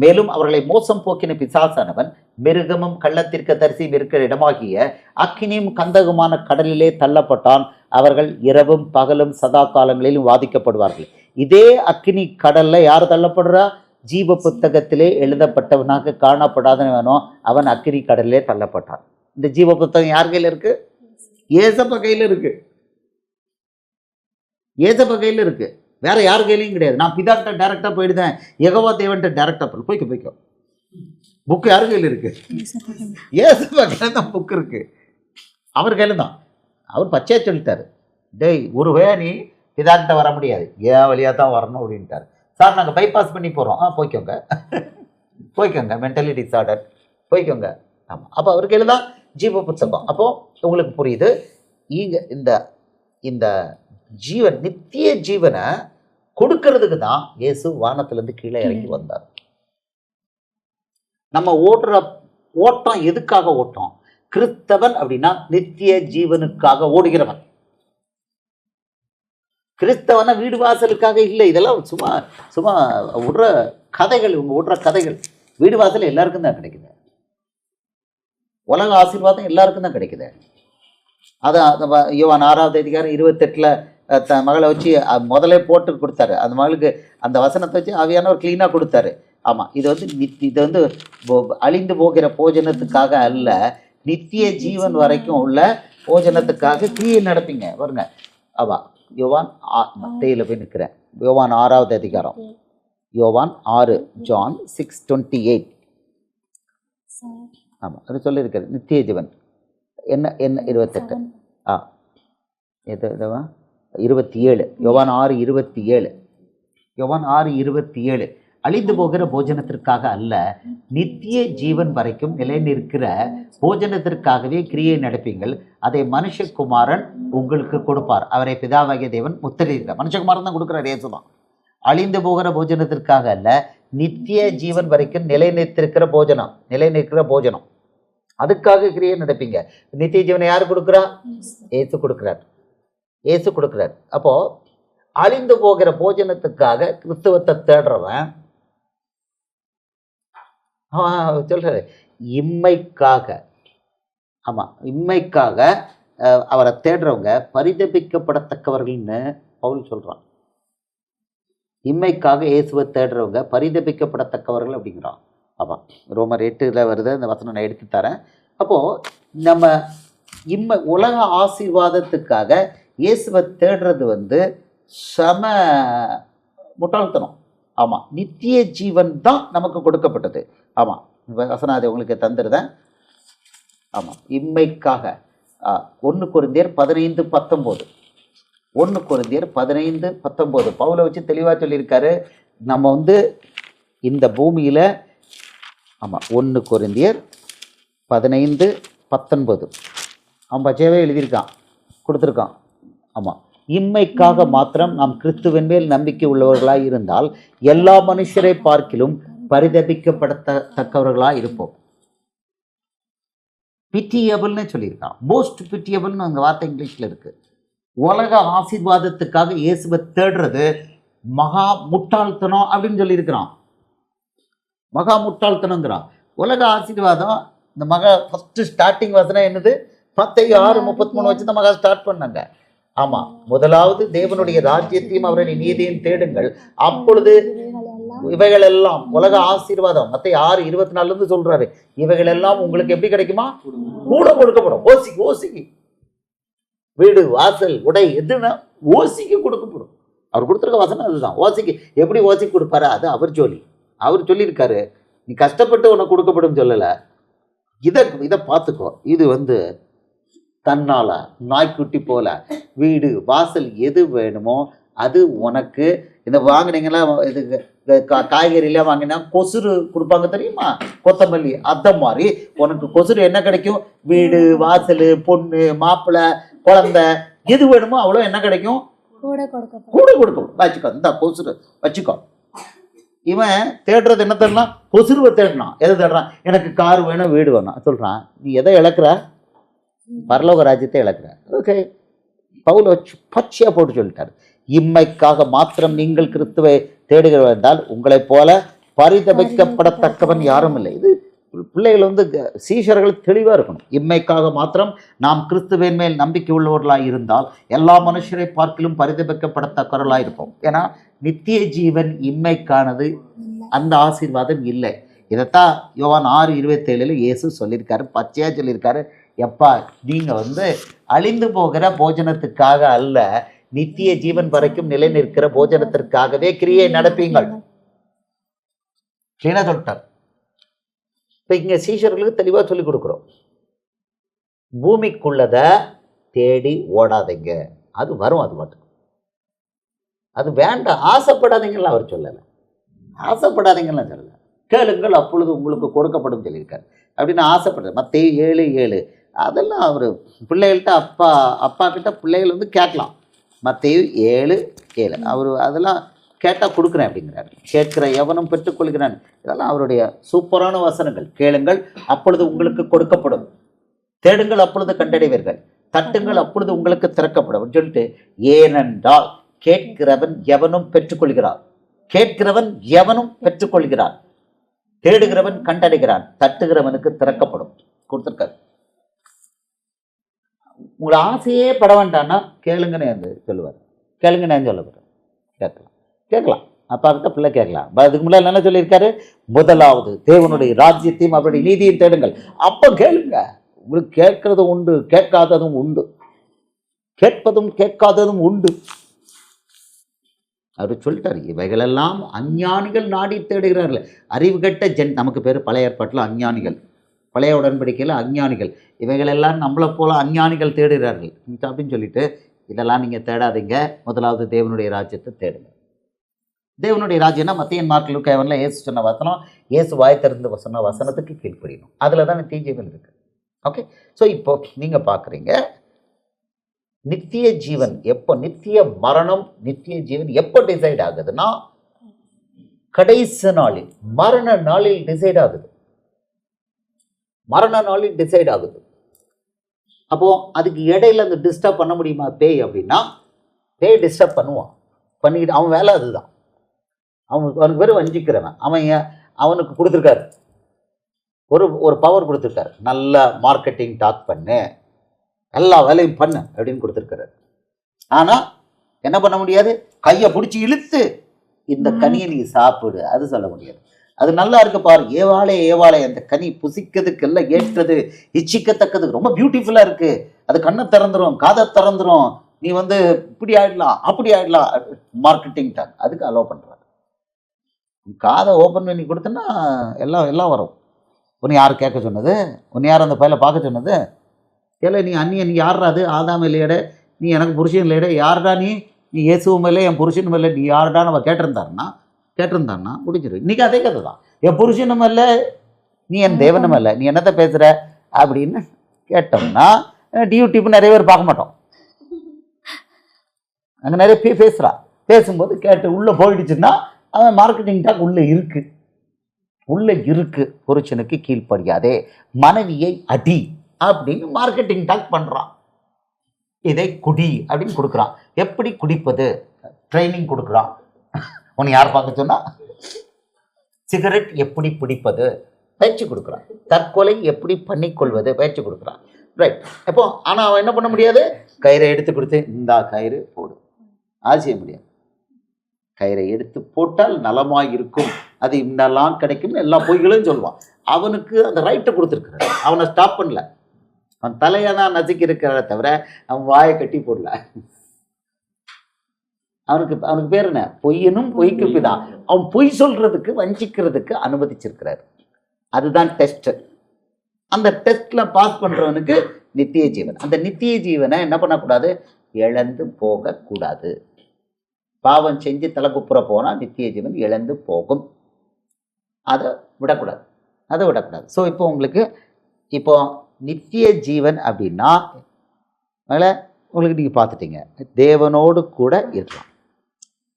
மேலும் அவர்களை மோசம் போக்கின பிசாசானவன் மிருகமும் கள்ளத்திற்கு தரிசியும் இருக்கிற இடமாகிய அக்கினியும் கந்தகுமான கடலிலே தள்ளப்பட்டான். அவர்கள் இரவும் பகலும் சதா காலங்களிலும் வாதிக்கப்படுவார்கள். இதே அக்கினி கடல்ல யார் தள்ளப்படுறா? ஜீவ புத்தகத்திலே எழுதப்பட்டவனாக காணப்படாதவனோ அவன் அக்கினி கடலிலே தள்ளப்பட்டான். இந்த ஜீவ புத்தகம் யார் கையில் இருக்கு? ஏசப்ப கையில் இருக்கு. ஏசப்ப கையில் இருக்கு, வேற யார் கையிலையும் கிடையாது. நான் பிதாட்ட டைரக்டா போயிடுதேன், யெகோவா தேவன்ட்ட டைரக்டா போய்க்கோ. புக்கு யார் கையில் இருக்கு? ஏசப்ப கையில் தான் புக் இருக்கு. அவர் கையில் தான். அவர் பச்சையா சொல்லிட்டாரு, டேய் ஒருவே நீ பிதாட்ட வர முடியாது, ஏன் வழியாக தான் வரணும் அப்படின்ட்டார். சார் நாங்கள் பைபாஸ் பண்ணி போகிறோம். போய்க்கோங்க போய்க்கோங்க, மென்டலி டிஸார்டர் போய்க்கோங்க. ஆமாம், அப்போ அவர் கையில் தான் ஜீவ புத்தகம். அப்போது உங்களுக்கு புரியுது, இங்கே இந்த இந்த ஜீவன் நித்திய ஜீவனை கொடுக்கறதுக்கு தான் இயேசு வானத்திலேருந்து கீழே இறங்கி வந்தார். நம்ம ஓடுற ஓட்டம் எதுக்காக ஓட்டம்? கிறிஸ்தவன் அப்படின்னா நித்திய ஜீவனுக்காக ஓடுகிறவன். கிறிஸ்தவன வீடு வாசலுக்காக இல்லை. இதெல்லாம் சும்மா சும்மா விடுற கதைகள், இவங்க விடுற கதைகள். வீடு வாசல் எல்லாருக்கும் தான் கிடைக்குது, உலக ஆசீர்வாதம் எல்லாருக்கும் தான் கிடைக்குது. அதான் யோவான் 6வது அதிகாரம் 28 மகளை வச்சு முதலே போட்டு கொடுத்தாரு. அந்த மகளுக்கு அந்த வசனத்தை வச்சு ஆவியானவர் கிளீனாக கொடுத்தாரு. ஆமாம், இது வந்து அழிந்து போகிற போஜனத்துக்காக அல்ல, நித்திய ஜீவன் வரைக்கும் உள்ள போஜனத்துக்காக கிரியை நடப்பீங்க பாருங்க. ஆவா, யோவான் மத்தேயில போய் நிற்கிறேன். யோவான் 6வது அதிகாரம், யோவான் 6, ஜான் 6:28. ஆமாம், அது சொல்லியிருக்காரு நித்திய ஜீவன் என்ன 28 எதுவா 27, யோவான் 6:27. யோவான் 6:27 அழிந்து போகிற போஜனத்திற்காக அல்ல, நித்திய ஜீவன் வரைக்கும் நிலை நிற்கிற போஜனத்திற்காகவே கிரியை நடப்பீங்கள். அதை மனுஷகுமாரன் உங்களுக்கு கொடுப்பார். அவரை பிதாவாகிய தேவன் முத்திரையிட்டார். மனுஷகுமாரன் தான் கொடுக்குறார், இயேசு தான். அழிந்து போகிற போஜனத்திற்காக அல்ல, நித்திய ஜீவன் வரைக்கும் நிலை நிற்கிற போஜனம் அதுக்காக கிரியை நடப்பீங்க. நித்திய ஜீவனை யார் கொடுக்குறா? இயேசு கொடுக்குறார். அப்போ அழிந்து போகிற போஜனத்துக்காக கிறிஸ்தவத்தை தேடுறவன் சொல்றாரு இம்மைக்காக. இம்மைக்காக அவரை தேடுறவங்க பரிதபிக்கப்படத்தக்கவர்கள்னு பவுல் சொல்றான். இம்மைக்காக இயேசுவை தேடுறவங்க பரிதபிக்கப்படத்தக்கவர்கள் அப்படிங்கிறான். ஆமாம், ரோமர் 8 வருது அந்த வசனம், நான் எடுத்து தரேன். அப்போது நம்ம உலக ஆசீர்வாதத்துக்காக இயேசுவை தேடுறது சம முட்டாள்தனம். ஆமாம், நித்திய ஜீவன் தான் நமக்கு கொடுக்கப்பட்டது. ஆமாம், வசனம் அதை உங்களுக்கு தந்துடுதேன். ஆமாம், இம்மைக்காக 1 கொரிந்தியர் 15:19. 1 கொரிந்தியர் 15:19 பவுலை வச்சு தெளிவாக சொல்லியிருக்காரு. நம்ம இந்த பூமியில் 1 கொரிந்தியர் 15:19 அவன் பச்சையாவே எழுதியிருக்கான், கொடுத்துருக்கான். ஆமாம், இம்மைக்காக மாத்திரம் நாம் கிறிஸ்துவின் மேல் நம்பிக்கை உள்ளவர்களாக இருந்தால் எல்லா மனுஷரை பார்க்கிலும் பரிதபிக்கப்படத்தக்கவர்களாக இருப்போம். பிட்டியபிள்னு சொல்லியிருக்கான். மோஸ்ட் பிட்டியபிள்னு அந்த வார்த்தை இங்கிலீஷில் இருக்குது. உலக ஆசீர்வாதத்துக்காக இயேசுவை தேடுறது மகா முட்டாள்தனம் அப்படின்னு சொல்லியிருக்கிறான். மகா முட்டாள்தனங்கிறான். உலக ஆசீர்வாதம் இந்த ஃபஸ்ட்டு ஸ்டார்டிங் வசனம் என்னது? 10:6-33 வச்சு தான் மகா ஸ்டார்ட் பண்ணாங்க. ஆமாம், முதலாவது தேவனுடைய ராஜ்யத்தையும் அவருடைய நீதியையும் தேடுங்கள், அப்பொழுது இவைகள் எல்லாம் உலக ஆசீர்வாதம் மத்தேயு 6:24 சொல்றாரு. இவைகள் எல்லாம் உங்களுக்கு எப்படி கிடைக்குமா? கூட கொடுக்கப்படும். ஓசிக்கு வீடு வாசல் உடை எதுனா ஓசிக்கு கொடுக்கப்படும். அவர் கொடுத்துருக்க வசனம் அதுதான். ஓசிக்கு எப்படி ஓசிக்கு கொடுப்பாரு? அது அவர் ஜோலி. அவர் சொல்லியிருக்காரு, நீ கஷ்டப்பட்டு உனக்கு கொடுக்கப்படும் சொல்லலை. இதை பார்த்துக்கோ. இது தன்னால நாய்க்குட்டி போல வீடு வாசல் எது வேணுமோ அது உனக்கு. இந்த வாங்கினீங்களா, இது காய்கறிலாம் வாங்கினா கொசுறு கொடுப்பாங்க தெரியுமா? கொத்தமல்லி, அந்த மாதிரி உனக்கு கொசுறு என்ன கிடைக்கும்? வீடு வாசல், பொண்ணு மாப்பிள்ளை குழந்தை எது வேணுமோ அவ்வளோ என்ன கிடைக்கும்? கூட கொடுக்கணும். வச்சுக்கோ, இந்த கொசுறு வச்சுக்கோ. இவன் தேடுறது என்ன தேடலாம்? கொசுருவை தேடினான். எதை தேடுறான்? எனக்கு கார் வேணும், வீடு வேணும் சொல்கிறான். நீ எதை இழக்கிற? பரலோக ராஜ்யத்தை இழக்கிற. ஓகே, பவுல் வச்சு பச்சையாக போட்டு சொல்லிட்டார். இம்மைக்காக மாத்திரம் நீங்கள் கிறிஸ்துவை தேடுகிறவர் என்றால் உங்களைப் போல பரிதபிக்கப்படத்தக்கவன் யாரும் இல்லை. இது பிள்ளைகள் வந்து சீஷர்கள் தெளிவாக இருக்கணும். இம்மைக்காக மாத்திரம் நாம் கிறிஸ்துவின் மேல் நம்பிக்கை உள்ளவர்களாக இருந்தால் எல்லா மனுஷரை பார்க்கிலும் பரிதபிக்கப்படத்தக்கவர்களாக இருப்போம். ஏன்னா நித்திய ஜீவன் இம்மைக்கானது, அந்த ஆசீர்வாதம் இல்லை. இதைத்தான் யோவான் 6:27 இயேசு சொல்லியிருக்காரு, பச்சையாக சொல்லியிருக்காரு. எப்பா, நீங்கள் வந்து அழிந்து போகிற போஜனத்துக்காக அல்ல, நித்திய ஜீவன் வரைக்கும் நிலை நிற்கிற போஜனத்திற்காகவே கிரியை நடப்பீங்கள். கிளீனாக சொல்லிட்டார். இப்போ இங்கே சீஷர்களுக்கு தெளிவாக சொல்லிக் கொடுக்குறோம். பூமிக்குள்ளதை தேடி ஓடாதீங்க, அது வரும், அது மட்டும். அது வேண்டாம், ஆசைப்படாதீங்கலாம் அவர் சொல்லலை. ஆசைப்படாதீங்கலாம் சொல்லலை. கேளுங்கள் அப்பொழுது உங்களுக்கு கொடுக்கப்படும் சொல்லியிருக்காரு. அப்படின்னு ஆசைப்படுறது மத்தேயு 7:7 அதெல்லாம் அவர் பிள்ளைகள்கிட்ட அப்பா கிட்ட பிள்ளைகள் வந்து கேட்கலாம். மத்தேயு 7:7 அவர் அதெல்லாம் கேட்டால் கொடுக்குறேன் அப்படிங்கிறார். கேட்கிற எவனும் பெற்றுக்கொள்கிறான். இதெல்லாம் அவருடைய சூப்பரான வசனங்கள். கேளுங்கள் அப்பொழுது உங்களுக்கு கொடுக்கப்படும், தேடுங்கள் அப்பொழுது கண்டடைவீர்கள், தட்டுங்கள் அப்பொழுது உங்களுக்கு திறக்கப்படும் சொல்லிட்டு, ஏனென்றால் கேட்கிறவன் எவனும் பெற்றுக்கொள்கிறான், கேட்கிறவன் எவனும் பெற்றுக்கொள்கிறான், தேடுகிறவன் கண்டடைகிறான், தட்டுகிறவனுக்கு திறக்கப்படும். கொடுத்துருக்காரு. உங்களை ஆசையே பட வேண்டான்னா கேளுங்கன்னு சொல்லுவார். கேளுங்கன்னு சொல்ல போகிறேன். கேட்கலாம் அப்பா கிட்ட பிள்ளை கேட்கலாம். அதுக்கு முன்னாடி என்ன சொல்லியிருக்காரு? முதலாவது தேவனுடைய ராஜ்யத்தையும் அவருடைய நீதியும் தேடுங்கள். அப்போ கேளுங்க. உங்களுக்கு கேட்கறதும் உண்டு, கேட்காததும் உண்டு, கேட்பதும் கேட்காததும் உண்டு. அவர் சொல்லிட்டார், இவைகளெல்லாம் அஞ்ஞானிகள் நாடி தேடுகிறார்கள். அறிவு கெட்ட நமக்கு பேர் பழைய ஏற்பாட்டில் அஞ்ஞானிகள், பழைய உடன்படிக்கையில் அஞ்ஞானிகள். இவைகளெல்லாம் நம்மளை போல அஞ்ஞானிகள் தேடுகிறார்கள் அப்படின்னு சொல்லிட்டு, இதெல்லாம் நீங்கள் தேடாதீங்க, முதலாவது தேவனுடைய ராஜ்யத்தை தேடுங்க. தேவனுடைய ராஜ்யம்னா மத்தியன் மார்க் லூக்கா யோவான்ல இயேசு சொன்ன வசனம், இயேசு வாய் திறந்து சொன்ன வசனத்துக்கு கீழ்ப்படியணும். அதில் தான் நித்திய ஜீவன் இருக்குது. ஓகே, ஸோ இப்போ நீங்கள் பார்க்குறீங்க நித்திய ஜீவன் எப்போ, நித்திய மரணம் நித்திய ஜீவன் எப்போ டிசைட் ஆகுதுன்னா கடைசி நாளில், மரண நாளில் டிசைட் ஆகுது. மரண நாளில் டிசைட் ஆகுது. அப்போ அதுக்கு இடையில அந்த டிஸ்டர்ப் பண்ண முடியுமா பேய்? அப்படின்னா பேய் டிஸ்டர்ப் பண்ணுவான். பண்ணிக்கிட்டு அவன் வேலை அதுதான். அவனுக்கு வெறும் வஞ்சிக்கிறவன். அவனுக்கு கொடுத்துருக்காரு ஒரு பவர் கொடுத்துருக்காரு. நல்ல மார்க்கெட்டிங் டாக் பண்ணு, எல்லா வேலையும் பண்ணு அப்படின்னு கொடுத்துருக்காரு. ஆனால் என்ன பண்ண முடியாது? கையை பிடிச்சி இழுத்து இந்த கனியை நீ சாப்பிடு அது சொல்ல முடியாது. அது நல்லா இருக்கு பாரு, ஏவாளே ஏவாளே, அந்த கனி புசிக்கிறதுக்கு எல்லாம் ஏற்றது, இச்சிக்கத்தக்கது, ரொம்ப பியூட்டிஃபுல்லாக இருக்கு, அது கண்ணை திறந்துரும், காதை திறந்துரும், நீ வந்து இப்படி ஆயிடலாம் அப்படி ஆயிடலாம். மார்க்கெட்டிங் டாக் அதுக்கு அலோவ் பண்ணுறாங்க. காதை ஓப்பன் பண்ணி கொடுத்தோன்னா எல்லாம் வரும். உன்னை யார் கேட்க சொன்னது? உன்னை யார் அந்த பையில பார்க்க சொன்னது? ஏல நீ அந்நியன், நீ யார்ராது? ஆதாம் இல்லையட, நீ எனக்கு புருஷன் இல்லையட, யார்டா நீ இயேசுவும் இல்லை என் புருஷனும் இல்லை, நீ யார்டா நம்ம கேட்டிருந்தான்னா முடிஞ்சிடும். இன்றைக்கி அதே கதை தான். என் புருஷனும் இல்லை, நீ என் தேவனும் இல்லை, நீ என்னத்தை பேசுகிற அப்படின்னு கேட்டோம்னா டியூட்டிப்பு நிறைய பேர் பார்க்க மாட்டோம். அங்கே நிறைய பேர் பேசும்போது கேட்டு உள்ளே போயிடுச்சுன்னா அவன் மார்க்கெட்டிங் டாக் உள்ளே இருக்கு. புருஷனுக்கு கீழ்ப்படியாதே, மனைவியை அடி அப்படின்னு மார்க்கெட்டிங் டாக் பண்ணுறான். இதை குடி அப்படின்னு கொடுக்குறான். எப்படி குடிப்பது ட்ரைனிங் கொடுக்குறான். உன்னை யார் பார்க்க சொன்னா? சிகரெட் எப்படி பிடிப்பது பயிற்சி கொடுக்குறான். தற்கொலை எப்படி பண்ணிக்கொள்வது பயிற்சி கொடுக்குறான். ரைட். அப்போ ஆனால் அவன் என்ன பண்ண முடியாது? கயிறை எடுத்து கொடுத்து இந்தா கயிறு போடு, அது செய்ய முடியாது. கயிறை எடுத்து போட்டால் நலமாக இருக்கும், அது இன்னெல்லாம் கிடைக்கும், எல்லா பொய்களும் சொல்லுவான். அவனுக்கு அந்த ரைட்டை கொடுத்துருக்குறாரு. அவனை ஸ்டாப் பண்ணல. அவன் தலையை தான் நசுக்கி இருக்கிறத தவிர அவன் வாயை கட்டி போடல. அவனுக்கு பேர் என்ன? பொய்யனும் பொய்க்கு பிதா. அவன் பொய் சொல்றதுக்கு வஞ்சிக்கிறதுக்கு அனுமதிச்சிருக்கிறார். அதுதான் டெஸ்ட். அந்த டெஸ்ட்ல பாஸ் பண்றவனுக்கு நித்திய ஜீவன். அந்த நித்திய ஜீவனை என்ன பண்ணக்கூடாது? இழந்து போகக்கூடாது. பாவம் செஞ்சு தலைக்குப்புற போனால் நித்திய ஜீவன் இழந்து போகும். அதை விடக்கூடாது. ஸோ இப்போ உங்களுக்கு நித்திய ஜீவன் அப்படின்னா உங்களுக்கு நீங்கள் பார்த்துட்டீங்க, தேவனோடு கூட இருக்கலாம்.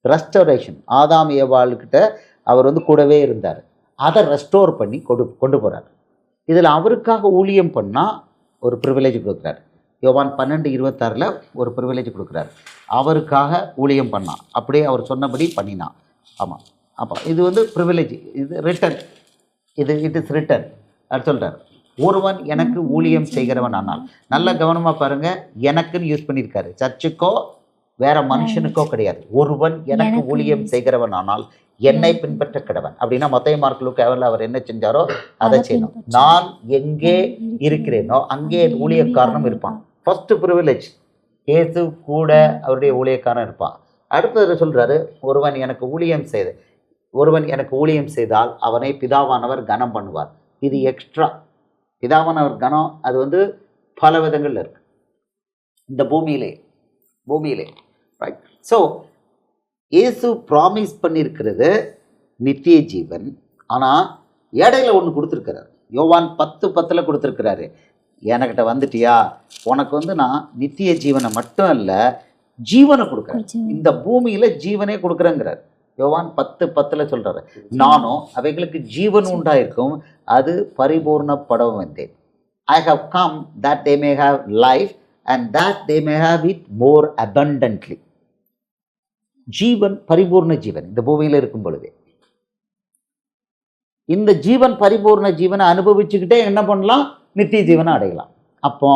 ரெஸ்டோரேஷன், ஆதாம் ஏவாள்கிட்ட அவர் கூடவே இருந்தார். அதை ரெஸ்டோர் பண்ணி கொண்டு போகிறார். இதில் அவருக்காக ஊழியம் பண்ணால் ஒரு ப்ரிவிலேஜ் கொடுக்குறாரு. யோவான் 12:26 ஒரு ப்ரிவிலேஜ் கொடுக்குறாரு. அவருக்காக ஊழியம் பண்ணான், அப்படியே அவர் சொன்னபடி பண்ணினான். ஆமாம், அப்போ இது வந்து ப்ரிவிலேஜ், இது ரிட்டன், இட் இஸ் ரிட்டன் அது சொல்கிறார். ஒருவன் எனக்கு ஊழியம் செய்கிறவன் ஆனால், நல்ல கவனமாக பாருங்கள், எனக்குன்னு யூஸ் பண்ணியிருக்காரு, சர்ச்சுக்கோ வேற மனுஷனுக்கோ கிடையாது. ஒருவன் எனக்கு ஊழியம் செய்கிறவன் ஆனால் என்னை பின்பற்ற கிடவன். அப்படின்னா மத்தேயு மார்க்கு லூக்கா அவர் என்ன செஞ்சாரோ அதை செய்யணும். நான் எங்கே இருக்கிறேனோ அங்கே ஊழியக்காரனும் இருப்பான். ஃபர்ஸ்ட் ப்ரிவிலேஜ், இயேசு கூட அவருடைய ஊழியக்காரன் இருப்பான். அடுத்தது சொல்றாரு, ஒருவன் எனக்கு ஊழியம் செய்தால் அவனை பிதாவானவர் கனம் பண்ணுவார். இது எக்ஸ்ட்ரா. பிதாவானவர் கனம் அது வந்து பல விதங்கள்ல இருக்கு இந்த பூமியிலே ரைட். ஸோ இயேசு ப்ராமிஸ் பண்ணியிருக்கிறது நித்திய ஜீவன். ஆனால் இடையில ஒன்று கொடுத்துருக்கிறார். யோவான் 10:10 கொடுத்துருக்கிறாரு, என்கிட்ட வந்துட்டியா, உனக்கு வந்து நான் நித்திய ஜீவனை மட்டும் இல்லை ஜீவனை கொடுக்குறேன், இந்த பூமியில் ஜீவனே கொடுக்குறேங்கிறார். யோவான் 10:10 சொல்கிறாரு, நானும் அவைகளுக்கு ஜீவன் உண்டாயிருக்கும், அது பரிபூர்ணப்படவும் வந்தேன். I have come that they may have life and that they may have it more abundantly. ஜீவன், பரிபூர்ண ஜீவன் இந்த பூமியில் இருக்கும் பொழுது, இந்த ஜீவன் பரிபூர்ண ஜீவனை அனுபவிச்சுக்கிட்டே என்ன பண்ணலாம், நித்திய ஜீவனை அடையலாம். அப்போ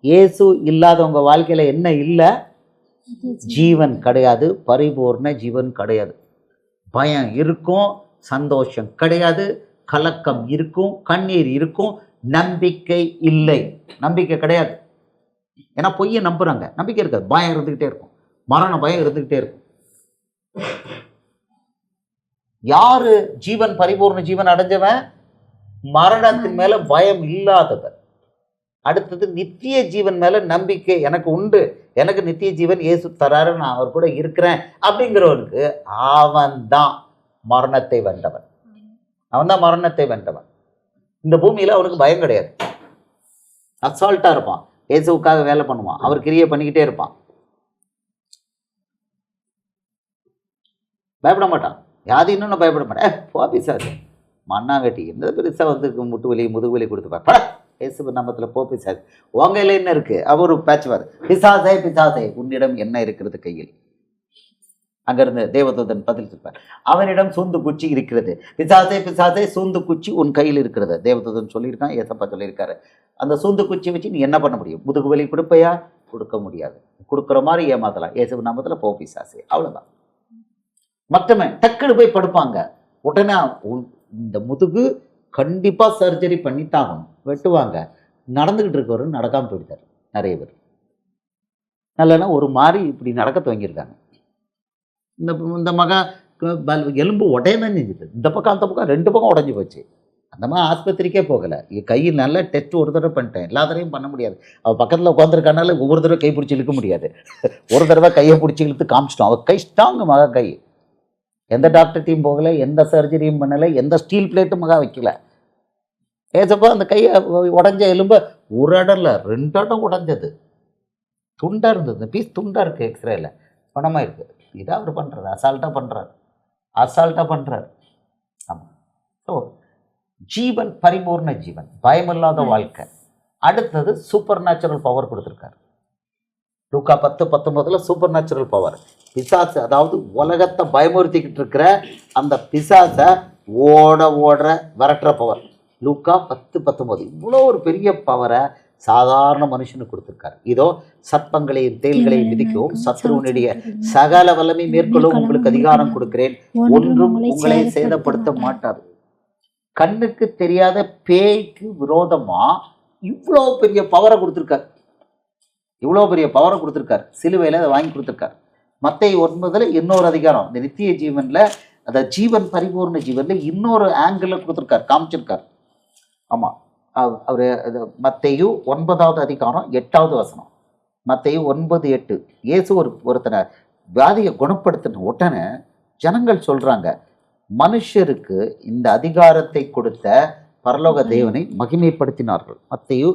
இயேசு இல்லாதவங்க வாழ்க்கையில் என்ன இல்லை, ஜீவன் கிடையாது, பரிபூர்ண ஜீவன் கிடையாது. பயம் இருக்கும், சந்தோஷம் கிடையாது, கலக்கம் இருக்கும், கண்ணீர் இருக்கும், நம்பிக்கை இல்லை, நம்பிக்கை கிடையாது. ஏன்னா பொய்யை நம்புறாங்க, நம்பிக்கை இருக்காது, பயம் இருந்துக்கிட்டே இருக்கும், மரண பயம் இருந்துக்கிட்டே இருக்கும். யாரு ஜீவன் பரிபூர்ண ஜீவன் அடைஞ்சவன், மரணத்தின் மேல பயம் இல்லாதவன். அடுத்தது நித்திய ஜீவன் மேல நம்பிக்கை எனக்கு உண்டு, எனக்கு நித்திய ஜீவன் இயேசு தராரு, நான் அவர் கூட இருக்கிறேன் அப்படிங்கிறவனுக்கு அவன் தான் மரணத்தை வென்றவன். இந்த பூமியில அவனுக்கு பயம் கிடையாது, அசால்ட்டா இருப்பான், இயேசுவுக்காக வேலை பண்ணுவான், அவர் கிரியை பண்ணிக்கிட்டே இருப்பான், பயப்பட மாட்டான். யாரு இன்னும் பயப்பட மாட்டேன், பிசாசு மண்ணாங்கட்டி என்ன பெருசா வந்து முட்டு வலி முதுகு வலி கொடுத்துப்பாரு, இயேசு நாமத்தில் பிசாசு உங்க இல்ல என்ன இருக்கு, அவரு பேச்சுவார், பிசாசே உன்னிடம் என்ன இருக்கிறது கையில். அங்கிருந்து தேவதூதன் பதில் சொல்வார், அவனிடம் சூந்து குச்சி இருக்கிறது, பிசாசே சூந்து குச்சி உன் கையில் இருக்கிறது. தேவதூதன் சொல்லியிருக்கான், ஏசப்பா சொல்லியிருக்காரு. அந்த சூந்து குச்சி வச்சு நீ என்ன பண்ண முடியும், முதுகு வலி கொடுப்பையா, கொடுக்க முடியாது, கொடுக்குற மாதிரி ஏமாத்தலாம். இயேசு நாமத்தில் பிசாசே, அவ்வளவுதான். மற்றவன் டக்குனு போய் படுப்பாங்க, உடனே இந்த முதுகு கண்டிப்பா சர்ஜரி பண்ணித்தாகணும், வெட்டுவாங்க. நடந்துகிட்டு இருக்கவரு நடக்காம போயிட்டார் நிறைய பேர். நல்லனா ஒரு மாதிரி இப்படி நடக்க துவங்கியிருக்காங்க. இந்த மகா எலும்பு உடையதான் செஞ்சுது, இந்த பக்கம் அந்த பக்கம் 2 பக்கம் உடஞ்சி போச்சு. அந்த மாதிரி ஆஸ்பத்திரிக்கே போகலை, கையில் நல்ல டெஸ்ட் ஒரு தடவை பண்ணிட்டேன், எல்லா தடவையும் பண்ண முடியாது. அவள் பக்கத்தில் உட்காந்துருக்கனால ஒவ்வொரு தடவை கை பிடிச்சி இழுக்க முடியாது. ஒரு தடவை கையை பிடிச்சி இழுத்து காமிச்சிட்டோம், அவள் கை ஸ்ட்ராங்கு மகா கை. எந்த டாக்டர்கிட்டையும் போகலை, எந்த சர்ஜரியும் பண்ணலை, எந்த ஸ்டீல் பிளேட்டும் மகா வைக்கல. ஏசப்போ அந்த கையை உடஞ்ச எலும்ப ஒரு இடம் இல்லை 2 இடம் உடஞ்சது, துண்டாக இருந்தது. இந்த பீஸ் துண்டாக இருக்குது, எக்ஸ்ரேல பணமாக இருக்குது. இதான் அவர் பண்ணுறாரு, அசால்ட்டாக பண்ணுறாரு. ஆமாம். ஸோ ஜீவன், பரிபூர்ண ஜீவன், பயமில்லாத வாழ்க்கை. அடுத்தது சூப்பர் நேச்சுரல் பவர் கொடுத்துருக்காரு. லூக்கா 10:19 சூப்பர் நேச்சுரல் பவர். பிசாசு, அதாவது உலகத்தை பயமுறுத்திக்கிட்டு இருக்கிற அந்த பிசாசை ஓடுற விரட்டுற பவர். லூக்கா 10:19 இவ்வளோ ஒரு பெரிய பவரை சாதாரண மனுஷனுக்கு கொடுத்துருக்காரு. இதோ சர்ப்பங்களையும் தேள்களையும் மிதிக்கவும் சத்ருவனுடைய சகல வல்லமை மேற்கொள்ளவும் உங்களுக்கு அதிகாரம் கொடுக்கிறேன், ஒன்றும் உங்களை சேதப்படுத்த மாட்டார். கண்ணுக்கு தெரியாத பேய்க்கு விரோதமா இவ்வளோ பெரிய பவரை கொடுத்துருக்காரு, சிலுவையில் அதை வாங்கி கொடுத்துருக்காரு. மத்தேயு 9 இன்னொரு அதிகாரம், இந்த நித்திய ஜீவன்ல, அந்த ஜீவன் பரிபூர்ண ஜீவன்ல இன்னொரு ஆங்கிள் கொடுத்துருக்காரு, காமிச்சிருக்காரு. ஆமாம், அவர் மத்தேயு 9வது அதிகாரம் 8வது வசனம். மத்தேயு 9:8. இயேசு ஒருத்தனை வியாதியை குணப்படுத்தின உடனே ஜனங்கள் சொல்றாங்க, மனுஷருக்கு இந்த அதிகாரத்தை கொடுத்த பரலோக தேவனை மகிமைப்படுத்தினார்கள். மத்தேயு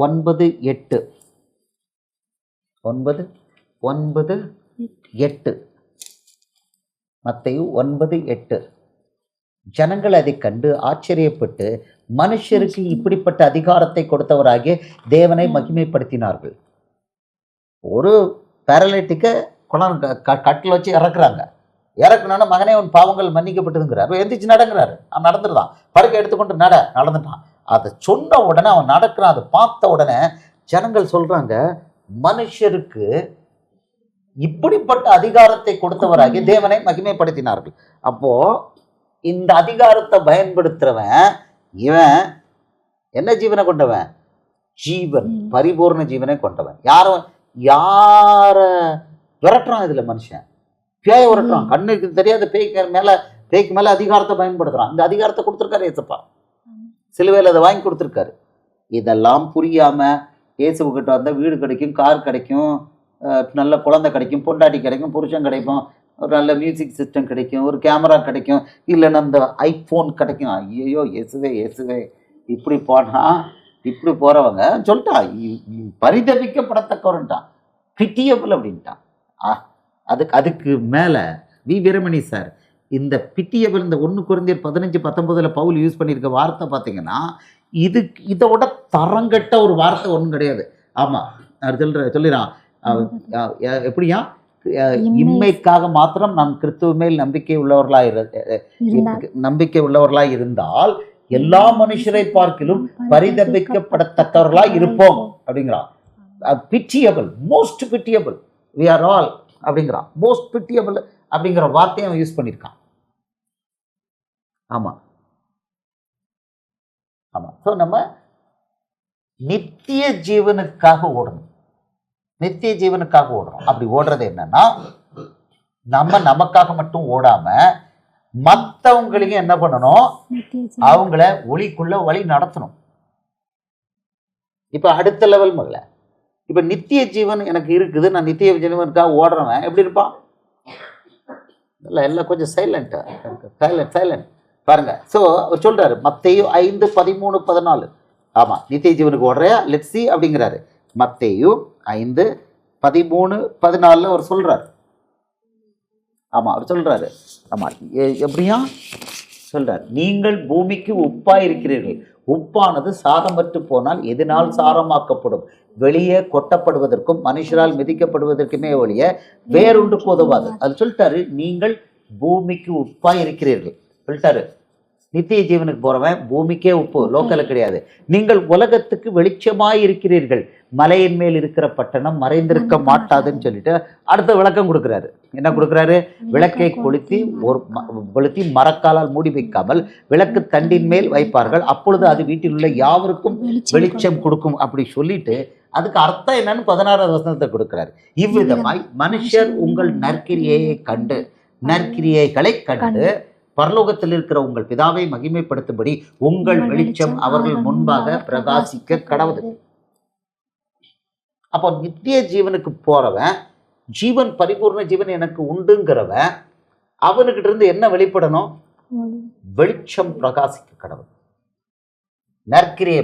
9:8. 9:8. மத்தேயு 9:8. ஜனங்கள் அதை கண்டு ஆச்சரியப்பட்டு மனுஷருக்கு இப்படிப்பட்ட அதிகாரத்தை கொடுத்தவராகிய தேவனை மகிமைப்படுத்தினார்கள். ஒரு பேரலைட்டிக்கை கொண்டாந்து கட்டில் வச்சு இறக்குறாங்க. இறக்குனோன்னா மகனே உன் பாவங்கள் மன்னிக்கப்பட்டதுங்கிறார். எந்திரிச்சு நடங்கிறாரு. அவன் நடந்துருதான். படுக்கை எடுத்துக்கொண்டு நடந்துட்டான். அதை சொன்ன உடனே அவன் நடக்கிறான். அதை பார்த்த உடனே ஜனங்கள் சொல்றாங்க, மனுஷருக்கு இப்படிப்பட்ட அதிகாரத்தை கொடுத்தவராகி தேவனை மகிமைப்படுத்தினார்கள். அப்போ இந்த அதிகாரத்தை பயன்படுத்துறவன் இவன் என்ன ஜீவனை கொண்டவன்? ஜீவன், பரிபூர்ண ஜீவனை கொண்டவன். யார விரட்டுறான்? இதுல மனுஷன் பேயை விரட்டுறான். கண்ணுக்கு தெரியாத பேய்க்கு மேல அதிகாரத்தை பயன்படுத்துறான். இந்த அதிகாரத்தை கொடுத்துருக்காரு ஏசப்பா. சிலுவையில் அதை வாங்கி கொடுத்துருக்காரு. இதெல்லாம் புரியாம இயேசுகிட்ட வந்தால் வீடு கிடைக்கும், கார் கிடைக்கும், நல்ல குழந்தை கிடைக்கும், பொண்டாட்டி கிடைக்கும், புருஷன் கிடைக்கும், ஒரு நல்ல மியூசிக் சிஸ்டம் கிடைக்கும், ஒரு கேமரா கிடைக்கும், இல்லைன்னா அந்த ஐஃபோன் கிடைக்கும். ஐயோ இயேசுவே இப்படி போறவங்க சொல்லிட்டான், பரிதபிக்கப்படத்தக்கவன்ட்டான், பிட்டியபிள் அப்படின்ட்டான். அதுக்கு மேல வி வீரமணி சார் இந்த பிட்டியபிள், இந்த 1 கொரிந்தியர் 15:19 பவுல் யூஸ் பண்ணியிருக்க வார்த்தை பார்த்தீங்கன்னா, இதோட தரங்கட்ட ஒரு வார்த்தை ஒன்றும் கிடையாது. ஆமா, சொல்லிடான் எப்படியா, இம்மைக்காக மாத்திரம் நாம் கிறிஸ்துவ மேல் நம்பிக்கை உள்ளவர்களாய் இருந்தால் எல்லா மனுஷரை பார்க்கிலும் பரிதபிக்கப்படத்தக்கவர்களாய் இருப்போம் அப்படிங்கிறான். Pitiable, most pitiable, we are all அப்படிங்கிறான். மோஸ்ட் பிட்டியபிள் அப்படிங்கிற வார்த்தையை அவன் யூஸ் பண்ணியிருக்கான். ஆமா. ஸோ நம்ம நித்திய ஜீவனுக்காக ஓடணும். அப்படி ஓடுறது என்னன்னா, நமக்காக மட்டும் ஓடாம மற்றவங்களையும் என்ன பண்ணணும், அவங்கள ஒளிக்குள்ள வழி நடத்தணும். இப்ப அடுத்த லெவல் மகள, இப்ப நித்திய ஜீவன் எனக்கு இருக்குது, நான் நித்திய ஜீவனுக்காக ஓடுறவன் எப்படி இருப்பான்? எல்லாம் கொஞ்சம் சைலண்ட் பாருங்க. ஸோ அவர் சொல்றாரு மத்தேயு 5:13-14. ஆமா, நித்திய ஜீவனுக்கு ஓடுறையா, லெட்ஸ் சி அப்படிங்கிறாரு. மத்தேயு 5:13-14 அவர் சொல்றாரு. ஆமா, அவர் சொல்றாரு. ஆமா, எப்படியா சொல்றாரு, நீங்கள் பூமிக்கு உப்பாய் இருக்கிறீர்கள். உப்பானது சாரமற்று போனால் எதனால் சாரமாக்கப்படும்? வெளியே கொட்டப்படுவதற்கும் மனுஷரால் மிதிக்கப்படுவதற்குமே ஒழிய வேறொன்றுக்கு உதவாது. அது சொல்லிட்டாரு, நீங்கள் பூமிக்கு உப்பாய் இருக்கிறீர்கள் சொல்லிட்டாரு. நித்திய ஜீவனுக்கு போறவன் பூமிக்கே உப்பு, லோக்கல கிடையாது. நீங்கள் உலகத்துக்கு வெளிச்சமாய் இருக்கிறீர்கள். மலையின் மேல் இருக்கிற பட்டணம் மறைந்திருக்க மாட்டாதுன்னு சொல்லிட்டு அடுத்த விளக்கம் கொடுக்குறாரு. என்ன கொடுக்குறாரு? விளக்கை கொளுத்தி மரக்காலால் மூடி வைக்காமல் விளக்கு தண்டின் மேல் வைப்பார்கள், அப்பொழுது அது வீட்டில் உள்ள யாவருக்கும் வெளிச்சம் கொடுக்கும் அப்படி சொல்லிட்டு அதுக்கு அர்த்தம் என்னன்னு 16வது வசனத்தை கொடுக்கிறாரு. இவ்விதமாய் மனுஷர் உங்கள் நற்கிரியைகளை கண்டு பரலோகத்தில் இருக்கிற உங்கள் பிதாவை மகிமைப்படுத்தும்படி உங்கள் வெளிச்சம் அவர்கள் முன்பாக பிரகாசிக்க கடவுது. அப்போ நித்திய ஜீவனுக்கு போறவன், ஜீவன் பரிபூர்ண ஜீவன் எனக்கு உண்டுங்கிறவன், அவனுக்கிட்ட இருந்து என்ன வெளிப்படணும்? வெளிச்சம் பிரகாசிக்க கடவுள். நற்கிரியை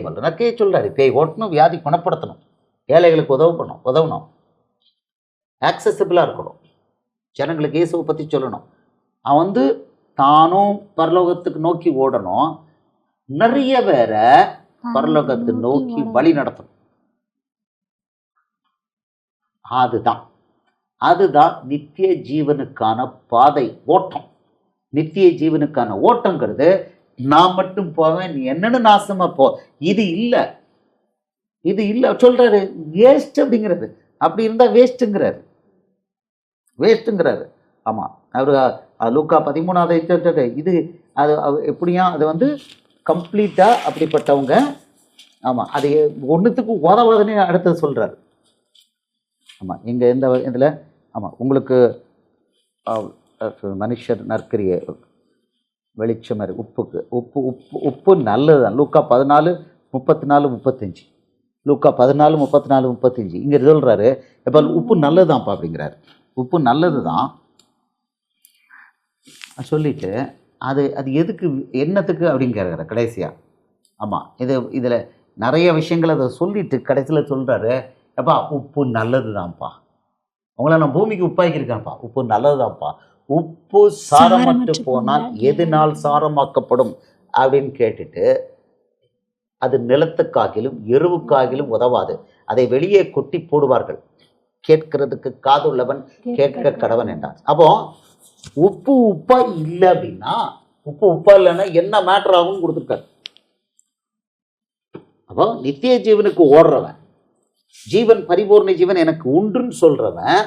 சொல்றாரு, பேய் ஓட்டணும், வியாதி குணப்படுத்தணும், ஏழைகளுக்கு உதவணும், ஆக்சசிபிளா இருக்கணும், ஜனங்களுக்கு இயேசுவை பத்தி சொல்லணும். அவன் தானும் பரலோகத்துக்கு நோக்கி ஓடணும், நிறைய பேரை பரலோகத்தை நோக்கி வழி நடத்தணும். அதுதான் நித்திய ஜீவனுக்கான பாதை, ஓட்டம். நித்திய ஜீவனுக்கான ஓட்டங்கிறது நான் மட்டும் போவேன், நீ என்னன்னு நாசமா போ, இது இல்லை சொல்றாரு. வேஸ்ட் அப்படிங்கிறது, அப்படி இருந்தா வேஸ்ட்டுங்கிறாரு. ஆமா, அவரு லூக்கா 13 இது அது எப்படியா, அது கம்ப்ளீட்டா அப்படிப்பட்டவங்க. ஆமா, அது ஒன்றுத்துக்கு உதவாதுன்னு அடுத்தது சொல்றாரு. ஆமா, இங்க இதுல ஆமா, உங்களுக்கு மனுஷர் நற்கிரிய வெளிச்சம் உப்பு நல்லதுதான். லூக்கா 14:34-35. லூக்கா 14:34-35 இங்க சொல்றாரு, எப்ப உப்பு நல்லதுதான்ப்பா அப்படிங்கிறாரு. உப்பு நல்லதுதான் சொல்லிட்டு அது எதுக்கு, என்னத்துக்கு அப்படிங்கிற கடைசியா. ஆமா, இதுல நிறைய விஷயங்கள் அதை சொல்லிட்டு கடைசியில் சொல்றாரு, எப்பா உப்பு நல்லதுதான்ப்பா, உங்களை நான் பூமிக்கு உப்பாக்கியிருக்கேன்ப்பா, உப்பு நல்லதுதான்ப்பா. உப்பு சாரமற்று போனால் எதனால் சாரமாக்கப்படும் அப்படின்னு கேட்டுட்டு, அது நிலத்துக்காகிலும் எருவுக்காகிலும் உதவாது, அதை வெளியே கொட்டி போடுவார்கள். கேட்கிறதுக்கு காதுள்ளவன் கேட்க கடவன் என்றான். அப்போ உப்பு உப்பா இல்லை அப்படின்னா, உப்பு உப்பா இல்லைன்னா என்ன மேட்டர் ஆகும்னு கொடுத்துருக்காரு. அப்போ நித்திய ஜீவனுக்கு ஓடுறவன், ஜீவன் பரிபூர்ண ஜீவன் எனக்கு உண்டுன்னு சொல்றவன்,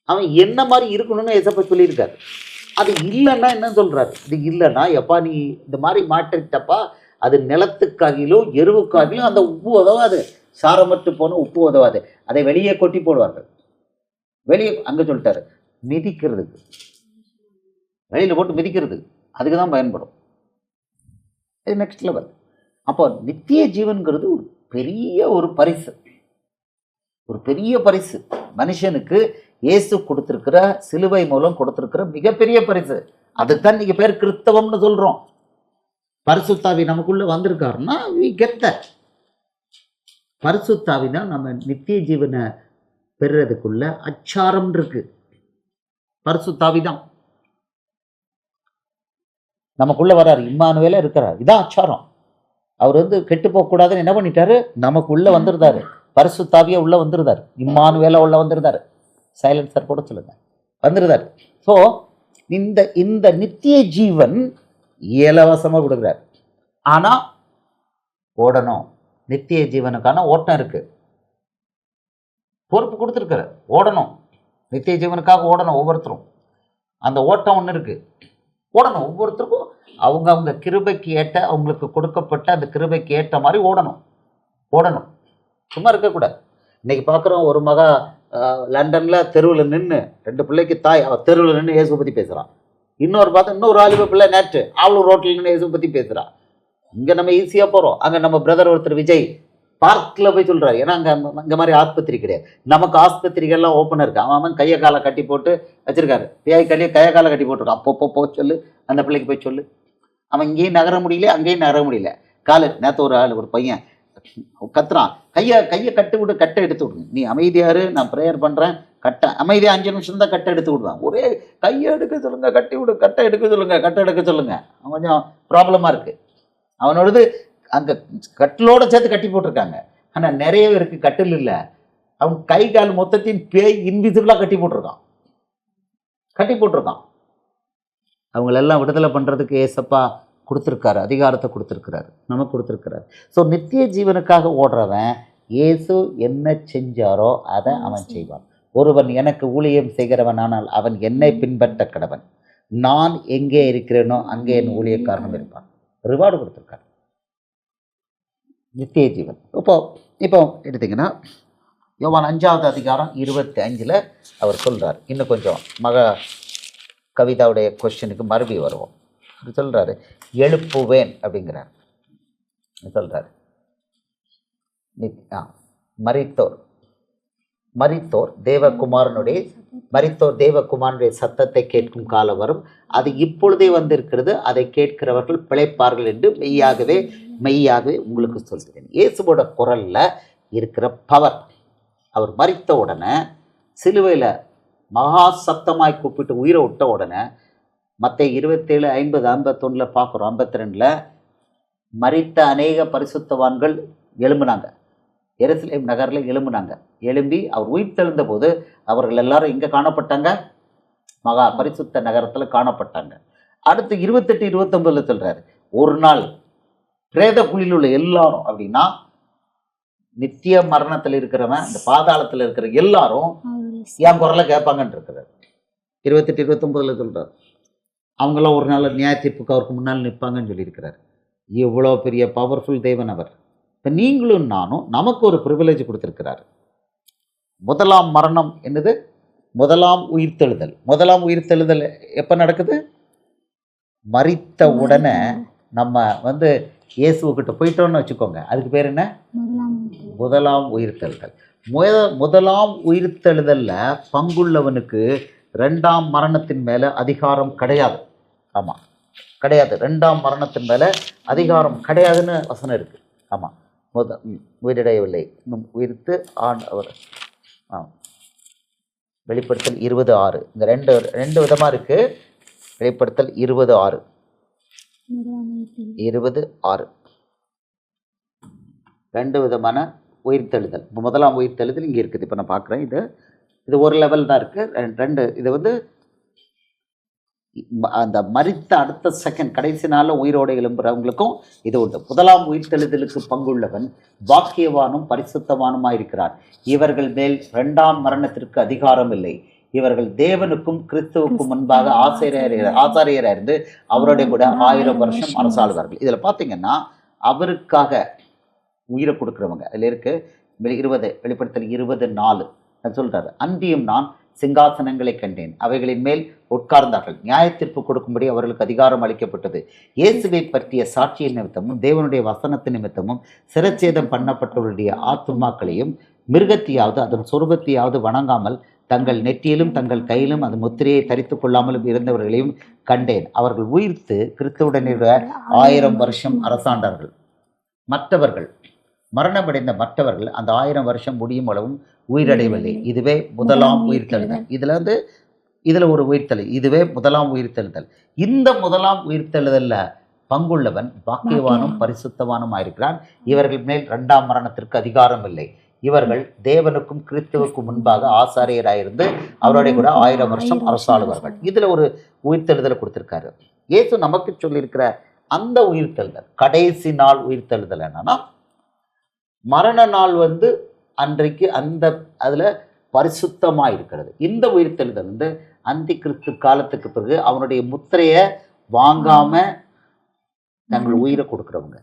அவன் என்ன மாதிரி இருக்கணும்னு ஏசப்பா சொல்லியிருக்காரு. அது இல்லைன்னா என்ன சொல்றாரு? இது இல்லைன்னா எப்பா நீ இந்த மாதிரி மாற்றிட்டப்பா, அது நிலத்துக்காகிலும் எருவுக்காகிலும் அந்த உப்பு உதவாது, சாரமற்று போன உப்பு உதவாது, அதை வெளியே கொட்டி போடுவார்கள். வெளியே அங்க சொல்லிட்டாரு, மிதிக்கிறதுக்கு, வெளியில போட்டு மிதிக்கிறதுக்கு, அதுக்கு தான் பயன்படும். இது நெக்ஸ்ட் லெவல். அப்போ நித்திய ஜீவன்கிறது ஒரு பெரிய ஒரு பரிசு, ஒரு பெரிய பரிசு மனுஷனுக்கு இயேசு கொடுத்திருக்கிற, சிலுவை மூலம் கொடுத்திருக்கிற மிகப்பெரிய பரிசு. அதுதான் நீங்க பேர் கிறிஸ்தவம்னு சொல்றோம். பரிசுத்தாவி நமக்குள்ள வந்திருக்காருன்னா we get that. பரிசுத்தாவி தான் நம்ம நித்திய ஜீவனை பெறுறதுக்குள்ள அச்சாரம் இருக்கு. பரிசுத்தாவி தான் நமக்குள்ள வர்றாரு, இம்மானுவேல இருக்கிறார், இதான் அச்சாரம். அவர் கெட்டு போக கூடாதுன்னு என்ன பண்ணிட்டாரு, நமக்கு உள்ள வந்துருந்தாரு, பரிசுத்தாவியா உள்ள வந்துருந்தாரு, இம்மானுவேல உள்ள வந்துருந்தாரு. சைலன்சர் கூட சொல்லுங்க, வந்துருந்தாரு. ஸோ இந்த இந்த நித்திய ஜீவன் இலவசமா கொடுக்குறாரு. ஆனா ஓடணும், நித்திய ஜீவனுக்கான ஓட்டம் இருக்கு, பொறுப்பு கொடுத்துருக்காரு, ஓடணும், நித்திய ஜீவனுக்காக ஓடணும். ஒவ்வொருத்தரும் அந்த ஓட்டம் ஒன்று இருக்கு, ஓடணும். ஒவ்வொருத்தருக்கும் அவங்க அவங்க கிருபைக்கு ஏற்ற, அவங்களுக்கு கொடுக்கப்பட்ட அந்த கிருபைக்கு ஏற்ற மாதிரி ஓடணும். ஓடணும், சும்மா இருக்கக்கூடாது. இன்னைக்கு பார்க்குறோம், ஒரு மகா லண்டன்ல தெருவில் நின்று, 2 பிள்ளைக்கு தாய், அவள் தெருவில் நின்று இயேசு பற்றி பேசுகிறான். இன்னொரு பார்த்தா இன்னொரு ஆலிப பிள்ளை நேற்று அவளும் ரோட்டில் நின்று இயேசு பற்றி பேசுகிறான். இங்கே நம்ம ஈஸியாக போகிறோம், அங்கே நம்ம பிரதர் ஒருத்தர் விஜய் பார்க்கில் போய் சொல்கிறாரு. ஏன்னா அங்கே மாதிரி ஆஸ்பத்திரி கிடையாது, நமக்கு ஆஸ்பத்திரிகள்லாம் ஓப்பனாக இருக்குது. அவன் கையை காலை கட்டி போட்டு வச்சிருக்காரு, பேய் கையை காலை கட்டி போட்டிருக்கான். அப்போ போ சொல்லு, அந்த பிள்ளைக்கு போய் சொல்லு. அவன் இங்கேயும் நகர முடியல, அங்கேயும் நகர முடியல. நேற்று ஒரு பையன் கத்துறான், கையை கட்டு விடு, கட்டை எடுத்து விடுங்க, நீ அமைதியாரு, நான் ப்ரேயர் பண்ணுறேன், கட்டை அமைதியாக 5 நிமிஷம் தான் கட்டை எடுத்து விடுவேன். ஒரே கையை எடுக்க சொல்லுங்க, கட்டி விடு, கட்டை எடுக்க சொல்லுங்க, கட்டை எடுக்க சொல்லுங்க. அவன் கொஞ்சம் ப்ராப்ளமாக இருக்குது. அவனோடது அங்கே கட்டிலோடு சேர்த்து கட்டி போட்டிருக்காங்க. ஆனால் நிறைய பேருக்கு கட்டில் இல்லை, அவன் கை கால் மொத்தத்தையும் பேய் இன்விசிபிளாக கட்டி போட்டிருக்கான். அவங்களெல்லாம் விடுதலை பண்ணுறதுக்கு ஏசப்பா கொடுத்துருக்காரு, அதிகாரத்தை கொடுத்துருக்கிறாரு, நமக்கு கொடுத்துருக்கிறாரு. ஸோ நித்திய ஜீவனுக்காக ஓடுறவன் இயேசு என்ன செஞ்சாரோ அதை அவன் செய்வான். ஒருவன் எனக்கு ஊழியம் செய்கிறவன் ஆனால் அவன் என்னை பின்பற்ற கடவன், நான் எங்கே இருக்கிறேனோ அங்கே என் ஊழியக்காரனும் இருப்பான். ரிவார்டு கொடுத்துருக்காரு நித்திய ஜீவன். இப்போ எடுத்திங்கன்னா யோவான் 5வது அதிகாரம் 25 அவர் சொல்கிறார். இன்னும் கொஞ்சம் கவிதாவுடைய கொஸ்டினுக்கு மறுபடி வருவோம். சொல்கிறாரு, எழுப்புவேன் அப்படிங்கிறார். சொல்கிறார், மரித்தோர் தேவகுமாரனுடைய சத்தத்தை கேட்கும் காலம் வரும், அது இப்பொழுதே வந்திருக்கிறது, அதை கேட்கிறவர்கள் பிழைப்பார்கள் என்று மெய்யாகவே உங்களுக்கு சொல்கிறேன். இயேசுவோட குரல்ல இருக்கிற பவர், அவர் மரித்த உடனே சிலுவையில் மகா சத்தமாய் கூப்பிட்டு உயிரை விட்ட உடனே மத்தேயு 27, 50, 51 பார்க்குறோம். 52 மரித்த அநேக பரிசுத்தவான்கள் எழும்புனாங்க, எருசலேம் நகரில் எழும்பி அவர் உயிர் தெழுந்த போது அவர்கள் எல்லாரும் எங்கே காணப்பட்டாங்க? மகா பரிசுத்த நகரத்தில் காணப்பட்டாங்க. அடுத்து 28, 29 சொல்கிறாரு, ஒரு நாள் பிரேத குழியில் உள்ள எல்லாரும், அப்படின்னா நித்திய மரணத்தில் இருக்கிறவன், இந்த பாதாளத்தில் இருக்கிற எல்லாரும் என் குரலை கேட்பாங்கன்னு இருக்கிறார். 28, 29 சொல்கிறார், அவங்களாம் ஒரு நாள் நியாய தீர்ப்புக்கு அவருக்கு முன்னால் நிற்பாங்கன்னு சொல்லியிருக்கிறார். எவ்வளோ பெரிய பவர்ஃபுல் தேவன் அவர். இப்போ நீங்களும் நானும் நமக்கு ஒரு ப்ரிவிலேஜ் கொடுத்துருக்கிறார். முதலாம் மரணம் என்னது? முதலாம் உயிர்த்தெழுதல் எப்போ நடக்குது? மரித்த உடனே நம்ம இயேசுக்கிட்ட போயிட்டோன்னு வச்சுக்கோங்க, அதுக்கு பேர் என்ன? முதலாம் உயிர்த்தெழுதல். முதலாம் உயிர்த்தெழுதலில் பங்குள்ளவனுக்கு 2ஆம் மரணத்தின் மேலே அதிகாரம் கிடையாது. ஆமாம், கிடையாது. 2ஆம் மரணத்தின் மேலே அதிகாரம் கிடையாதுன்னு வசனம் இருக்குது. ஆமாம், உயிரிடையவில்லை, இன்னும் உயிர்த்து அவர். வெளிப்படுத்தல் 20:6. இந்த ரெண்டு விதமாக இருக்குது. வெளிப்படுத்தல் 20:6 2 விதமான உயிர்த்தெழுதல். இப்போ முதலாம் உயிர்த்தெழுதல் இங்கே இருக்குது. இப்போ நான் பார்க்குறேன். இது ஒரு லெவல் தான் இருக்குது. ரெண்டு இது வந்து அந்த மரித்த அடுத்த செகண்ட் கடைசி நாளில் உயிரோடு எழும்புறவங்களுக்கும் இது உண்டு. முதலாம் உயிர்த்தெழுதலுக்கு பங்குள்ளவன் பாக்கியவானும் பரிசுத்தவானுமாயிருக்கிறார். இவர்கள் மேல் இரண்டாம் மரணத்திற்கு அதிகாரம் இல்லை. இவர்கள் தேவனுக்கும் கிறிஸ்துவுக்கும் முன்பாக ஆசாரியராயிருந்து அவருடைய கூட 1000 வருஷம் அரசாளுவார்கள். இதில் பார்த்தீங்கன்னா அவருக்காக உயிரை கொடுக்குறவங்க அதில் இருக்கு. 20 வெளிப்படுத்தல் 24 சொல்றாரு. அன்றியும் நான் சிங்காசனங்களை கண்டேன், அவைகளின் மேல் உட்கார்ந்தார்கள், நியாயத்தீர்ப்பு கொடுக்கும்படி அவர்களுக்கு அதிகாரம் அளிக்கப்பட்டது. இயேசுவை பற்றிய சாட்சியின் நிமித்தமும் தேவனுடைய வசனத்தின் நிமித்தமும் சிரச்சேதம் பண்ணப்பட்டவருடைய ஆத்துமாக்களையும் மிருகத்தையாவது அதன் சொருபத்தையாவது வணங்காமல் தங்கள் நெற்றியிலும் தங்கள் கையிலும் அது முத்திரையை தரித்து கொள்ளாமலும் இருந்தவர்களையும் கண்டேன். அவர்கள் உயிர்த்து கிறிஸ்துவுடன் 1000 வருஷம் அரசாண்டார்கள். மற்றவர்கள் மரணமடைந்த மற்றவர்கள் அந்த 1000 வருஷம் முடியும் அளவும் உயிரடையவில்லை. இதுவே முதலாம் உயிர்த்தெழுதல். இதில் ஒரு உயிர்த்தெழுதல். இதுவே முதலாம் உயிர்த்தெழுதல். இந்த முதலாம் உயிர்த்தெழுதல்ல பங்குள்ளவன் பாக்கியவானும் பரிசுத்தவானும் ஆயிருக்கிறான். இவர்கள் மேல் இரண்டாம் மரணத்திற்கு அதிகாரம் இல்லை. இவர்கள் தேவனுக்கும் கிறிஸ்துவுக்கும் முன்பாக ஆசாரியராயிருந்து அவருடைய கூட 1000 வருஷம் அரசாளுவார்கள். இதில் ஒரு உயிர்த்தெழுதலை கொடுத்துருக்காரு. இயேசு நமக்கு சொல்லியிருக்கிற அந்த உயிர்த்தெழுதல் கடைசி நாள் உயிர்த்தெழுதல் என்னன்னா, மரண நாள் அன்றைக்கு அதில் பரிசுத்தமாக இருக்கிறது. இந்த உயிர்த்தெழுதல் அந்தி கிறிஸ்து காலத்துக்கு பிறகு அவனுடைய முத்திரையை வாங்காம தங்கள் உயிரை கொடுக்குறவங்க,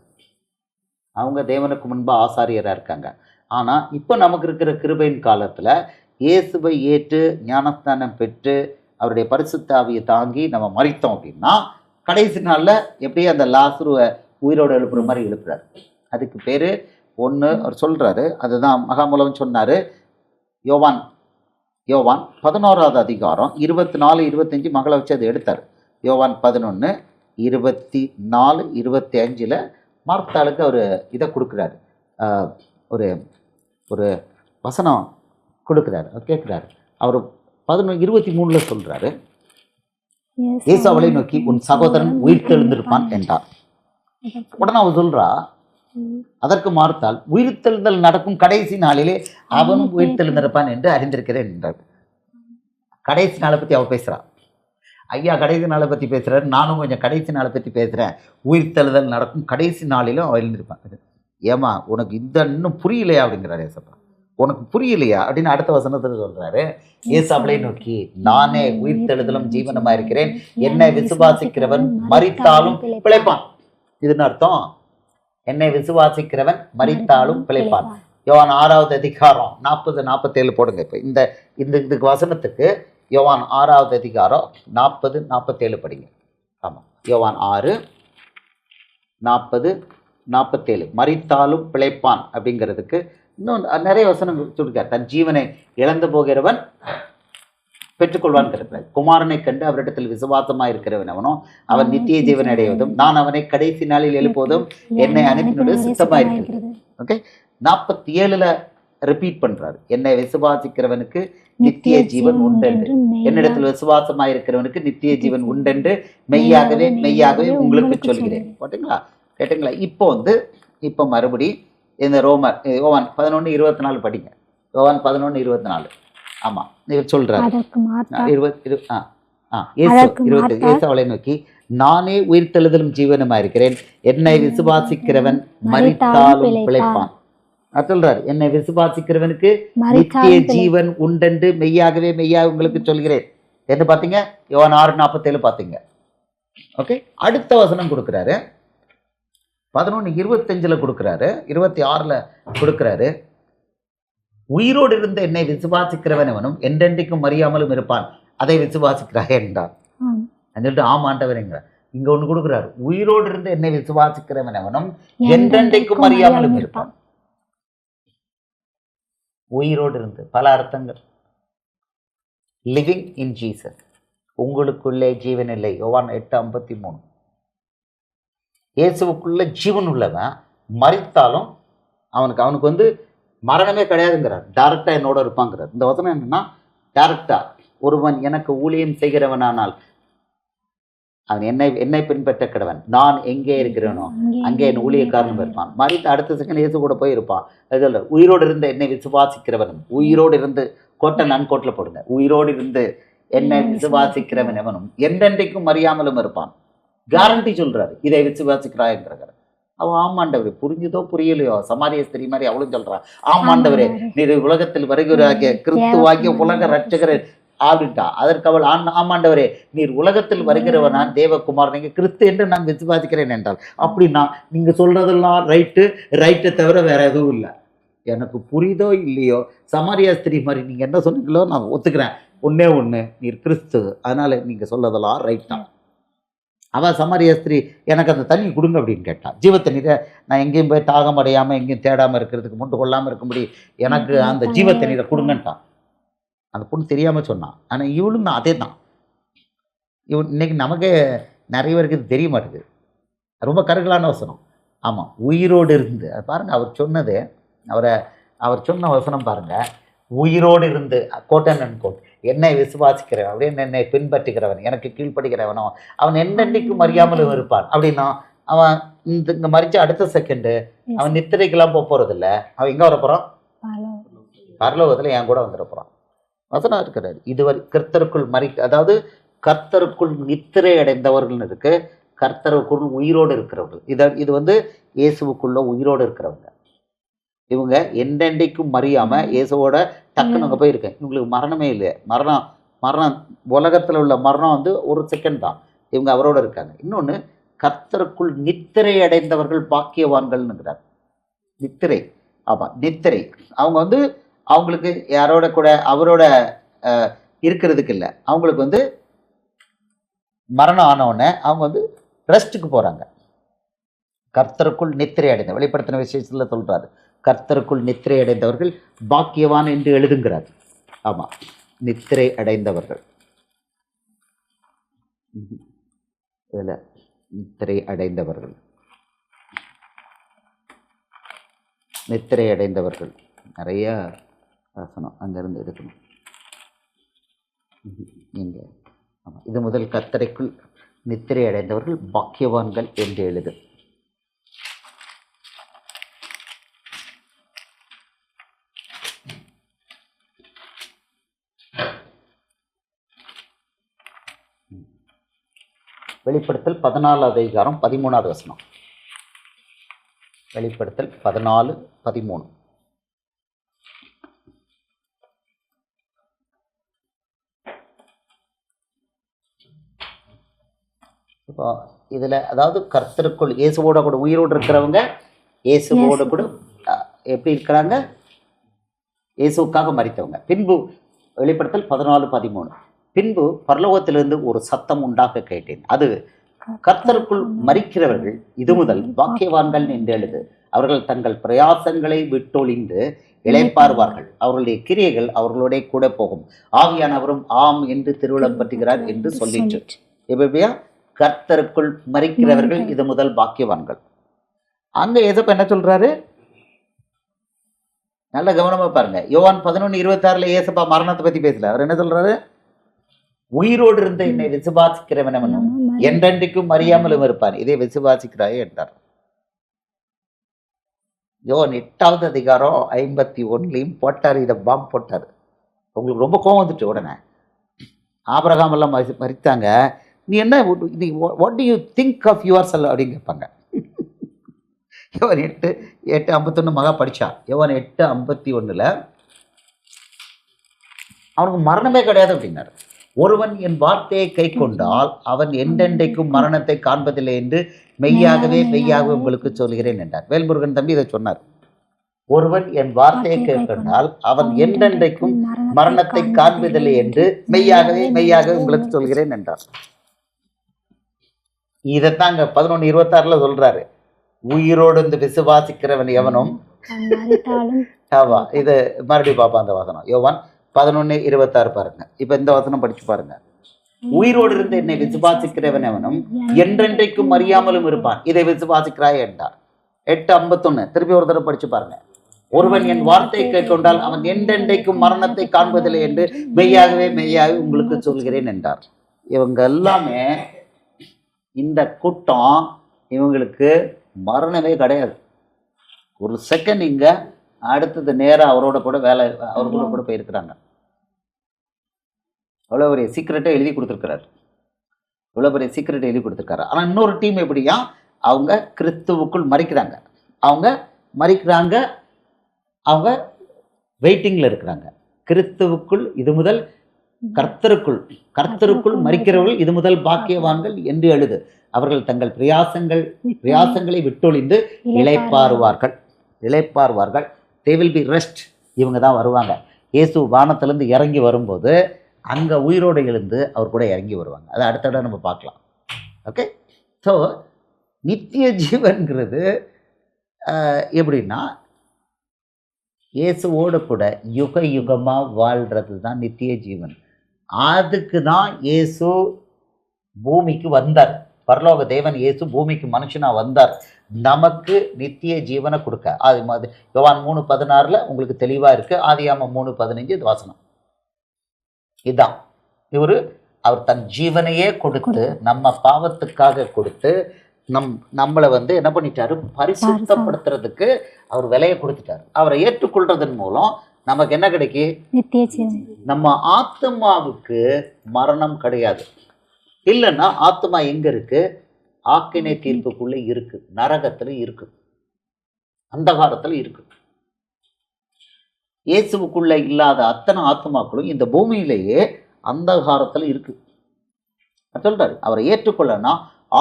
அவங்க தேவனுக்கு முன்பாக ஆசாரியராக இருக்காங்க. ஆனால் இப்போ நமக்கு இருக்கிற கிருபையின் காலத்தில் இயேசுவை ஏற்று ஞானஸ்தானம் பெற்று அவருடைய பரிசுத்த ஆவியை தாங்கி நம்ம மரித்தோம் அப்படின்னா கடைசி நாளில் எப்படியே அந்த லாசருவை உயிரோடு எழுப்புற மாதிரி எழுப்புறாரு. அதுக்கு பேர் ஒன்று அவர் சொல்கிறாரு. அதுதான் மகாமூலம் சொன்னார். யோவான் 11வது அதிகாரம் 24, 25 மகளை வச்சு அதை எடுத்தார். யோவான் 11, 24, 25 மார்த்தாளுக்கு அவர் இதை கொடுக்குறாரு. ஒரு ஒரு வசனம் கொடுக்குறாரு. அவர் கேட்குறாரு. அவர் 11:23 சொல்கிறாரு, இயேசு அவளை நோக்கி உன் சகோதரன் உயிர்த்தெழுந்திருப்பான் என்றார். உடனே அவர் சொல்கிறா, அதற்கு மார்த்தாள் உயிர்த்தெழுதல் நடக்கும் கடைசி நாளிலே அவனும் உயிர்த்தெழுந்திருப்பான் என்று அறிந்திருக்கிறேன் என்றார். கடைசி நாளை பற்றி அவள் பேசுகிறான். ஐயா கடைசி நாளை பற்றி பேசுகிறார், நானும் கொஞ்சம் கடைசி நாளை பற்றி பேசுகிறேன். உயிர்த்தெழுதல் நடக்கும் கடைசி நாளிலும் அவள் எழுந்திருப்பான். ஏமா உனக்கு இன்னும் புரியலையா அப்படிங்கிறாரு ஏசப்பா. உனக்கு புரியலையா அப்படின்னு அடுத்த வசனத்தில் சொல்கிறாரு. ஏசாவளை நோக்கி நானே உயிர்த்தெழுதலும் ஜீவனமாக இருக்கிறேன், என்னை விசுவாசிக்கிறவன் மரித்தாலும் பிழைப்பான். இதுன்னு அர்த்தம், என்னை விசுவாசிக்கிறவன் மரித்தாலும் பிழைப்பான். யோவான் 6வது அதிகாரம் 40, 47 போடுங்க. இப்போ இந்த வசனத்துக்கு யோவான் 6வது அதிகாரம் 40, 47 படிங்க. ஆமாம், யோவான் 6, 40, 47 மரித்தாலும் பிழைப்பான் அப்படிங்கிறதுக்கு இன்னும் நிறைய வசனம் சொல்லிருக்கார். தன் ஜீவனை இழந்து போகிறவன் பெற்றுக்கொள்வான் இருக்கிறார். குமாரனை கண்டு அவரிடத்தில் விசுவாசமாக இருக்கிறவன் அவனும் அவன் நித்திய ஜீவன் அடைவதும் நான் அவனை கடைசி நாளில் எழுப்புவதும் என்னை அனுப்பினுடைய சித்தமாக இருக்கிறது. ஓகே, 47 ரிப்பீட் பண்றாரு. என்னை விசுவாசிக்கிறவனுக்கு நித்திய ஜீவன் உண்டென்று, என்னிடத்தில் விசுவாசமாக இருக்கிறவனுக்கு நித்திய ஜீவன் உண்டென்று மெய்யாகவே மெய்யாகவே உங்களுக்கு சொல்கிறேன். போட்டீங்களா, கேட்டுங்களா? இப்போ மறுபடி இந்த யோவான் 11:24 படிங்க. யோவான் 11:24. ஆமாம், இவர் சொல்றாரு. இயேசு அவளை நோக்கி நானே உயிர்த்தெழுதலும் ஜீவனுமா இருக்கிறேன், என்னை விசுவாசிக்கிறவன் மரித்தாலும் பிழைப்பான். சொல்றாரு, என்னை விசுவாசிக்கிறவனுக்கு நித்திய ஜீவன் உண்டென்று மெய்யாகவே மெய்யாக உங்களுக்கு சொல்கிறேன் என்று பார்த்தீங்க. யோவான் 6:47 பார்த்தீங்க. ஓகே, அடுத்த வசனம் கொடுக்குறாரு. 11:25 கொடுக்குறாரு, 26 கொடுக்குறாரு. உயிரோடு இருந்த என்னை விசுவாசிக்கிறவன் அவனும் என்றென்றைக்கும் அறியாமலும் இருப்பான், அதை விசுவாசிக்கிறாய் என்றார். சொல்லிட்டு ஆமாண்டவருங்கிறார். இங்க ஒண்ணு கொடுக்குறாரு, உயிரோடு இருந்த என்னை விசுவாசிக்கிறவன் அவனும் என்றென்றைக்கும் அறியாமலும் இருப்பான். உயிரோடு இருந்து பல அர்த்தங்கள். லிவிங் இன் ஜீசஸ், உங்களுக்குள்ளே ஜீவன் இல்லை. யோவான் 8:53. இயேசுவுக்குள்ள ஜீவன் உள்ளவன் மரித்தாலும் அவனுக்கு மரணமே கிடையாதுங்கிறார். டைரக்டா என்னோட இருப்பாங்கிறார். இந்த வசனம் என்னன்னா, டைரக்டா ஒருவன் எனக்கு ஊழியம் செய்கிறவனானால் அவன் என்னை பின்பற்ற கிடவன், நான் எங்கே இருக்கிறேனோ அங்கே என் ஊழியக்காரனும் இருப்பான். மறித்து அடுத்த செகண்ட் இயேசு கூட போய் இருப்பான். அதில் உயிரோடு இருந்து என்னை விசுவாசிக்கிறவனும், உயிரோடு இருந்து கோட்டை நன்கோட்டில் போடுங்க, உயிரோடு இருந்து என்னை விசுவாசிக்கிறவன் எவனும் என்றென்றைக்கும் அறியாமலும் இருப்பான். கேரண்டி சொல்றாரு, இதை விசுவாசிக்கிறாய்ங்கிறார். அவன் ஆமாண்டவரே, புரிஞ்சுதோ புரியலையோ, சமாரிய ஸ்திரீ மாதிரி அவளும் சொல்றான், ஆமாண்டவரே நீர் உலகத்தில் வருகிறாகிய கிறிஸ்துவாகிய உலக ரட்சகர் அப்படின்ட்டா. அதற்கு அவள் ஆமாண்டவரே நீர் உலகத்தில் வருகிறவனா தேவகுமார், நீங்க கிறிஸ்து என்று நான் விசுவாசிக்கிறேன் என்றால். அப்படின்னா நீங்க சொல்றதெல்லாம் ரைட்டு தவிர வேற எதுவும் இல்லை. எனக்கு புரியுதோ இல்லையோ, சமாரியா ஸ்திரீ மாதிரி நீங்க என்ன சொன்னீங்களோ நான் ஒத்துக்கிறேன், ஒன்னே ஒன்று நீர் கிறிஸ்து, அதனால நீங்க சொல்றதெல்லாம் ரைட் தான். அவள் சமாரியா ஸ்திரீ எனக்கு அந்த தண்ணி கொடுங்க அப்படின்னு கேட்டான். ஜீவத்தண்ணீரை நான் எங்கேயும் போய் தாகம் அடையாமல் எங்கேயும் தேடாமல் இருக்கிறதுக்கு, முண்டு கொள்ளாமல் இருக்கும்படி எனக்கு அந்த ஜீவத்தண்ணீரை கொடுங்கன்ட்டான். அந்த பொண்ணு தெரியாமல் சொன்னான். ஆனால் இவளும் தான் அதே தான். இன்னைக்கு நமக்கே நிறைய பேருக்கு இது தெரிய மாட்டேங்குது. ரொம்ப கருகலான வசனம். ஆமாம், உயிரோடு இருந்து பாருங்கள் அவர் சொன்னது, அவர் சொன்ன வசனம் பாருங்கள், உயிரோடு இருந்து கோட்டன் அண்ட் கோட் என்னை விசுவாசிக்கிறவன் அப்படின்னு என்னை பின்பற்றுகிறவன் எனக்கு கீழ்ப்படுகிறவனோ அவன் என்னென்னைக்கும் அறியாமலும் இருப்பான். அப்படின்னா அவன் இங்கே மறிச்ச அடுத்த செகண்டு அவன் நித்திரைக்கெல்லாம் போகிறதில்ல. அவன் எங்கே வர போகிறான்? பரலோகத்தில் என் கூட வந்துட போகிறான். வசனம் இருக்கிறார், இதுவரை கர்த்தருக்குள் அதாவது கர்த்தருக்குள் நித்திரை அடைந்தவர்கள்னு இருக்கு, கர்த்தருக்குள் உயிரோடு இருக்கிறவர்கள். இது வந்து இயேசுவுக்குள்ள உயிரோடு இருக்கிறவங்க. இவங்க என்றென்றைக்கும் மறியாமல் இயேசுவோட டக்குன்னு அங்கே போயிருக்கேன். இவங்களுக்கு மரணமே இல்லை. மரணம் உலகத்தில் உள்ள மரணம் வந்து ஒரு செகண்ட் தான். இவங்க அவரோட இருக்காங்க. இன்னொன்று, கர்த்தருக்குள் நித்திரை அடைந்தவர்கள் பாக்கியவான்கள்னுங்கிறார். நித்திரை, ஆமாம் நித்திரை. அவங்க வந்து அவங்களுக்கு யாரோட கூட அவரோட இருக்கிறதுக்கு இல்லை, அவங்களுக்கு வந்து மரணம் ஆனவுடனே அவங்க வந்து ரெஸ்ட்டுக்கு போகிறாங்க. கர்த்தருக்குள் நித்திரை அடைந்த வெளிப்படுத்தின விசேஷத்தில் சொல்கிறாரு, கர்த்தருக்குள் நித்திரை அடைந்தவர்கள் பாக்கியவான் என்று எழுதுங்கிறார். ஆமாம், நித்திரை அடைந்தவர்கள். இதில் நித்திரை அடைந்தவர்கள், நித்திரை அடைந்தவர்கள் நிறைய வசனம் அங்கேருந்து எடுக்கணும். நீங்கள் ஆமாம், இது முதல் கர்த்தருக்குள் நித்திரை அடைந்தவர்கள் பாக்கியவான்கள் என்று எழுது. வெளிப்படுத்தல் 14வது அதிகாரம் 13வது வசனம். வெளிப்படுத்தல் 14:13. இப்போ இதில் அதாவது கர்த்தருக்குள் இயேசுவோட கூட உயிரோடு இருக்கிறவங்க இயேசுவோட கூட எப்படி இருக்கிறாங்க? இயேசுவுக்காக மரித்தவங்க. பின்பு வெளிப்படுத்தல் 14:13. பின்பு பரலோகத்திலிருந்து ஒரு சத்தம் உண்டாக கேட்டேன், அது கர்த்தருக்குள் மரிக்கிறவர்கள் இது முதல் பாக்கியவான்கள் என்று எழுது. அவர்கள் தங்கள் பிரயாசங்களை விட்டொழிந்து இளைப்பாறுவார்கள், அவர்களுடைய கிரியைகள் அவர்களுடைய கூட போகும், ஆவியானவரும் ஆம் என்று திருவிழம் பற்றுகிறார் என்று சொல்லிட்டு. எப்படியா கர்த்தருக்குள் மரிக்கிறவர்கள் இது முதல் பாக்கியவான்கள். அங்க ஏசப்பா என்ன சொல்றாரு? நல்ல கவனமா பாருங்க. யோவான் 11:26 ஏசப்பா மரணத்தை பத்தி பேசல. அவர் என்ன சொல்றாரு? உயிரோடு இருந்த என்னை விசுவாசிக்கிறவனவனும் என்றென்றைக்கும் அறியாமலும் இருப்பான், இதை விசுவாசிக்கிறாயே என்றார். யோவான் 8வது அதிகாரம் 51 போட்டார், இதை பாம்பு போட்டார். உங்களுக்கு ரொம்ப கோவம் வந்துட்டு உடனே ஆபிரகாம் எல்லாம் மரித்தாங்க, நீ என்ன what do you think of your cell அப்படின்னு கேட்பாங்க. யோவான் 8:51 மகா படிச்சா. யோவான் 8:51 அவனுக்கு மரணமே கிடையாது அப்படின்னாரு. ஒருவன் என் வார்த்தையை கை கொண்டால் அவன் என்றென்றைக்கும் மரணத்தை காண்பதில்லை என்று மெய்யாகவே மெய்யாகவே உங்களுக்கு சொல்கிறேன் என்றார். வேல்முருகன் தம்பி இதை சொன்னார். ஒருவன் என் வார்த்தையை கை கொண்டால் அவன் என்றென்றைக்கும் மரணத்தை காண்பதில்லை என்று மெய்யாகவே மெய்யாகவே உங்களுக்கு சொல்கிறேன் என்றார். இதைத்தாங்க 11:26 சொல்றாரு. உயிரோடு இந்த விசுவாசிக்கிறவன் எவனும் இது மறுபடியும் பாப்பா அந்த வசனம். யோவான் 11:26 பாருங்க. இப்ப இந்த வசனம் படிச்சு பாருங்க. உயிரோடு இருந்து என்னை விசுவாசிக்கிறவன் எவனும் என்றென்றைக்கும் அறியாமலும் இருப்பான், இதை விசுவாசிக்கிறாய் என்றார். 8:51 திருப்பி ஒரு தடவை படிச்சு பாருங்க. ஒருவன் என் வார்த்தையை கேட்கொண்டால் அவன் என்றென்றைக்கும் மரணத்தை காண்பதில்லை என்று மெய்யாகவே மெய்யாகவே உங்களுக்கு சொல்கிறேன் என்றார். இவங்க எல்லாமே இந்த கூட்டம் இவங்களுக்கு மரணமே கிடையாது. ஒரு செகண்ட் இங்கே, அடுத்தது நேராக அவரோட கூட அவரோட கூட போயிருக்கிறாங்க. அவ்வளோ பெரிய சீக்கிரட்டை எழுதி கொடுத்துருக்கிறாரு. இவ்வளோ பெரிய சீக்கிரட்டை எழுதி கொடுத்துருக்காரு. ஆனால் இன்னொரு டீம் எப்படியா, அவங்க கிறிஸ்துவுக்குள் மறிக்கிறாங்க. அவங்க வெயிட்டிங்கில் இருக்கிறாங்க. கிறிஸ்துவுக்குள் இது முதல் கர்த்தருக்குள் மறிக்கிறவர்கள் இது முதல் பாக்கியவான்கள் என்று எழுது. அவர்கள் தங்கள் பிரயாசங்களை விட்டொழிந்து இளைப்பாறுவார்கள். they will be rest. இவங்க தான் வருவாங்க. இயேசு வானத்திலேருந்து இறங்கி வரும்போது அங்கே உயிரோடு எழுந்து அவர் கூட இறங்கி வருவாங்க. அதை அடுத்த நம்ம பார்க்கலாம். ஓகே, ஸோ நித்திய ஜீவன்கிறது எப்படின்னா, இயேசுவோடு கூட யுகமாக வாழ்கிறது தான் நித்திய ஜீவன். அதுக்கு தான் இயேசு பூமிக்கு வந்தார். பரலோக தேவன் இயேசு பூமிக்கு மனுஷனாக வந்தார், நமக்கு நித்திய ஜீவனை கொடுக்க. அது மாதிரி யோவான் 3:16 உங்களுக்கு தெளிவாக இருக்குது. ஆதியாகமம் 3:15 இது வாசனம். இதுதான் அவர் தன் ஜீவனையே கொடுத்து நம்ம பாவத்துக்காக கொடுத்து நம்மளை என்ன பண்ணிட்டாரு, பரிசுத்தப்படுத்துறதுக்கு அவர் விலையை கொடுத்துட்டார். அவரை ஏற்றுக்கொள்றதன் மூலம் நமக்கு என்ன கிடைக்கு, நம்ம ஆத்மாவுக்கு மரணம் கிடையாது. இல்லைன்னா ஆத்மா எங்க இருக்கு, ஆக்கினை தீர்ப்புக்குள்ள இருக்கு, நரகத்துல இருக்கு, அந்தகாரத்துல இருக்கு. இயேசுவுக்குள்ள இல்லாத அத்தனை ஆத்மாக்களும் இந்த பூமியிலேயே அந்தகாரத்துல இருக்கு. சொல்றாரு, அவரை ஏற்றுக்கொள்ளனா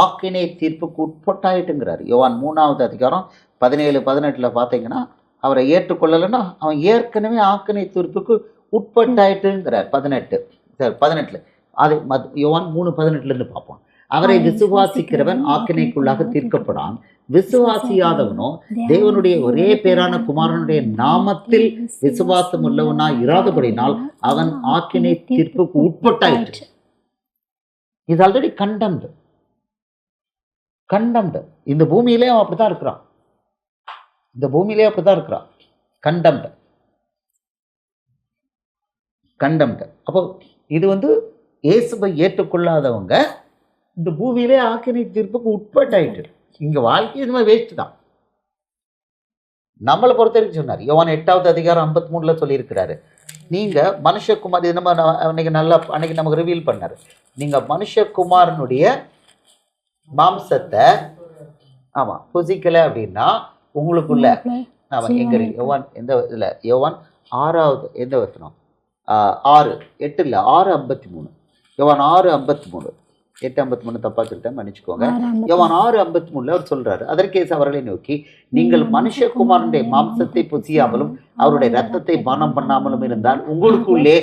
ஆக்கினை தீர்ப்புக்கு உட்பட்டாயிட்டுங்கிறார். யோவான் 3வது அதிகாரம் 17-18 பார்த்தீங்கன்னா, அவரை ஏற்றுக்கொள்ளலைன்னா அவன் ஏற்கனவே ஆக்கினை தீர்ப்புக்கு உட்பட்டாயிட்டுங்கிறார். 18 அது யோவான் 3:18 பார்ப்போம். அவரை விசுவாசிக்கிறவன் ஆக்கினைக்குள்ளாக தீர்க்கப்படான், விசுவாசியாதவனோ தேவனுடைய ஒரே பேரான குமாரனுடைய நாமத்தில் விசுவாசம் உள்ளவனா இராதபடினால் அவன் ஆக்கினை தீர்ப்புக்கு உட்பட்டாயிற்று. இது ஆல்ரெடி கண்டம்டு. இந்த பூமியிலே அவன் அப்படித்தான் இருக்கிறான். கண்டம்டு. அப்போ இது இயேசுவை ஏற்றுக்கொள்ளாதவங்க இந்த பூமியிலே ஆக்கினை தீர்ப்புக்கு உட்பட்டாயிட்டு. இங்க வாழ்க்கை இதுமே வேஸ்ட் தான். நம்மளை பொறுத்த வரைக்கும் சொன்னார். யோவான் 8வது அதிகாரம் 53 சொல்லியிருக்கிறாரு, நீங்க மனுஷகுமார், இது நம்ம அன்னைக்கு நமக்கு ரிவீல் பண்ணாரு, நீங்க மனுஷகுமாரனுடைய மாம்சத்தை புசிக்கல அப்படின்னா உங்களுக்குள்ள எங்க யோவான் எந்த இதுல, யோவான் 6வது எந்த வசனம், 6:8 இல்ல 6:53, யோவான் 6:53, 8:53 தப்பா சொல்லிட்டேன், மன்னிச்சுக்கோங்க. யோவான் 6:53 அவர் சொல்றாரு, அதற்கேசு அவர்களை நோக்கி, நீங்கள் மனுஷகுமாரனுடைய மாம்சத்தை புசியாமலும் அவருடைய ரத்தத்தை பானம் பண்ணாமலும் இருந்தால் உங்களுக்குள்ளே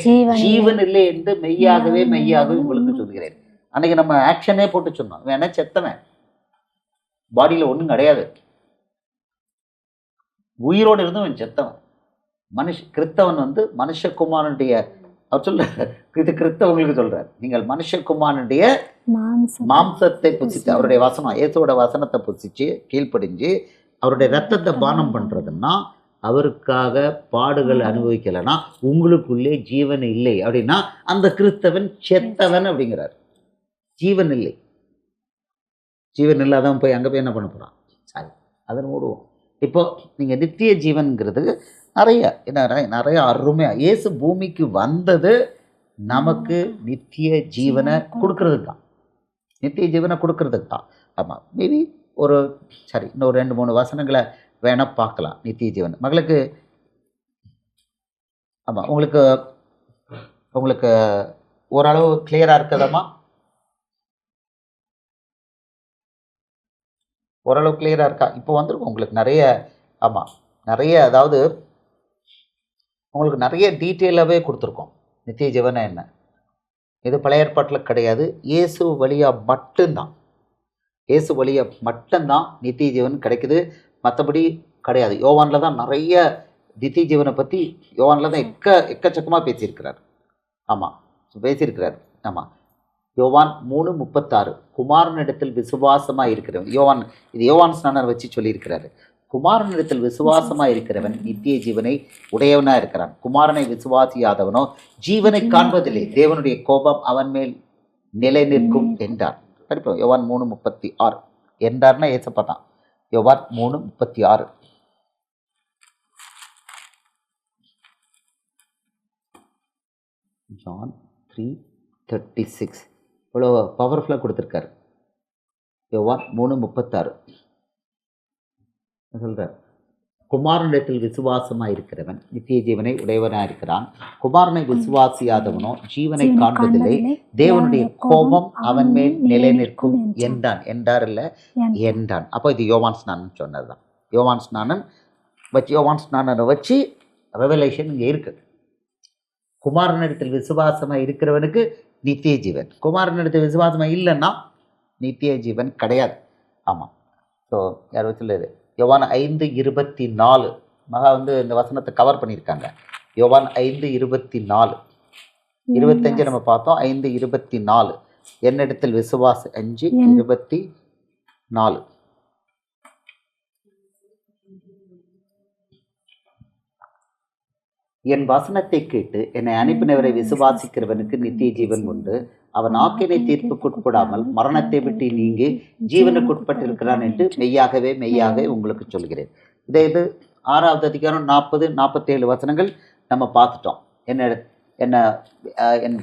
ஜீவன் இல்லை என்று மெய்யாகவே உங்களுக்கு சொல்கிறேன். அன்னைக்கு நம்ம ஆக்ஷனே போட்டு சொன்னோம், வேணா செத்தவன், பாடியில ஒன்றும் கிடையாது, உயிரோடு இருந்தும் செத்தவன். கிறிஸ்தவன் மனுஷகுமாரனுடைய, அவர் சொல்றாரு, இது கிறிஸ்தவங்களுக்கு சொல்றாரு, நீங்கள் மனுஷகுமாரனுடைய மாம்சத்தை புசித்து, அவருடைய வசனம், இயேசுவோட வசனத்தை புசிச்சு கீழ்ப்படிஞ்சு அவருடைய ரத்தத்தை பானம் பண்றதுன்னா, அவருக்காக பாடுகள் அனுபவிக்கலைன்னா உங்களுக்குள்ளே ஜீவன் இல்லை அப்படின்னா அந்த கிறிஸ்தவன் செத்தவன் அப்படிங்கிறார். ஜீவன் இல்லாதவன் போய் அங்கே போய் என்ன பண்ண போகிறான்? சரி, அதை மூடுவோம். இப்போ நீங்கள் நித்திய ஜீவன்கிறது நிறைய அருமையாக, இயேசு பூமிக்கு வந்தது நமக்கு நித்திய ஜீவனை கொடுக்கறதுக்கு தான். ஆமாம், மேபி இன்னொரு 2-3 வசனங்களை வேணால் பார்க்கலாம். நித்திய ஜீவன் மகளுக்கு, ஆமாம், உங்களுக்கு ஓரளவு கிளியராக இருக்குதாம்மா? ஓரளவு கிளியராக இருக்கா? இப்போ வந்துருக்கும் உங்களுக்கு நிறைய அதாவது உங்களுக்கு நிறைய டீட்டெயிலாகவே கொடுத்துருக்கோம். நித்திய ஜீவனை என்ன, இது பழைய ஏற்பாட்டில் கிடையாது, இயேசு வழியாக மட்டும்தான் நித்திய ஜீவன் கிடைக்குது, மற்றபடி கிடையாது. யோவானில் தான் நிறைய நித்திய ஜீவனை பற்றி யோவானில் தான் எக்கச்சக்கமாக பேசியிருக்கிறார். ஆமாம், யோவான் 3:36 குமாரனிடத்தில் விசுவாசமாக இருக்கிறவன், யோவான் ஸ்நானர் வச்சு சொல்லியிருக்கிறாரு, குமாரனிடத்தில் விசுவாசமாக இருக்கிறவன் நித்திய ஜீவனை உடையவனாக இருக்கிறான், குமாரனை விசுவாசியாதவனோ ஜீவனை காண்பதில்லை, தேவனுடைய கோபம் அவன் மேல் நிலை நிற்கும் என்றார். படிப்போம். யோவான் 3:36 என்றார்னா ஏசப்பா தான். யோவான் 3:36. ஜான் 3:36 இவ்வளோ பவர்ஃபுல்லாக கொடுத்துருக்காரு. யோவான் 3:36 சொல்கிறார், குமாரனிடத்தில் விசுவாசமாக இருக்கிறவன் நித்திய ஜீவனை உடையவனாக இருக்கிறான். குமாரனை விசுவாசியாதவனோ ஜீவனை காண்பதில்லை, தேவனுடைய கோபம் அவன் மேல் நிலை நிற்கும் என்றான். என்றார் இல்லை, என்றான். அப்போ இது யோவான் ஸ்நானன் சொன்னது தான். யோவான் ஸ்நானன் வச்சு, யோவான் ஸ்நானனை வச்சு ரெவலேஷன் இங்கே இருக்குது. குமாரனிடத்தில் விசுவாசமாக இருக்கிறவனுக்கு நித்திய ஜீவன், குமாரனிடத்தில் விசுவாசமாக இல்லைன்னா நித்திய ஜீவன் கிடையாது. ஆமாம். ஸோ யார் சொல்லுது? யோவான் 5:24 மகா இந்த வசனத்தை கவர் பண்ணியிருக்காங்க. யோவான் 5:24 25 நம்ம பார்த்தோம். 5:24 என்னிடத்தில் விசுவாசம் 5:24 என் வசனத்தை கேட்டு என்னை அனுப்பினவரை விசுவாசிக்கிறவனுக்கு நித்திய ஜீவன் உண்டு. அவன் ஆக்கினை தீர்ப்புக்குட்படாமல் மரணத்தை விட்டு நீங்கி ஜீவனுக்குட்பட்டிருக்கிறான் என்று மெய்யாகவே மெய்யாகவே உங்களுக்கு சொல்கிறேன். இது 6வது அதிகாரம் 40-47 வசனங்கள் நம்ம பார்த்துட்டோம். என்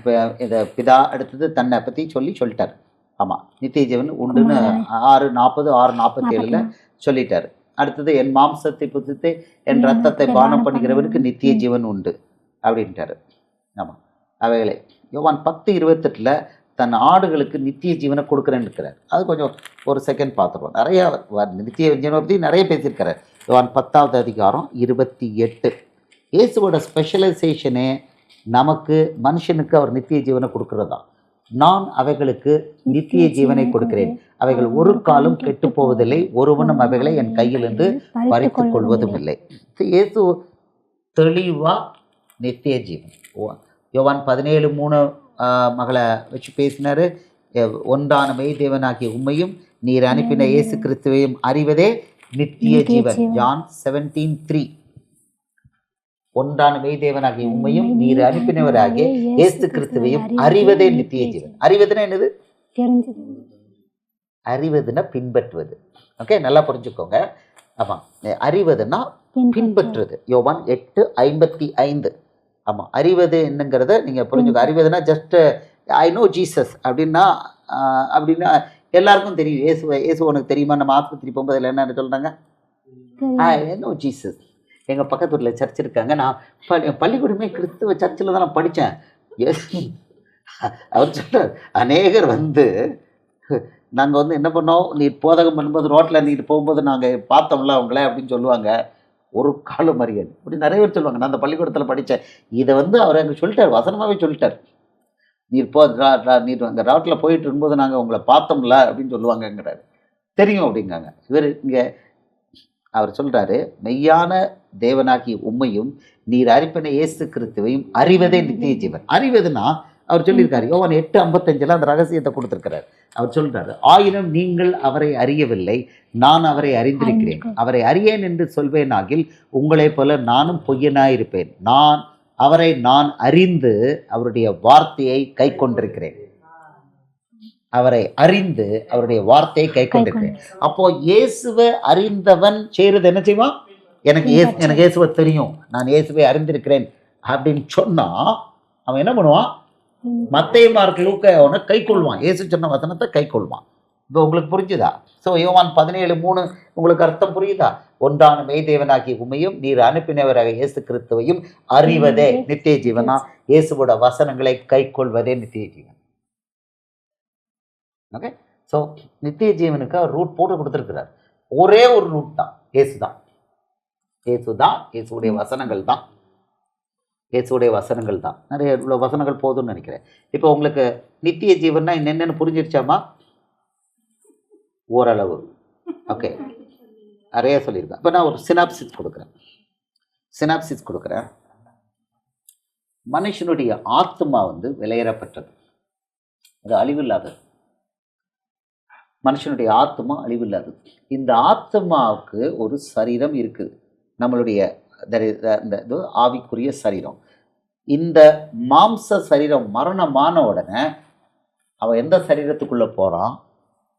பிதா அடுத்தது தன்னை பற்றி சொல்லிட்டார். ஆமாம், நித்திய ஜீவன் உண்டுன்னு 6:40 6:47 சொல்லிட்டார். அடுத்தது என் மாம்சத்தை புசித்து என் ரத்தத்தை பானம் பண்ணுகிறவனுக்கு நித்திய ஜீவன் உண்டு அப்படின்ட்டாரு. ஆமாம், அவைகளை யோவான் 10:28 தன் ஆடுகளுக்கு நித்திய ஜீவனை கொடுக்குறேன்னு இருக்கிறார். அது கொஞ்சம் ஒரு செகண்ட் பார்த்துருவோம். நிறைய நித்திய ஜீவனை பற்றி நிறைய பேசியிருக்கிறார். யோவான் 10வது அதிகாரம் 28 இயேசுவோட ஸ்பெஷலைசேஷனே நமக்கு மனுஷனுக்கு அவர் நித்திய ஜீவனை கொடுக்குறதா. நான் அவைகளுக்கு நித்திய ஜீவனை கொடுக்கிறேன், அவைகள் ஒரு காலம் கெட்டு போவதில்லை, ஒருவனும் அவைகளை என் கையிலிருந்து பறித்துக் கொள்வதும் இல்லை. இயேசு தெளிவாக நித்திய ஜீவன். யோவான் 17:3 மகளை வச்சு பேசினார். ஒன்றான மெய் தேவனாகிய உம்மையும் நீர் அனுப்பின இயேசு கிறிஸ்துவையும் அறிவதே நித்திய ஜீவன். ஜான் 17:3 ஒன்றான மெய் தேவனாகிய உம்மையும் நீர் அனுப்பினவராகிய இயேசு கிறிஸ்துவையும் அறிவதே நித்திய ஜீவன். அறிவதுன்னா என்னது? அறிவதுன்னா பின்பற்றுவது. ஓகே, நல்லா புரிஞ்சுக்கோங்க. ஆமாம், அறிவதுன்னா பின்பற்றுவது. யோவான் 8:55. ஆமாம், அறிவது என்னங்கிறத நீங்கள் புரிஞ்சுக்கோ. அறிவதுன்னா ஜஸ்ட் ஐ நோ ஜீசஸ் அப்படின்னா எல்லாருக்கும் தெரியும். இயேசு உனக்கு தெரியுமா? நம்ம ஆஸ்பத்திரி போகும்போது இல்லை என்ன சொல்கிறாங்க? I know Jesus. எங்கள் பக்கத்து வீட்டில் சர்ச் இருக்காங்க. நான் பள்ளிக்கூடமே கிறிஸ்துவ சர்ச்சில் தான் நான் படித்தேன். அவர் சொல்கிறார், அநேகர் நாங்கள் என்ன பண்ணோம், நீ போதகம் பண்ணும்போது ரோட்டில் நீ போகும்போது நாங்கள் பார்த்தோம்ல அவங்கள அப்படின்னு சொல்லுவாங்க. ஒரு காலம் அறியாது அப்படி நிறைய பேர் சொல்லுவாங்க. நான் அந்த பள்ளிக்கூடத்தில் படித்தேன். இதை அவர் அங்கே சொல்லிட்டார், வசனமாகவே சொல்லிட்டார். நீர் அங்கே ரோட்டில் போயிட்டு இருக்கும்போது நாங்கள் உங்களை பார்த்தோம்ல அப்படின்னு சொல்லுவாங்கங்கிறாரு. தெரியும் அப்படிங்காங்க. இங்கே அவர் சொல்கிறாரு, மெய்யான தேவனாகிய உம்மையும் நீர் அனுப்பின இயேசு கிறிஸ்துவையும் அறிவதே நித்திய ஜீவன். அறிவதுன்னா அவர் சொல்லியிருக்காரு. யோவான் 8:55 அந்த ரகசியத்தை கொடுத்துருக்கிறார். அவர் சொல்கிறாரு, ஆயினும் நீங்கள் அவரை அறியவில்லை, நான் அவரை அறிந்திருக்கிறேன். அவரை அறியேன் என்று சொல்வேனாகில் உங்களைப் போல நானும் பொய்யனாயிருப்பேன். அவரை நான் அறிந்து அவருடைய வார்த்தையை கை கொண்டிருக்கிறேன். அவரை அறிந்து அவருடைய வார்த்தையை கை கொண்டிருக்கிறேன். அப்போ இயேசுவை அறிந்தவன் செய்கிறது என்ன செய்வான்? எனக்கு இயேசுவை தெரியும், நான் இயேசுவை அறிந்திருக்கிறேன் அப்படின்னு சொன்னா அவன் என்ன பண்ணுவான்? மத்தேயு மார்க்கு லூக்கா அவனை கை கொள்வான். இயேசு சொன்ன வசனத்தை கை கொள்வான். இப்போ உங்களுக்கு புரிஞ்சுதா? ஸோ யோவான் 17:3 உங்களுக்கு அர்த்தம் புரியுதா? ஒன்றான மெய் தேவனாகிய உம்மையும் நீர் அனுப்பினவராக இயேசு கிறிஸ்துவையும் அறிவதே நித்திய ஜீவனா. இயேசுவோட வசனங்களை கை கொள்வதே நித்திய ஜீவன். ஓகே, ஸோ நித்திய ஜீவனுக்கு அவர் ரூட் போட்டு கொடுத்துருக்கிறார். ஒரே ஒரு ரூட் தான், இயேசு தான். இயேசுடைய வசனங்கள் தான். நிறைய இவ்வளோ வசனங்கள் போதும்னு நினைக்கிறேன். இப்போ உங்களுக்கு நித்திய ஜீவன்னா என்னென்னு புரிஞ்சிருச்சாமா? ஓரளவு. ஓகே, நிறைய சொல்லியிருக்கேன். இப்போ நான் ஒரு சினாப்சிஸ் கொடுக்குறேன். மனுஷனுடைய ஆத்மா விலையேறப்பட்டது, அது அழிவில்லாதது. மனுஷனுடைய ஆத்மா அழிவில்லாதது. இந்த ஆத்மாவுக்கு ஒரு சரீரம் இருக்குது, நம்மளுடைய இந்த ஆவிக்குரிய சரீரம். இந்த மாம்ச சரீரம் மரணமான உடனே அவன் எந்த சரீரத்துக்குள்ளே போகிறான்?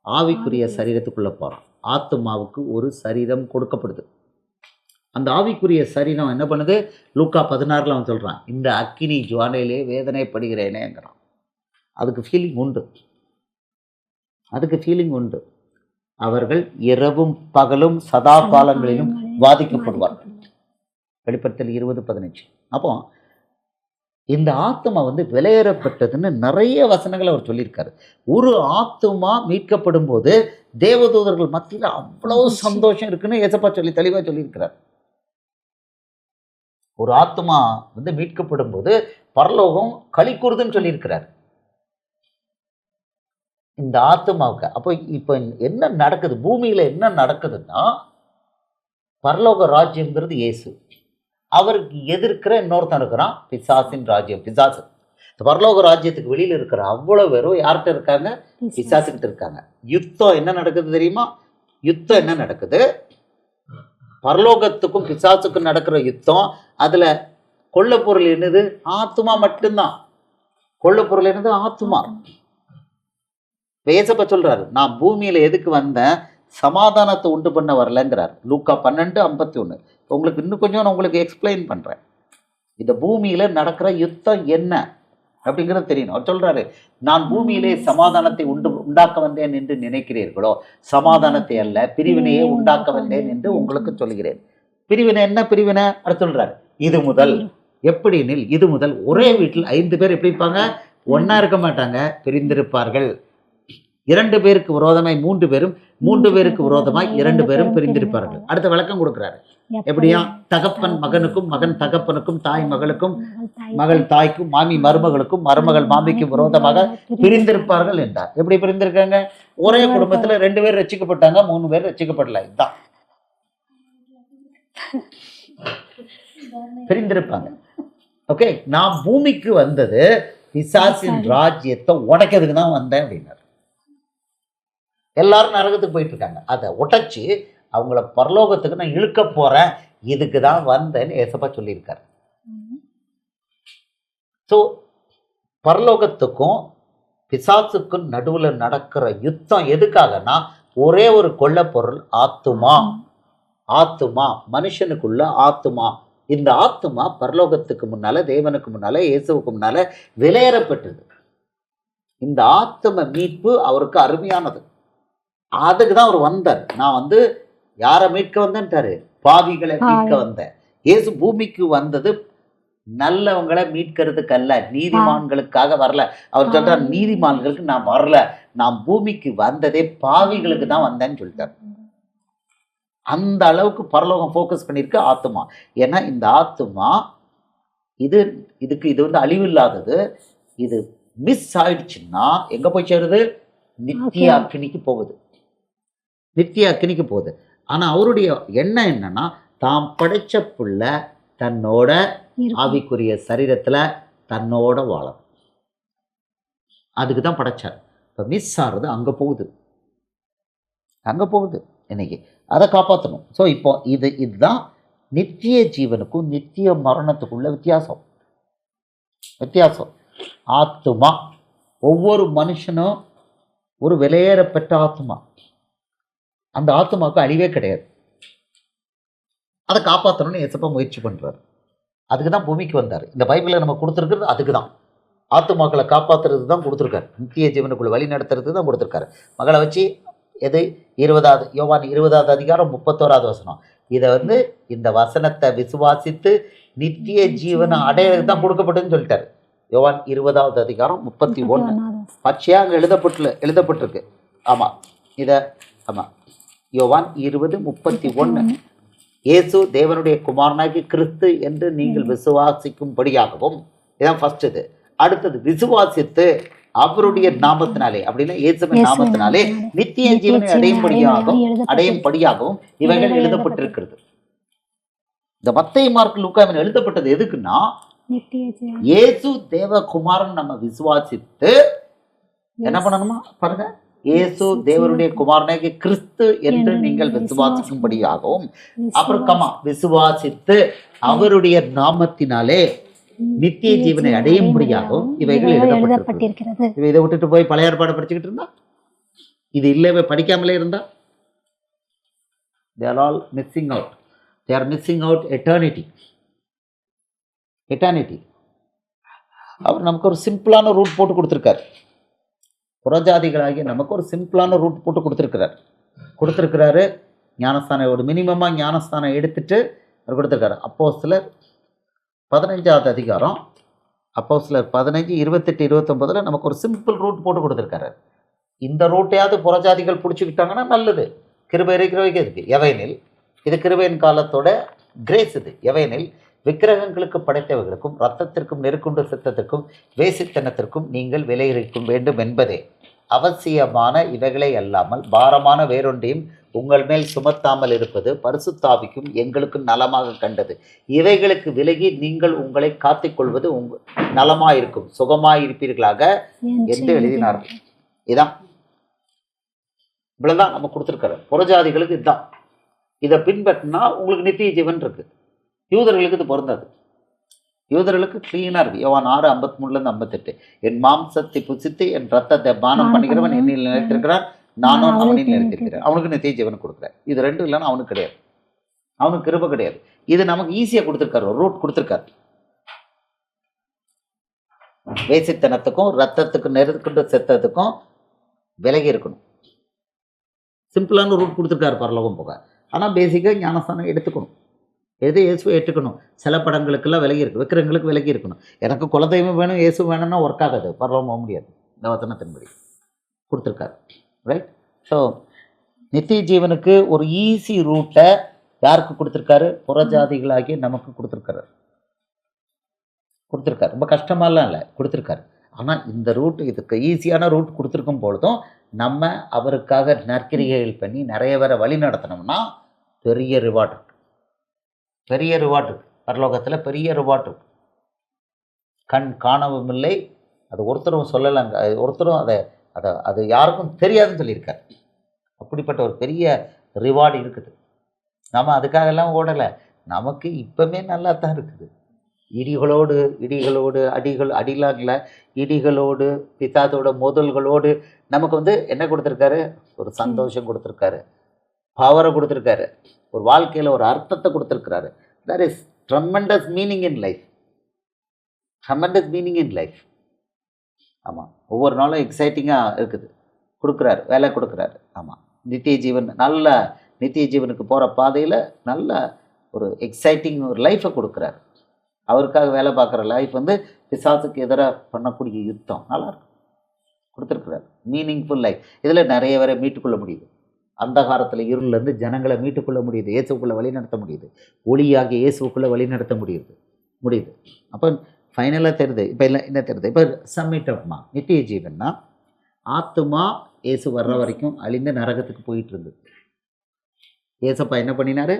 ஆவிக்குரிய சரீரத்துக்குள்ளே போகிறான். ஆத்துமாவுக்கு ஒரு சரீரம் கொடுக்கப்படுது. அந்த ஆவிக்குரிய சரீரம் என்ன பண்ணுது? லூக்கா 16 அவன் சொல்கிறான், இந்த அக்கினி ஜுவாலையிலே வேதனைப்படுகிறேனேங்கிறான். அதுக்கு ஃபீலிங் உண்டு, அதுக்கு ஃபீலிங் உண்டு. அவர்கள் இரவும் பகலும் சதா காலங்களிலும் வாதிக்கப்படுவார்கள். வெளிப்படுத்தல் 20:15. அப்போ இந்த ஆத்மா விலையேறப்பட்டதுன்னு நிறைய வசனங்கள் அவர் சொல்லியிருக்காரு. ஒரு ஆத்மா மீட்கப்படும் போது தேவதூதர்கள் மத்தியில் அவ்வளவு சந்தோஷம் இருக்குன்னு ஏசப்பா தெளிவாக சொல்லியிருக்கிறார். ஒரு ஆத்மா மீட்கப்படும் போது பரலோகம் களி கூறுதுன்னு சொல்லியிருக்கிறார் இந்த ஆத்மாவுக்கு. அப்போ இப்போ என்ன நடக்குது பூமியில? என்ன நடக்குதுன்னா, பரலோக ராஜ்யம்ங்கிறது இயேசு, அவருக்கு எதிர்க்கிற இன்னொருத்தன் இருக்கிறான், பிசாசின் ராஜ்யம். பிசாசு பரலோக ராஜ்யத்துக்கு வெளியில இருக்கிற அவ்வளவு பேரும் யார்கிட்ட இருக்காங்க? பிசாசுக்கிட்ட இருக்காங்க. யுத்தம் என்ன நடக்குது தெரியுமா? யுத்தம் என்ன நடக்குது? பரலோகத்துக்கும் பிசாசுக்கும் நடக்கிற யுத்தம். அதுல கொள்ள பொருள் என்னது? ஆத்துமா மட்டும்தான். கொள்ள பொருள் என்னது? ஆத்துமா. பேசப்ப சொல்றாரு, நான் பூமியில எதுக்கு வந்தேன்? சமாதானத்தை உண்டு பண்ண வரலங்கிறார். லூக்கா 12:51. உங்களுக்கு இன்னும் கொஞ்சம் நான் உங்களுக்கு எக்ஸ்பிளைன் பண்றேன். இந்த பூமியில நடக்கிற யுத்தம் என்ன அப்படிங்கிறது தெரியணும். அவர் சொல்றாரு, நான் பூமியிலே சமாதானத்தை உண்டாக்க வந்தேன் என்று நினைக்கிறீர்களோ, சமாதானத்தை அல்ல பிரிவினையே உண்டாக்க வந்தேன் என்று உங்களுக்கு சொல்கிறேன். பிரிவினை என்ன பிரிவினை? அவர் சொல்றாரு, இது முதல் எப்படி எனில், இது முதல் ஒரே வீட்டில் 5 பேர் எப்படி இருப்பாங்க? ஒன்னா இருக்க மாட்டாங்க, பிரிந்திருப்பார்கள். 2 பேருக்கு விரோதமாய் 3 பேரும், 3 பேருக்கு விரோதமாய் 2 பேரும் பிரிந்திருப்பார்கள். அடுத்த விளக்கம் கொடுக்கிறாரு. எப்படியா? தகப்பன் மகனுக்கும், மகன் தகப்பனுக்கும், தாய் மகளுக்கும், மகள் தாய்க்கும், மாமி மருமகளுக்கும், மருமகள் மாமிக்கும் விரோதமாக பிரிந்திருப்பார்கள் என்றார். எப்படி பிரிந்திருக்காங்க? ஒரே குடும்பத்துல 2 பேர் ரட்சிக்கப்பட்டாங்க, 3 பேர் ரட்சிக்கப்படல. இதுதான் பிரிந்திருப்பாங்க. ஓகே, நான் பூமிக்கு வந்தது பிசாசின் ராஜ்யத்தை உடைக்கிறதுக்கு தான் வந்தேன் அப்படின்னாரு. எல்லாரும் நரகத்துக்கு போயிட்டு இருக்காங்க, அதை உடைச்சு அவங்கள பரலோகத்துக்கு நான் இழுக்க போறேன், இதுக்கு தான் வந்தேன்னு ஏசப்பா சொல்லியிருக்காரு. ஸோ பரலோகத்துக்கும் பிசாசுக்கும் நடுவில் நடக்கிற யுத்தம் எதுக்காகனா, ஒரே ஒரு கொள்ள பொருள் ஆத்துமா. ஆத்துமா மனுஷனுக்குள்ள ஆத்துமா. இந்த ஆத்துமா பரலோகத்துக்கு முன்னால, தேவனுக்கு முன்னால, இயேசுவுக்கு முன்னால விலையேறப்பட்டது. இந்த ஆத்தும மீட்பு அவருக்கு அருமையானது. அதுக்கு தான் அவர் வந்தார். நான் யாரை மீட்க வந்தேன்ட்டாரு? பாவிகளை மீட்க வந்தேன். இயேசு பூமிக்கு வந்தது நல்லவங்களை மீட்கிறதுக்கு அல்ல, நீதிமான்களுக்காக வரல. அவர் சொல்றார், நீதிமான்களுக்கு நான் வரல, நான் பூமிக்கு வந்ததே பாவிகளுக்கு தான் வந்தேன்னு சொல்லிட்டார். அந்த அளவுக்கு பரலோகம் ஃபோக்கஸ் பண்ணியிருக்கு ஆத்துமா. ஏன்னா இந்த ஆத்துமா இது அழிவு இல்லாதது. இது மிஸ் ஆயிடுச்சுன்னா எங்க போய் சேருது? நித்திய அக்கினிக்கு போகுது. நித்திய அக்கினிக்கு போகுது. ஆனா அவருடைய எண்ணம் என்னன்னா, தாம் படைச்ச புள்ள தன்னோட ஆவிக்குரிய சரீரத்துல தன்னோட வாழும். அதுக்கு தான் படைச்சார். இப்போ மிஸ் ஆகிறது அங்க போகுது, அங்க போகுது. இன்னைக்கு அதை காப்பாற்றணும். ஸோ இப்போ இதுதான் நித்திய ஜீவனுக்கும் நித்திய மரணத்துக்குள்ள வித்தியாசம். ஆத்துமா, ஒவ்வொரு மனுஷனும் ஒரு விலையேறப்பட்ட ஆத்துமா. அந்த ஆத்துமாவுக்கு அழிவே கிடையாது. அதை காப்பாற்றணும்னு ஏசப்பா முயற்சி பண்றாரு. அதுக்கு தான் பூமிக்கு வந்தார். இந்த பைபிளில் நம்ம கொடுத்துருக்கிறது அதுக்கு தான். ஆத்துமாக்களை காப்பாற்றுறது தான் கொடுத்துருக்காரு. நித்திய ஜீவனுக்குள்ள வழி நடத்துறது தான் கொடுத்துருக்காரு. மகளை வச்சு எது? யோவான் 20வது அதிகாரம் 31வது வசனம். இதை இந்த வசனத்தை விசுவாசித்து நித்திய ஜீவனை அடையிறது தான் கொடுக்கப்பட்டுன்னு சொல்லிட்டாரு. யோவான் 20வது அதிகாரம் 31 பச்சையா அங்கே எழுதப்பட்டிருக்கு. ஆமா, ஆமா, யோவான் 20:31. இயேசு தேவனுடைய குமாரனாகி கிறிஸ்து என்று நீங்கள் விசுவாசிக்கும்படியாகவும், இதான் ஃபர்ஸ்ட். இது அடுத்தது, விசுவாசித்து அவருடைய நாமத்தினாலே, அப்படின்னா இயேசுவின் நாமத்தினாலே நித்திய ஜீவனை அடையும்படியாகவும் இவைகள் எழுதப்பட்டிருக்கிறது. இந்த மத்தேயு, மார்க்கு, லூக்காவின் எழுதப்பட்டது எதுக்குன்னா, இயேசு தேவகுமாரன் நம்ம விசுவாசித்து என்ன பண்ணணுமா பாருங்க, இயேசு தேவனுடைய குமாரனாகிய கிறிஸ்து என்று நீங்கள் விசுவாசிக்கும்படியாகவும், அப்புறம் விசுவாசித்து அவருடைய நாமத்தினாலே நித்திய ஜீவனை அடையும்படியாகவும் இவைகள் எழுதப்பட்டிருக்கிறது. இதை விட்டுட்டு போய் பழைய ஏற்பாடு படிச்சுக்கிட்டு இருந்தா இது இல்லவே படிக்காமலே இருந்தால் they are all missing out. They are missing out eternity. அவர் நமக்கு ஒரு சிம்பிளான ரூட் போட்டு கொடுத்துருக்கார். புறஜாதிகளாகிய நமக்கு ஒரு சிம்பிளான ரூட் போட்டு கொடுத்துருக்கிறாரு. ஞானஸ்தானம் ஒரு மினிமமாக ஞானஸ்தானம் எடுத்துட்டு அவர் கொடுத்துருக்காரு. அப்போஸ்தலர் 15வது அதிகாரம், அப்போஸ்தலர் 15, 28, 29 நமக்கு ஒரு சிம்பிள் ரூட் போட்டு கொடுத்துருக்காரு. இந்த ரூட்டையாவது புறஜாதிகள் பிடிச்சிக்கிட்டாங்கன்னா நல்லது. கிருபை இருக்கிறவைக்கு இருக்கு. எவைனில் இது கிருபையின் காலத்தோட கிரேஸ். இது எவைனில் விக்கிரகங்களுக்கு படைத்தவர்களுக்கும் இரத்தத்திற்கும் நெருக்குண்டு சித்தத்திற்கும் வேசித்தனத்திற்கும் நீங்கள் விலையிறிக்கும் வேண்டும் என்பதே அவசியமான இவைகளை அல்லாமல் பாரமான வேறொன்றையும் உங்கள் மேல் சுமத்தாமல் இருப்பது பரிசுத்தாவிக்கும் எங்களுக்கும் நலமாக கண்டது. இவைகளுக்கு விலகி நீங்கள் உங்களை காத்துக்கொள்வது நலமாயிருக்கும், சுகமாயிருப்பீர்களாக என்று எழுதினார்கள். இதான் இவ்வளவுதான் நம்ம கொடுத்துருக்காரு. புறஜாதிகளுக்கு இதுதான். இதை பின்பற்றினா உங்களுக்கு நித்திய ஜீவன் இருக்கு. யூதர்களுக்கு இது பொருந்தாது. யூதர்களுக்கு கிளீனா இருக்கு. யோவான் 6:53-58 என் மாம்சத்தை புசித்து என் ரத்தத்தை பானம் பண்ணுகிறவன் என்னில் நிலைத்திருக்கிறான், நானும் அவனில் நிலைத்திருக்கிறேன். அவனுக்கு நித்திய ஜீவன் கொடுக்குறேன். இது ரெண்டும் இல்லைன்னா அவனுக்கு கிடையாது. அவனுக்கு கிருபை கிடையாது. இது நமக்கு ஈஸியா கொடுத்துருக்காரு, ஒரு ரூட் கொடுத்துருக்காரு. வேசித்தனத்துக்கும் ரத்தத்துக்கும் நெருக்கண்டு செத்ததுக்கும் விலகி இருக்கணும். சிம்பிளான ரூட் கொடுத்துருக்காரு பரலோகம் போக. ஆனால் பேசிக்காக ஞானஸ்தானம் எடுத்துக்கணும். எது இயேசுவை ஏற்றுக்கணும். சில படங்களுக்கெல்லாம் விலகி இருக்கு, விக்கிரங்களுக்கு விலகி இருக்கணும். எனக்கு குலதெய்வம் வேணும், இயேசு வேணும்னா ஒர்க் ஆகாது, பரலோகம் போக முடியாது. இந்த வசனத்தின்படி கொடுத்துருக்காரு. ரைட். ஸோ நித்திய ஜீவனுக்கு ஒரு ஈஸி ரூட்டை யாருக்கு கொடுத்துருக்காரு? புறஜாதிகளாகி நமக்கு கொடுத்துருக்காரு. ரொம்ப கஷ்டமாலாம் இல்லை, கொடுத்துருக்காரு. ஆனால் இந்த ரூட், இதுக்கு ஈஸியான ரூட் கொடுத்துருக்கும் பொழுதும் நம்ம அவருக்காக நற்கிரிகைகள் பண்ணி நிறைய பேரை வழி நடத்தினோம்னா பெரிய ரிவார்டு இருக்கு. பரலோகத்தில் பெரிய ரிவார்டு இருக்கு. கண் காணவும் இல்லை, அது ஒருத்தரும் சொல்லலைங்க, ஒருத்தரும் அது யாருக்கும் தெரியாதுன்னு சொல்லியிருக்காரு. அப்படிப்பட்ட ஒரு பெரிய ரிவார்டு இருக்குது. நம்ம அதுக்காக எல்லாம் ஓடலை. நமக்கு இப்பவுமே நல்லா தான் இருக்குது. இடிகளோடு இடிகளோடு பிசாதோட மோதல்களோடு நமக்கு என்ன கொடுத்துருக்காரு? ஒரு சந்தோஷம் கொடுத்துருக்காரு, பவரை கொடுத்துருக்காரு, ஒரு வாழ்க்கையில் ஒரு அர்த்தத்தை கொடுத்துருக்கிறாரு. That is tremendous meaning in life. ஆமாம், ஒவ்வொரு நாளும் எக்ஸைட்டிங்காக இருக்குது. கொடுக்குறாரு, வேலை கொடுக்குறாரு. ஆமாம், நித்திய ஜீவன், நல்ல நித்திய ஜீவனுக்கு போகிற பாதையில் நல்ல ஒரு எக்ஸைட்டிங் ஒரு லைஃப்பை கொடுக்குறாரு. அவருக்காக வேலை பார்க்குற லைஃப் பிசாசுக்கு எதிராக பண்ணக்கூடிய யுத்தம் நல்லாயிருக்கும் கொடுத்துருக்குறாரு. Meaningful life. இதில் நிறைய பேரை மீட்டுக்கொள்ள முடியுது. அந்த காலத்தில் இருளிலேருந்து ஜனங்களை மீட்டுக்கொள்ள முடியுது. இயேசுக்குள்ளே வழி நடத்த முடியுது. ஒளியாகிய இயேசுக்குள்ளே வழி நடத்த முடியுது. அப்போ ஃபைனலாக தெரியுது. இப்போ என்ன தெரியுது? இப்போ சம்மிட் ஆஃப்மா நித்திய ஜீவன்னா ஆத்துமா இயேசு வர்ற வரைக்கும் அழிந்து நரகத்துக்கு போயிட்டு இருந்தது. இயேசப்பா என்ன பண்ணினாரு?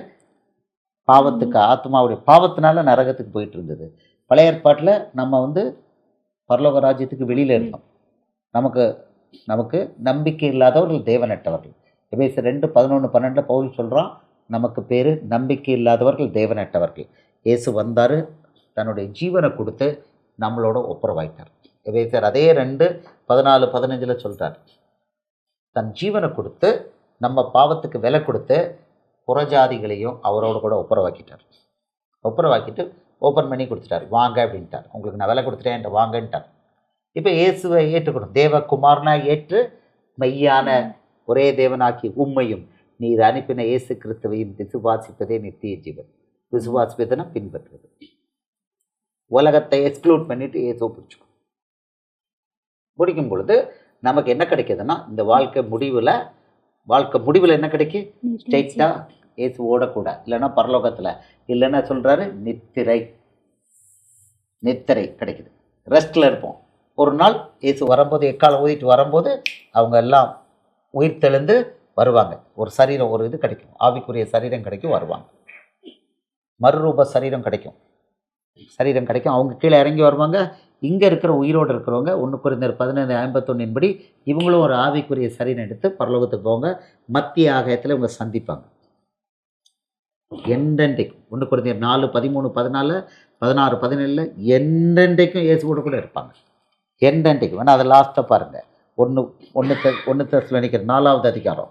பாவத்துக்கு, ஆத்மாவுடைய பாவத்தினால நரகத்துக்கு போயிட்டு இருந்தது. பழைய ஏற்பாட்டில் நம்ம பரலோக ராஜ்யத்துக்கு வெளியில் இருந்தோம். நமக்கு நம்பிக்கை இல்லாதவர்கள் தேவனற்றவர்கள். எபேசியர் 2:11-12 பவுல் சொல்கிறான், நமக்கு பேர் நம்பிக்கை இல்லாதவர்கள் தேவனற்றவர்கள். இயேசு வந்தார், தன்னுடைய ஜீவனை கொடுத்து நம்மளோட ஒப்புரவாயிட்டார். எபேசியர் அதே 2:14-15 சொல்கிறார், தன் ஜீவனை கொடுத்து நம்ம பாவத்துக்கு விலை கொடுத்து புறஜாதிகளையும் அவரோடு கூட ஒப்புரவாக்கிட்டு ஓப்பன் பண்ணி கொடுத்துட்டார். வாங்க அப்படின்ட்டார். உங்களுக்கு நான் விலை கொடுத்துட்டேன், வாங்கன்ட்டார். இப்போ இயேசுவை ஏற்றுக்கணும். தேவகுமாரனாக ஏற்று மெய்யான ஒரே தேவனாக்கி உம்மையும் நீர் அனுப்பின இயேசு கிறிஸ்துவையும் விசுவாசிப்பதே நித்திய ஜீவன். விசுவாசிப்பதுன்னா பின்பற்றுறது. உலகத்தை எக்ஸ்க்ளூட் பண்ணிட்டு இயேசுவை பிடிக்கும் பொழுது நமக்கு என்ன கிடைக்குதுன்னா, இந்த வாழ்க்கை முடிவில் என்ன கிடைக்கும்? ஸ்ட்ரெயிட்டாக இயேசு ஓடக்கூடாது, இல்லைன்னா பரலோகத்தில், இல்லைன்னா சொல்கிறாரு நித்திரை கிடைக்குது. ரெஸ்ட்டில் இருப்போம். ஒரு நாள் இயேசு வரும்போது, எக்காலம் ஊதிட்டு வரும்போது அவங்க எல்லாம் உயிர் தெளிந்து வருவாங்க. ஒரு சரீரம், ஒரு இது கிடைக்கும், ஆவிக்குரிய சரீரம் கிடைக்கும், வருவாங்க. மறுரூப சரீரம் கிடைக்கும். அவங்க கீழே இறங்கி வருவாங்க. இங்கே இருக்கிற உயிரோடு இருக்கிறவங்க 1 Corinthians 15:51 படி இவங்களும் ஒரு ஆவிக்குரிய சரீரம் எடுத்து பரலோகத்துக்கு போங்க. மத்திய ஆகாயத்தில் இவங்க சந்திப்பாங்க. என்றென்றைக்கும் 1 Corinthians 4:13, 14, 16, 17 என்றென்றைக்கும் இயேசுவோடு கூட இருப்பாங்க. என்றென்றைக்கும். வேணா அதை லாஸ்ட்டாக பாருங்கள். ஒன்று ஒன்று தெசலோனிக்கர் 4வது அதிகாரம்,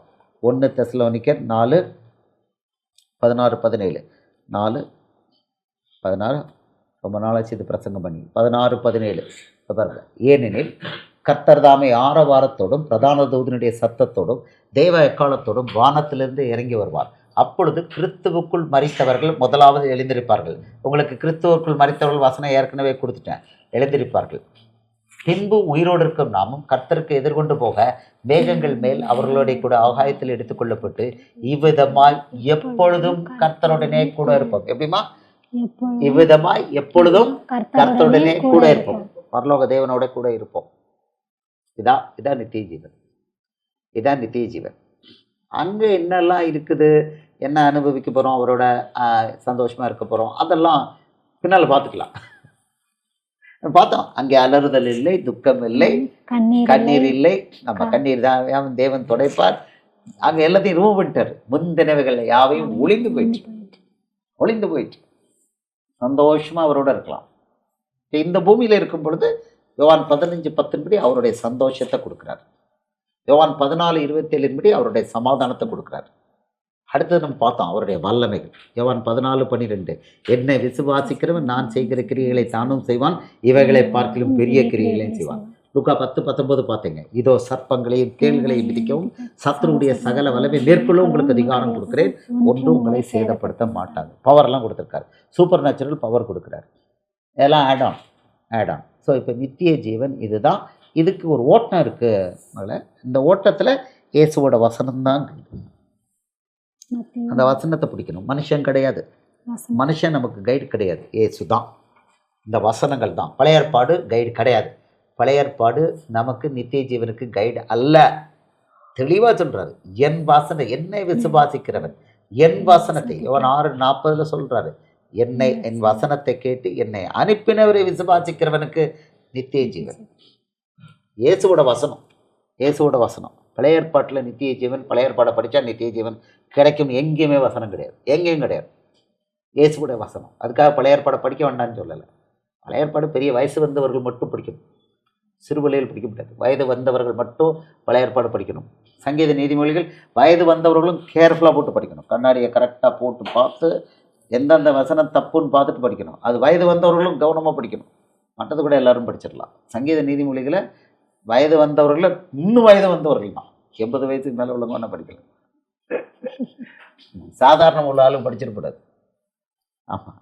1 தெசலோனிக்கர் 4 16 17 4 16 ரொம்ப நாளாச்சு இது பிரசங்கம் பண்ணி 16 17 பாருங்க. ஏனெனில் கர்த்தர் தாமே ஆரவாரத்தோடும் பிரதான தூதனுடைய சத்தத்தோடும் தேவ எக்காலத்தோடும் வானத்திலிருந்து இறங்கி வருவார். அப்பொழுது கிறிஸ்துவுக்குள் மரித்தவர்கள் முதலாவது எழுந்திருப்பார்கள். உங்களுக்கு கிறிஸ்துவுக்குள் மரித்தவர்கள் வசனம் ஏற்கனவே கொடுத்துட்டேன். எழுந்திருப்பார்கள். பின்பு உயிரோடு இருக்கும் நாமும் கர்த்தருக்கு எதிர்கொண்டு போக மேகங்கள் மேல் அவர்களுடைய கூட ஆகாயத்தில் எடுத்துக்கொள்ளப்பட்டு இவ்விதமாய் எப்பொழுதும் கர்த்தருடனே கூட இருப்போம். எப்படிமா? இவ்விதமாய் எப்பொழுதும் கர்த்தருடனே கூட இருப்போம். பரலோக தேவனோட கூட இருப்போம். இதான் நித்திய ஜீவன். இதான் நித்திய ஜீவன். அங்கே என்னெல்லாம் இருக்குது, என்ன அனுபவிக்க போகிறோம், அவரோட சந்தோஷமாக இருக்க போகிறோம், அதெல்லாம் பின்னால் பார்த்துக்கலாம். பார்த்தோம். அங்கே அலறுதல் இல்லை, துக்கம் இல்லை, கண்ணீர் இல்லை. நம்ம கண்ணீர் தான் தேவன் துடைப்பார். அங்கே எல்லாத்தையும் ரிமூவ் பண்ணிட்டார். முந்தினவைகள் யாவையும் ஒளிந்து போயிட்டு சந்தோஷமாக அவரோட இருக்கலாம். இந்த பூமியில் இருக்கும் பொழுது யோவான் 15:10 அவருடைய சந்தோஷத்தை கொடுக்குறார். யோவான் 14:27 அவருடைய சமாதானத்தை கொடுக்குறார். அடுத்தது நம்ம பார்த்தோம் அவருடைய வல்லமைகள். யோவான் 14:12 என்னை விசுவாசிக்கிறவன் நான் செய்கிற கிரியைகளை தானும் செய்வான், இவைகளை பார்க்கிலும் பெரிய கிரியைகளையும் செய்வான். லூக்கா 10:19 பார்த்தீங்க. இதோ சர்ப்பங்களையும் தேள்களையும் மிதிக்கவும் சத்துருடைய சகல வல்லமை மேற்கொள்ள உங்களுக்கு அதிகாரம் கொடுக்குறேன், ஒன்றும் உங்களை சேதப்படுத்த மாட்டாங்க. பவர்லாம் கொடுத்துருக்காரு. சூப்பர் நேச்சுரல் பவர் கொடுக்குறாரு. எல்லாம் ஆட் ஆன். ஸோ இப்போ நித்திய ஜீவன் இதுதான். இதுக்கு ஒரு ஓட்டம் இருக்குது. இந்த ஓட்டத்தில் இயேசுவோட வசனம் தான். அந்த வசனத்தை பிடிக்கணும். மனுஷன் கிடையாது, மனுஷன் நமக்கு கைடு கிடையாது, இயேசு தான். இந்த வசனங்கள் தான். பழைய ஏற்பாடு கைடு கிடையாது. பழைய ஏற்பாடு நமக்கு நித்திய ஜீவனுக்கு கைடு அல்ல. தெளிவாக சொல்கிறாரு. என் வாசனை, என்னை விசுவாசிக்கிறவன் என் வசனத்தை, யோவான் 6:40 சொல்கிறாரு. என் வசனத்தை கேட்டு என்னை அனுப்பினவரை விசுவாசிக்கிறவனுக்கு நித்திய ஜீவன். இயேசுவோட வசனம். பழைய ஏற்பாட்டில் நித்திய ஜீவன், பழைய ஏற்பாடை படித்தா நித்திய ஜீவன் கிடைக்கும். எங்கேயுமே வசனம் கிடையாது, எங்கேயும் கிடையாது. இயேசுவோட வசனம். அதுக்காக பழைய ஏற்பாடை படிக்க வேண்டாம்னு சொல்லலை. பழைய ஏற்பாடு பெரிய வயசு வந்தவர்கள் மட்டும் படிக்கணும், சிறுவலையில் படிக்க முடியாது. வயது வந்தவர்கள் மட்டும் பழைய ஏற்பாடு படிக்கணும். சங்கீத நீதிமொழிகள் வயது வந்தவர்களும் கேர்ஃபுல்லாக போட்டு படிக்கணும். கண்ணாடியை கரெக்டாக போட்டு பார்த்து எந்தெந்த வசனம் தப்புன்னு பார்த்துட்டு படிக்கணும். அது வயது வந்தவர்களும் கவனமாக படிக்கணும். மற்றது கூட எல்லாரும் படிச்சிடலாம். சங்கீத நீதிமொழிகளை வயது வந்தவர்களை இன்னும் வயது வந்தவர்கள் தான், 80 வயசுக்கு மேலே உள்ளவங்க ஒன்றும் படிக்கலாம். சாதாரண உள்ள ஆளும் படிச்சிடக்கூடாது. ஆமாம்,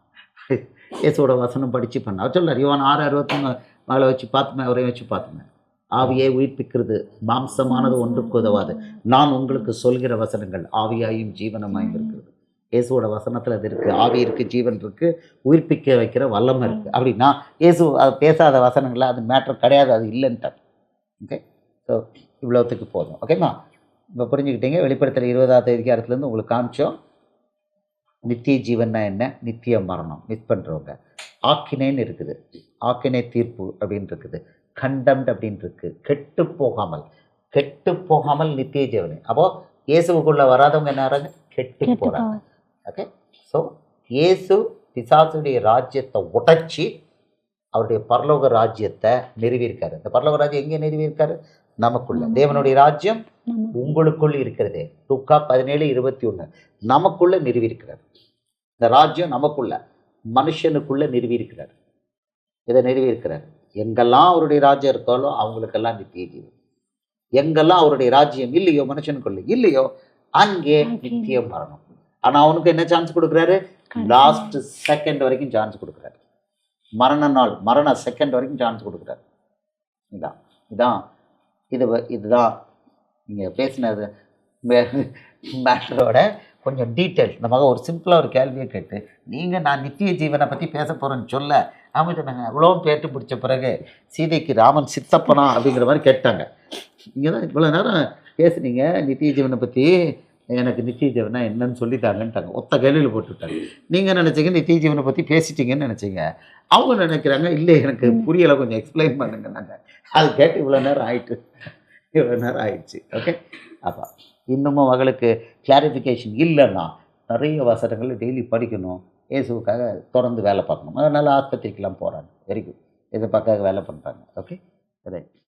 இயேசுவோட வசனம் படித்து பண்ண சொல்லார். யோவான் 6:61 மகளை வச்சு பார்த்துமே, அவரையும் வச்சு பார்த்துமே. ஆவியை உயிர்ப்பிக்கிறது, மாம்சமானது ஒன்றுக்கு உதவாது. நான் உங்களுக்கு சொல்கிற வசனங்கள் ஆவியாயும் ஜீவனமாயும் இருக்கிறது. இயேசுவோட வசனத்தில் அது இருக்குது. ஆவி இருக்குது, ஜீவன் இருக்குது, உயிர்ப்பிக்க வைக்கிற வல்லமை இருக்குது. அப்படின்னா இயேசு அது பேசாத வசனங்களில் அது மேட்ரு கிடையாது, அது இல்லைன்ட்டார். ஓகே, ஸோ இவ்வளோத்துக்கு போதும். ஓகேம்மா, இப்போ புரிஞ்சுக்கிட்டீங்க. வெளிப்படுத்தல் 20வது அதிகாரத்துலேருந்து உங்களுக்கு காமிச்சோம் நித்திய ஜீவன்னா என்ன, நித்திய மரணம். மிஸ் பண்ணுறவங்க ஆக்கினேன்னு இருக்குது, ஆக்கினே தீர்ப்பு அப்படின்னு இருக்குது, கண்டம்ட் அப்படின்னு இருக்குது, கெட்டு போகாமல் நித்திய ஜீவனே. அப்போது இயேசுக்குள்ளே வராதவங்க என்ன ஆகிறாங்க? கெட்டு போகிறாங்க. ஓகே, ஸோ இயேசு பிசாசுடைய ராஜ்யத்தை உடைச்சி அவருடைய பரலோக ராஜ்யத்தை நிறுவியிருக்காரு. இந்த பரலோக ராஜ்யம் எங்கே நிறுவியிருக்காரு? நமக்குள்ள. தேவனுடைய ராஜ்யம் உங்களுக்குள் இருக்கிறதே. லூக்கா 17:21 நமக்குள்ள நிறுவியிருக்கிறார். இந்த ராஜ்யம் நமக்குள்ள, மனுஷனுக்குள்ள நிறுவியிருக்கிறார். இதை நிறுவியிருக்கிறார். எங்கெல்லாம் அவருடைய ராஜ்யம் இருக்காலோ அவங்களுக்கெல்லாம் நித்திய ஜீவன். எங்கெல்லாம் அவருடைய ராஜ்யம் இல்லையோ, மனுஷனுக்குள்ள இல்லையோ, அங்கே நித்திய மரணம். ஆனால் அவனுக்கு என்ன சான்ஸ் கொடுக்குறாரு? லாஸ்ட் செகண்ட் வரைக்கும் சான்ஸ் கொடுக்குறாரு. மரண செகண்ட் வரைக்கும் சான்ஸ் கொடுக்குறாரு. இதுதான் நீங்கள் பேசினது மேட்டரோட கொஞ்சம் டீட்டெயில். இந்த மாதிரி ஒரு சிம்பிளாக ஒரு கேள்வியை கேட்டு நான் நித்திய ஜீவனை பற்றி பேச போகிறேன்னு சொல்ல அவங்க நாங்கள் அவ்வளோ பேட்டு பிடிச்ச பிறகு சீதைக்கு ராமன் சித்தப்பனா அப்படிங்கிற மாதிரி கேட்டாங்க. இங்கே தான் இவ்வளோ நேரம் பேசுனீங்க நித்திய ஜீவனை பற்றி, எனக்கு நித்திய ஜீவனா என்னன்னு சொல்லிட்டாங்கன்ட்டாங்க. ஒத்த கேள்வியில் போட்டுவிட்டாங்க. நீங்கள் நினச்சிங்க நித்திய ஜீவனை பற்றி பேசிட்டீங்கன்னு நினச்சிங்க. அவங்க நினைக்கிறாங்க இல்லை எனக்கு புரியலை, கொஞ்சம் எக்ஸ்பிளைன் பண்ணுங்க. நாங்கள் அது கேட்டு இவ்வளோ நேரம் ஆயிடுச்சு. ஓகே, அப்போ இன்னமும் அவங்களுக்கு கிளாரிஃபிகேஷன் இல்லைன்னா நிறைய வசனங்கள் டெய்லி படிக்கணும். இயேசுக்காக தொடர்ந்து வேலை பார்க்கணும். அதனால் ஆஸ்பத்திரிக்கெலாம் போகிறாங்க. Very good. இதை பக்கம் வேலை பண்ணுறாங்க. Okay, right.